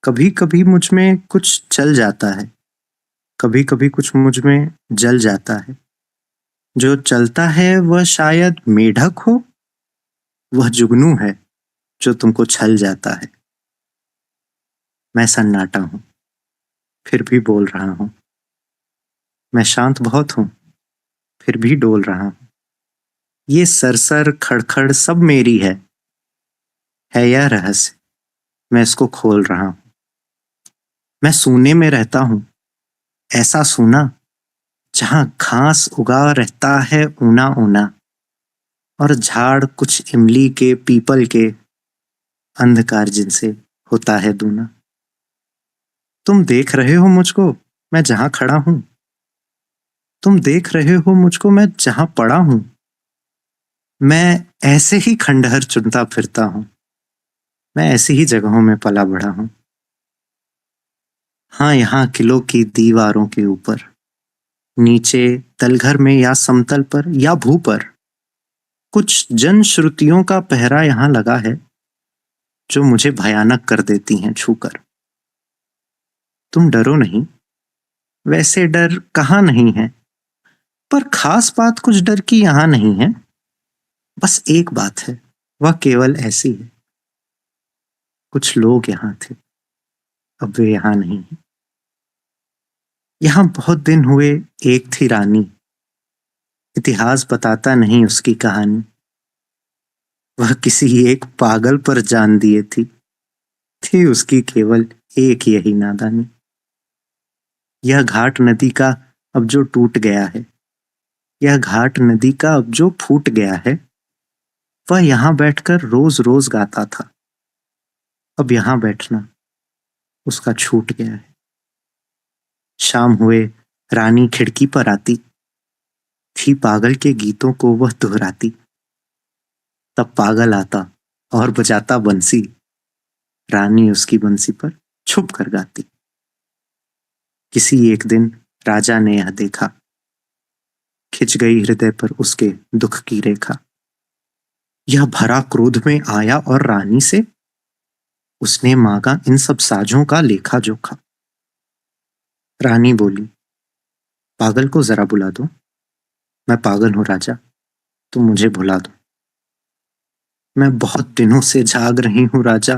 कभी कभी मुझ में कुछ चल जाता है, कभी कभी कुछ मुझ में जल जाता है। जो चलता है वह शायद मेढक हो, वह जुगनू है जो तुमको छल जाता है। मैं सन्नाटा हूं, फिर भी बोल रहा हूँ। मैं शांत बहुत हूँ, फिर भी डोल रहा हूँ। ये सरसर खड़खड़ सब मेरी है यह रहस्य, मैं इसको खोल रहा हूँ। मैं सूने में रहता हूँ, ऐसा सूना जहाँ घास उगा रहता है ऊना ऊना, और झाड़ कुछ इमली के पीपल के, अंधकार जिनसे होता है दूना। तुम देख रहे हो मुझको मैं जहां खड़ा हूं, तुम देख रहे हो मुझको मैं जहां पड़ा हूं। मैं ऐसे ही खंडहर चुनता फिरता हूं, मैं ऐसी ही जगहों में पला बढ़ा हूं। हाँ, यहाँ किलों की दीवारों के ऊपर, नीचे तलघर में या समतल पर या भू पर, कुछ जन श्रुतियों का पहरा यहाँ लगा है जो मुझे भयानक कर देती हैं छूकर। तुम डरो नहीं, वैसे डर कहाँ नहीं है, पर खास बात कुछ डर की यहाँ नहीं है। बस एक बात है, वह केवल ऐसी है, कुछ लोग यहाँ थे, अब वे यहाँ नहीं हैं। यहाँ बहुत दिन हुए एक थी रानी, इतिहास बताता नहीं उसकी कहानी। वह किसी एक पागल पर जान दिए थी उसकी केवल एक यही नादानी। यह घाट नदी का अब जो टूट गया है, यह घाट नदी का अब जो फूट गया है, वह यहाँ बैठकर रोज रोज गाता था। अब यहाँ बैठना उसका छूट गया है। शाम हुए रानी खिड़की पर आती थी, पागल के गीतों को वह दोहराती। तब पागल आता और बजाता बंसी, रानी उसकी बंसी पर छुप कर गाती। किसी एक दिन राजा ने यह देखा, खिंच गई हृदय पर उसके दुख की रेखा। यह भरा क्रोध में आया और रानी से उसने मांगा इन सब साजों का लेखा जोखा। रानी बोली, पागल को जरा बुला दो, मैं पागल हूं राजा, तुम मुझे भुला दो। मैं बहुत दिनों से जाग रही हूं राजा,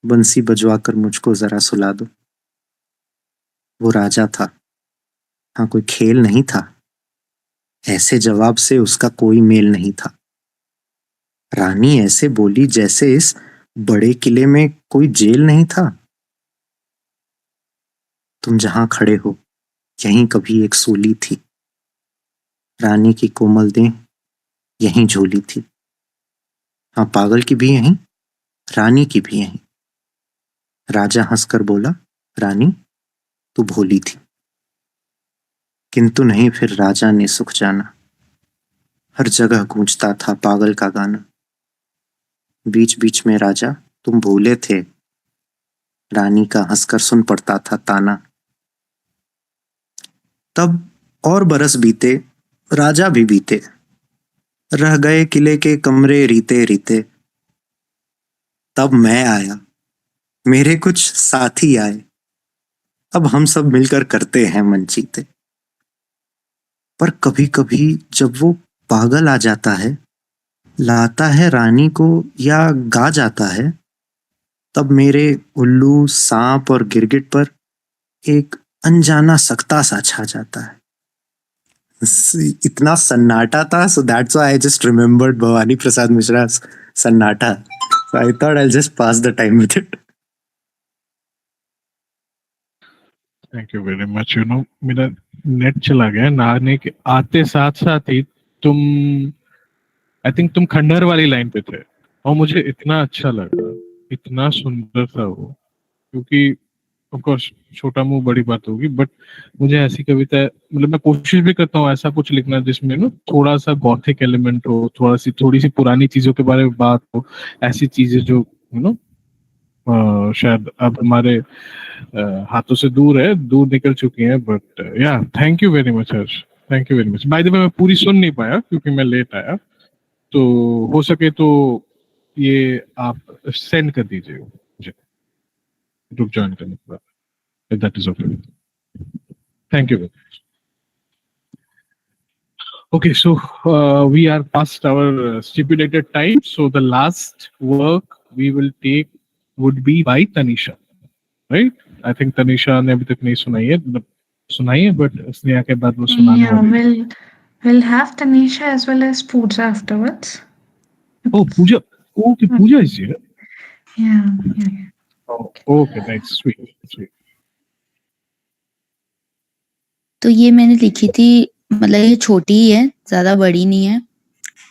बंसी बजवाकर मुझको जरा सुला दो। वो राजा था, हाँ कोई खेल नहीं था, ऐसे जवाब से उसका कोई मेल नहीं था। रानी ऐसे बोली जैसे इस बड़े किले में कोई जेल नहीं था। तुम जहां खड़े हो यहीं कभी एक सूली थी, रानी की कोमल देह यहीं झूली थी। हाँ, पागल की भी यहीं, रानी की भी यहीं। राजा हंसकर बोला, रानी तू भोली थी। किंतु नहीं, फिर राजा ने सुख जाना। हर जगह गूंजता था पागल का गाना। बीच बीच में राजा तुम भूले थे, रानी का हंसकर सुन पड़ता था ताना। तब और बरस बीते, राजा भी बीते, रह गए किले के कमरे रीते रीते। तब मैं आया, मेरे कुछ साथी आए, अब हम सब मिलकर करते हैं मनचीते। पर कभी कभी जब वो पागल आ जाता है, लाता है रानी को या गा जाता है, तब मेरे उल्लू सांप और गिरगिट पर एक अनजाना सख्ता सा छा जाता है। इतना सन्नाटा था, so that's why I just remembered Bhavani प्रसाद मिश्रा's सन्नाटा, so I thought I'll just pass the time with it. Thank you very much. You know, मेरा नेट चला गया, नहाने के आते साथ साथ ही तुम, आई थिंक तुम खंडहर वाली लाइन पे थे, और मुझे इतना अच्छा लगा, इतना सुंदर था वो। क्योंकि ऑफ कोर्स छोटा मुंह बड़ी बात होगी, बट मुझे ऐसी कविता, मतलब मैं कोशिश भी करता हूँ ऐसा कुछ लिखना जिसमें ना थोड़ा सा गॉथिक एलिमेंट हो, थोड़ी सी पुरानी चीजों के बारे में बात हो, ऐसी चीजें जो यू नो शायद अब हमारे हाथों से दूर निकल चुकी हैं। बट या thank you very much Harsh, thank you very much. By the way, मैं पूरी सुन नहीं पाया क्योंकि मैं लेट आया, तो हो सके तो ये आप सेंड कर दीजिए मुझे ग्रुप ज्वाइन करने के बाद, if that is okay. Thank you. Okay, so we are past our stipulated time. So the last work we will take would be by Tanisha. Right? I think Tanisha ने अभी तक नहीं सुनाई है, मतलब सुनाई है, बट स्नेहा के बाद वो सुनाने Yeah, वाली है। we'll have Tanisha as well as Pooja afterwards. Oh, Pooja. Okay, Pooja is here. Yeah, yeah. Oh, okay, nice, sweet, sweet. तो ये मैंने लिखी थी, मतलब ये छोटी ही है, ज़्यादा बड़ी नहीं है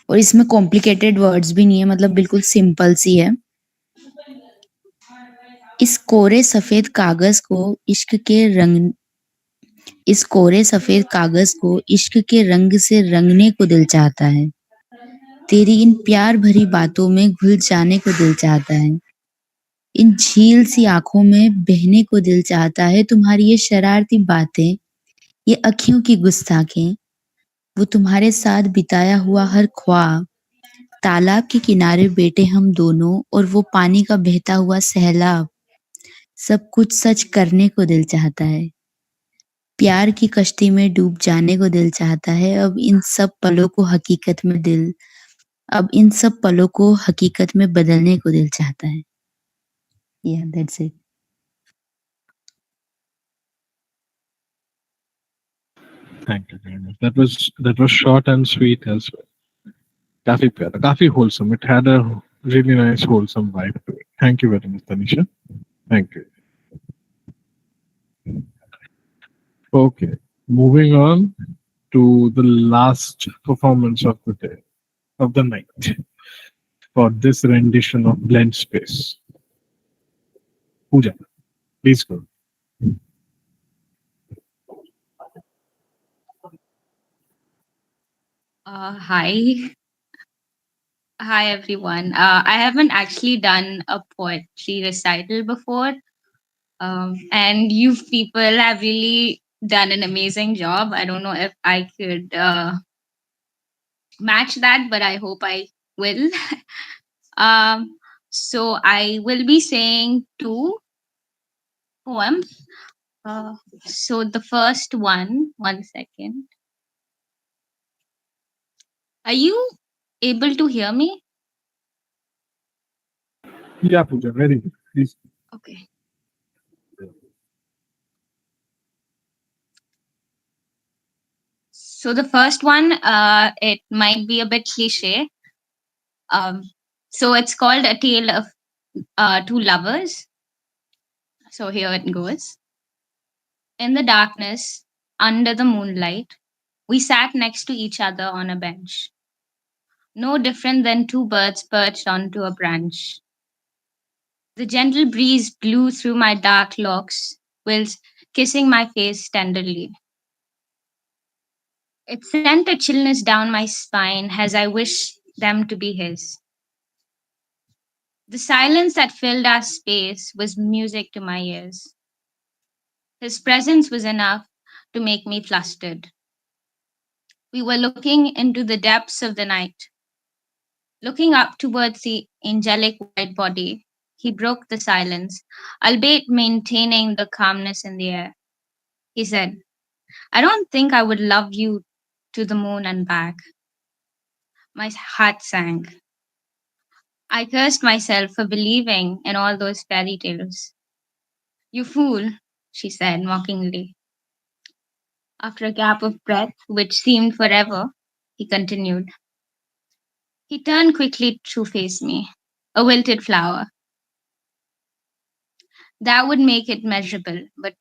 और इसमें कॉम्प्लिकेटेड वर्ड्स भी नहीं है, मतलब बिल्कुल सिंपल सी है। इस कोरे सफ़ेद कागज़ को इश्क के रंग इस कोरे सफ़ेद कागज़ को इश्क के रंग से रंगने को दिल चाहता है। तेरी इन प्यार भरी बातों में घुल जाने को दिल चाहता है। इन झील सी आँखों में बहने को दिल चाहता है। तुम्हारी ये शरारती बातें, ये अँखियों की गुस्ताखें, वो तुम्हारे साथ बिताया हुआ हर ख्वाब, तालाब के किनारे बैठे हम दोनों और वो पानी का बहता हुआ सैलाब, सब कुछ सच करने को दिल चाहता है। प्यार की कश्ती में डूब जाने को दिल चाहता है। अब इन सब पलों को हकीकत में बदलने को दिल चाहता है। Yeah, that's it. Thank you very much. That was short and sweet as well. काफी प्यारा, काफी wholesome. It had a really nice wholesome vibe to it. Thank you very much, Tanisha. Thank you. Okay, moving on to the last performance of the day, of the night, for this rendition of Blendspace. Pooja, please go. Hi. Hi, everyone. I haven't actually done a poetry recital before. And you people have really done an amazing job. I don't know if I could match that, but I hope I will. So I will be saying two poems. So the first one second. Are you able to hear me? Yeah, Pooja, very good. Please. Okay. So the first one, it might be a bit cliche. So it's called A Tale of Two Lovers. So here it goes. In the darkness, under the moonlight, we sat next to each other on a bench, no different than two birds perched onto a branch. The gentle breeze blew through my dark locks, whilst kissing my face tenderly. It sent a chillness down my spine as I wished them to be his. The silence that filled our space was music to my ears. His presence was enough to make me flustered. We were looking into the depths of the night. Looking up towards the angelic white body, he broke the silence, albeit maintaining the calmness in the air. He said, I don't think I would love you to the moon and back. My heart sank. I cursed myself for believing in all those fairy tales. You fool, she said mockingly. After a gap of breath, which seemed forever, he continued. He turned quickly to face me, a wilted flower. That would make it measurable, but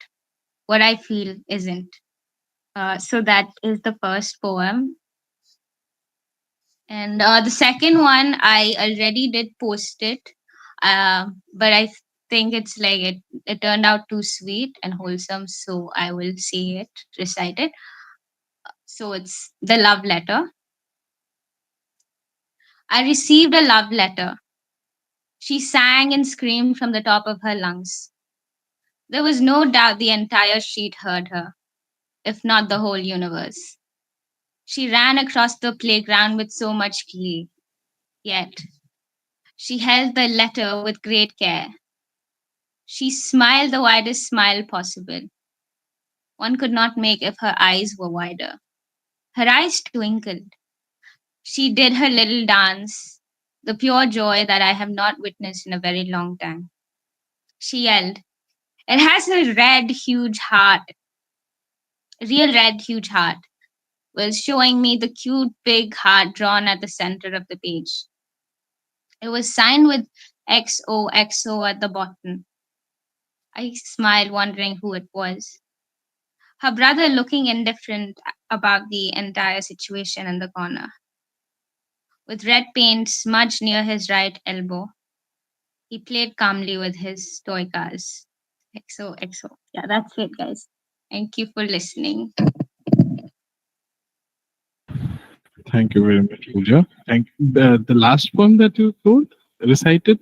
what I feel isn't. So that is the first poem. And the second one, I already did post it, but I think it's like it turned out too sweet and wholesome, so I will say it, recite it. So it's the love letter. I received a love letter. She sang and screamed from the top of her lungs. There was no doubt the entire street heard her, if not the whole universe. She ran across the playground with so much glee. Yet, she held the letter with great care. She smiled the widest smile possible. One could not make if her eyes were wider. Her eyes twinkled. She did her little dance, the pure joy that I have not witnessed in a very long time. She yelled, It has a red, huge heart, real red, huge heart, while showing me the cute, big heart drawn at the center of the page. It was signed with XOXO at the bottom. I smiled, wondering who it was. Her brother looking indifferent about the entire situation in the corner. With red paint smudged near his right elbow, he played calmly with his toy cars. XOXO. Yeah, that's it, guys. Thank you for listening. Thank you very much, Pooja. Thank the last poem that you told, recited.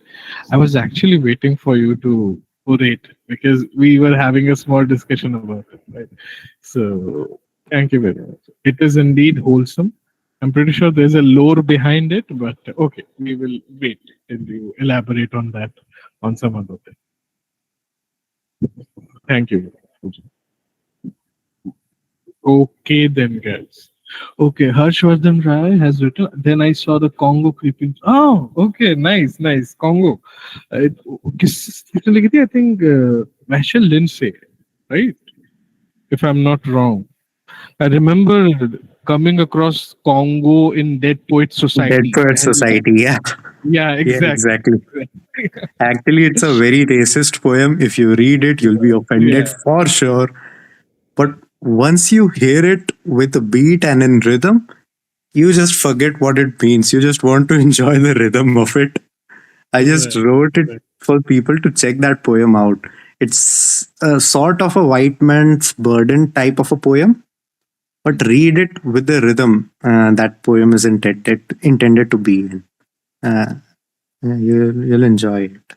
I was actually waiting for you to orate because we were having a small discussion about it, right? So thank you very much. It is indeed wholesome. I'm pretty sure there's a lore behind it, but okay, we will wait till you elaborate on that on some other day. Thank you. Pooja. Okay, then, guys. Okay, Harshvardhan Rai has written. Then I saw the Congo creeping. Oh, okay, nice, nice. Congo. किसने लिखी थी? I think Vashel Lindsay, right? If I'm not wrong. I remember coming across Congo in Dead Poets Dead Society. Poet Society, yeah. Yeah, Yeah, exactly. exactly. Actually, it's a very racist poem. If you read it, you'll be offended Yeah, for sure. But once you hear it with a beat and in rhythm, you just forget what it means. You just want to enjoy the rhythm of it. I just right, wrote it right. for people to check that poem out. It's a sort of a white man's burden type of a poem, but read it with the rhythm that poem is intended to be in. You'll enjoy it.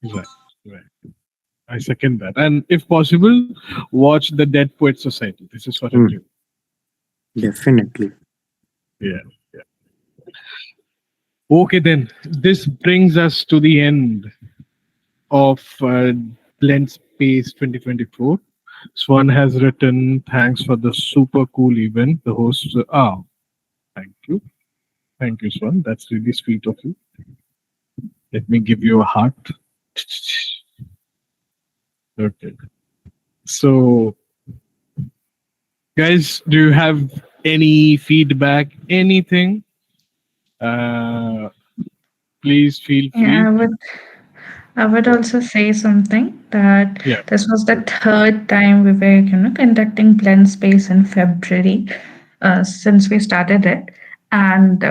Right, right. I second that. And if possible, watch the Dead Poet Society. This is for Hmm, everyone. definitely. Yeah, yeah. Okay, then. This brings us to the end of Blendspace 2024. Swan has written, thanks for the super cool event. The host, thank you. Thank you, Swan. That's really sweet of you. Let me give you a heart. Okay. So, guys, do you have any feedback, anything? Uh, please feel Yeah, free. I would also say something that Yeah. this was the third time we were, conducting Blend Space in February since we started it, and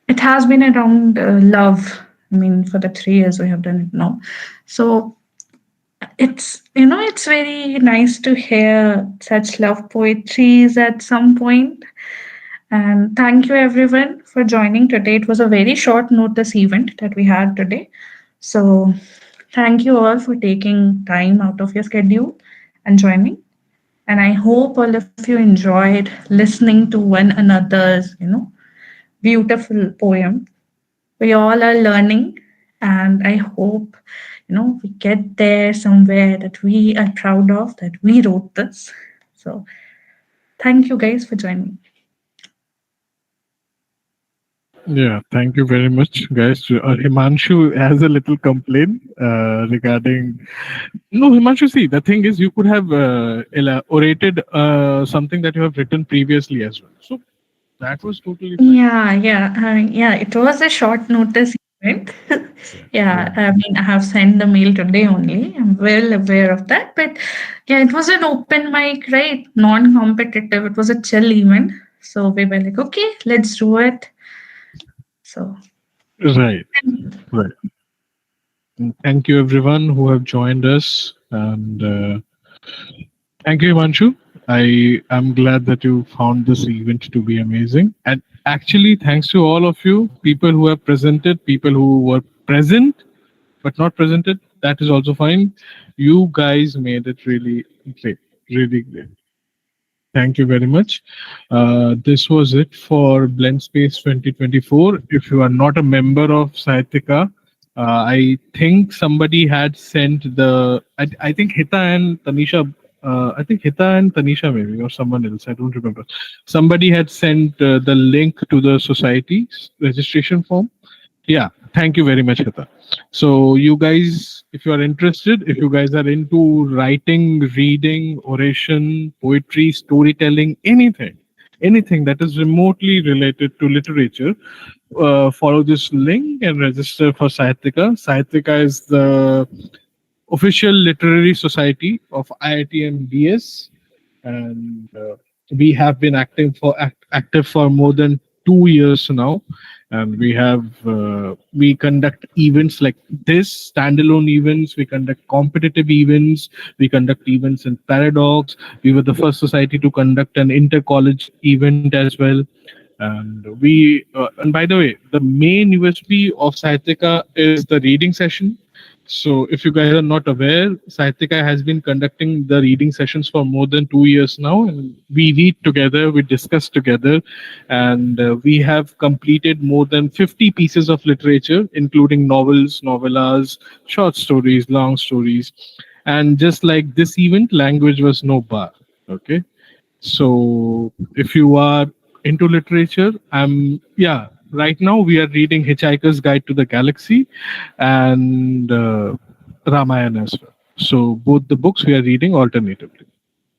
it has been around love. I mean, for the 3 years we have done it now, so it's very nice to hear such love poetries at some point. And thank you everyone for joining today. It was a very short notice event that we had today. So thank you all for taking time out of your schedule and joining. And I hope all of you enjoyed listening to one another's, beautiful poem. We all are learning, and I hope, we get there somewhere that we are proud of, that we wrote this. So thank you guys for joining. Yeah, thank you very much, guys. Himanshu has a little complaint regarding. No, Himanshu, see, the thing is, you could have orated something that you have written previously as well. So that was totally fine. Yeah. It was a short notice event. Yeah, I mean, I have sent the mail today only. I'm well aware of that. But yeah, it was an open mic, right? Non-competitive. It was a chill event. So we were like, okay, let's do it. So Right, right. And thank you, everyone who have joined us. And thank you, Himanshu. I am glad that you found this event to be amazing. And actually, thanks to all of you, people who have presented, people who were present but not presented. That is also fine. You guys made it really great, really great. Thank you very much. This was it for Blendspace 2024. If you are not a member of Sahityika, I think somebody had sent the. I think Hita and Tanisha. I think Hita and Tanisha maybe or someone else. I don't remember. Somebody had sent the link to the society's registration form. Yeah, Thank you very much, Hita. So, you guys, if you are interested, if you guys are into writing, reading, oration, poetry, storytelling, anything that is remotely related to literature, follow this link and register for Sahityika. Sahityika is the official literary society of IIT BS, and we have been active for more than 2 years now, and we conduct events like this, standalone events. We conduct competitive events. We conduct events in Paradox. We were the first society to conduct an inter-college event as well. And by the way, the main USP of Sahityika is the reading session. So, if you guys are not aware, Sahityika has been conducting the reading sessions for more than 2 years now. And we read together, we discuss together, and we have completed more than 50 pieces of literature, including novels, novellas, short stories, long stories. And just like this event, language was no bar. Okay. So if you are into literature, right now we are reading Hitchhiker's Guide to the Galaxy and Ramayana as well. So both the books we are reading alternatively.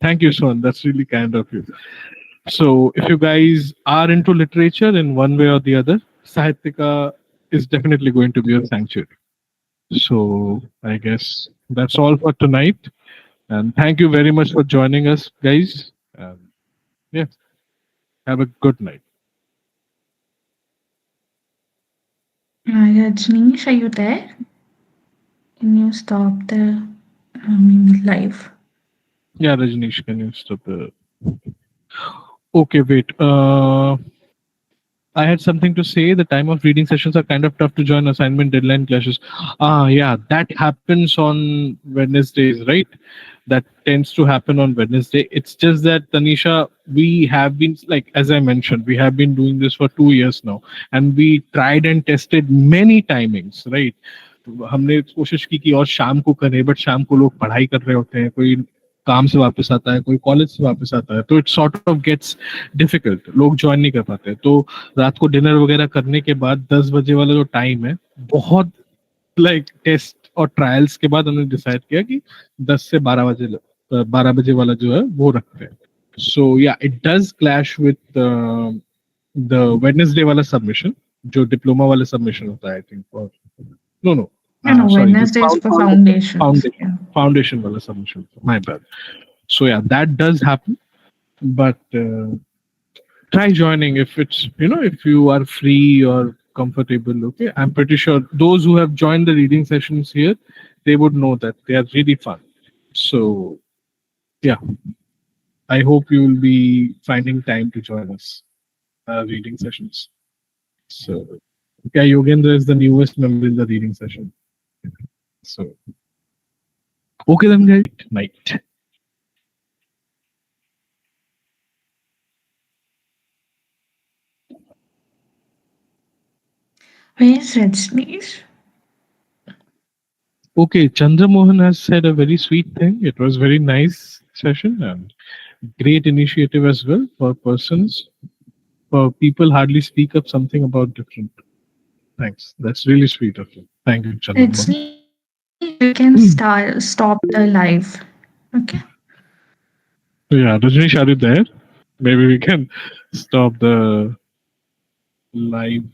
Thank you, Son. That's really kind of you. So if you guys are into literature in one way or the other, Sahityika is definitely going to be your sanctuary. So I guess that's all for tonight. And thank you very much for joining us, guys. And yeah, have a good night. Rajneesh, are you there? Can you stop the live? Yeah, Rajneesh, can you stop the? Okay, wait. I had something to say. The time of reading sessions are kind of tough to join. Assignment deadline clashes. Yeah, that happens on Wednesdays, right? That tends to happen on Wednesday. It's just that, Tanisha, we have been, like, as I mentioned, we have been doing this for 2 years now, and we tried and tested many timings, right? हमने कोशिश की कि और शाम को करें, but शाम को लोग पढ़ाई कर रहे होते हैं, कोई काम से वापस आता है, कोई कॉलेज से वापस आता है, तो it sort of gets difficult, लोग ज्वाइन नहीं कर पाते। तो रात को डिनर वगैरह करने के बाद 10 बजे वाला जो टाइम है, बहुत लाइक टेस्ट और ट्रायल्स के बाद हमने डिसाइड किया कि 10 से 12 बजे वाला जो है वो रखते हैं। सो या it does clash with the Wednesday वाला सबमिशन, जो डिप्लोमा वाला सबमिशन होता है, आई थिंक। और no sorry, Wednesday is for foundations. foundation wala submission, my bad. So yeah, that does happen, but try joining if it's, if you are free or comfortable. Okay, I'm pretty sure those who have joined the reading sessions here, they would know that they are really fun. So yeah, I hope you will be finding time to join us reading sessions. So yeah, Yogendra is the newest member in the reading session. So okay then, guys. Night. Where's Rajneesh? Okay, Chandra Mohan has said a very sweet thing. It was very nice session and great initiative as well for persons. For people hardly speak up something about different. Thanks. That's really sweet of you. Thank you, Chandra Mohan. Rajneesh, we can stop the live. Okay. So yeah, Rajneesh, are you there? Maybe we can stop the live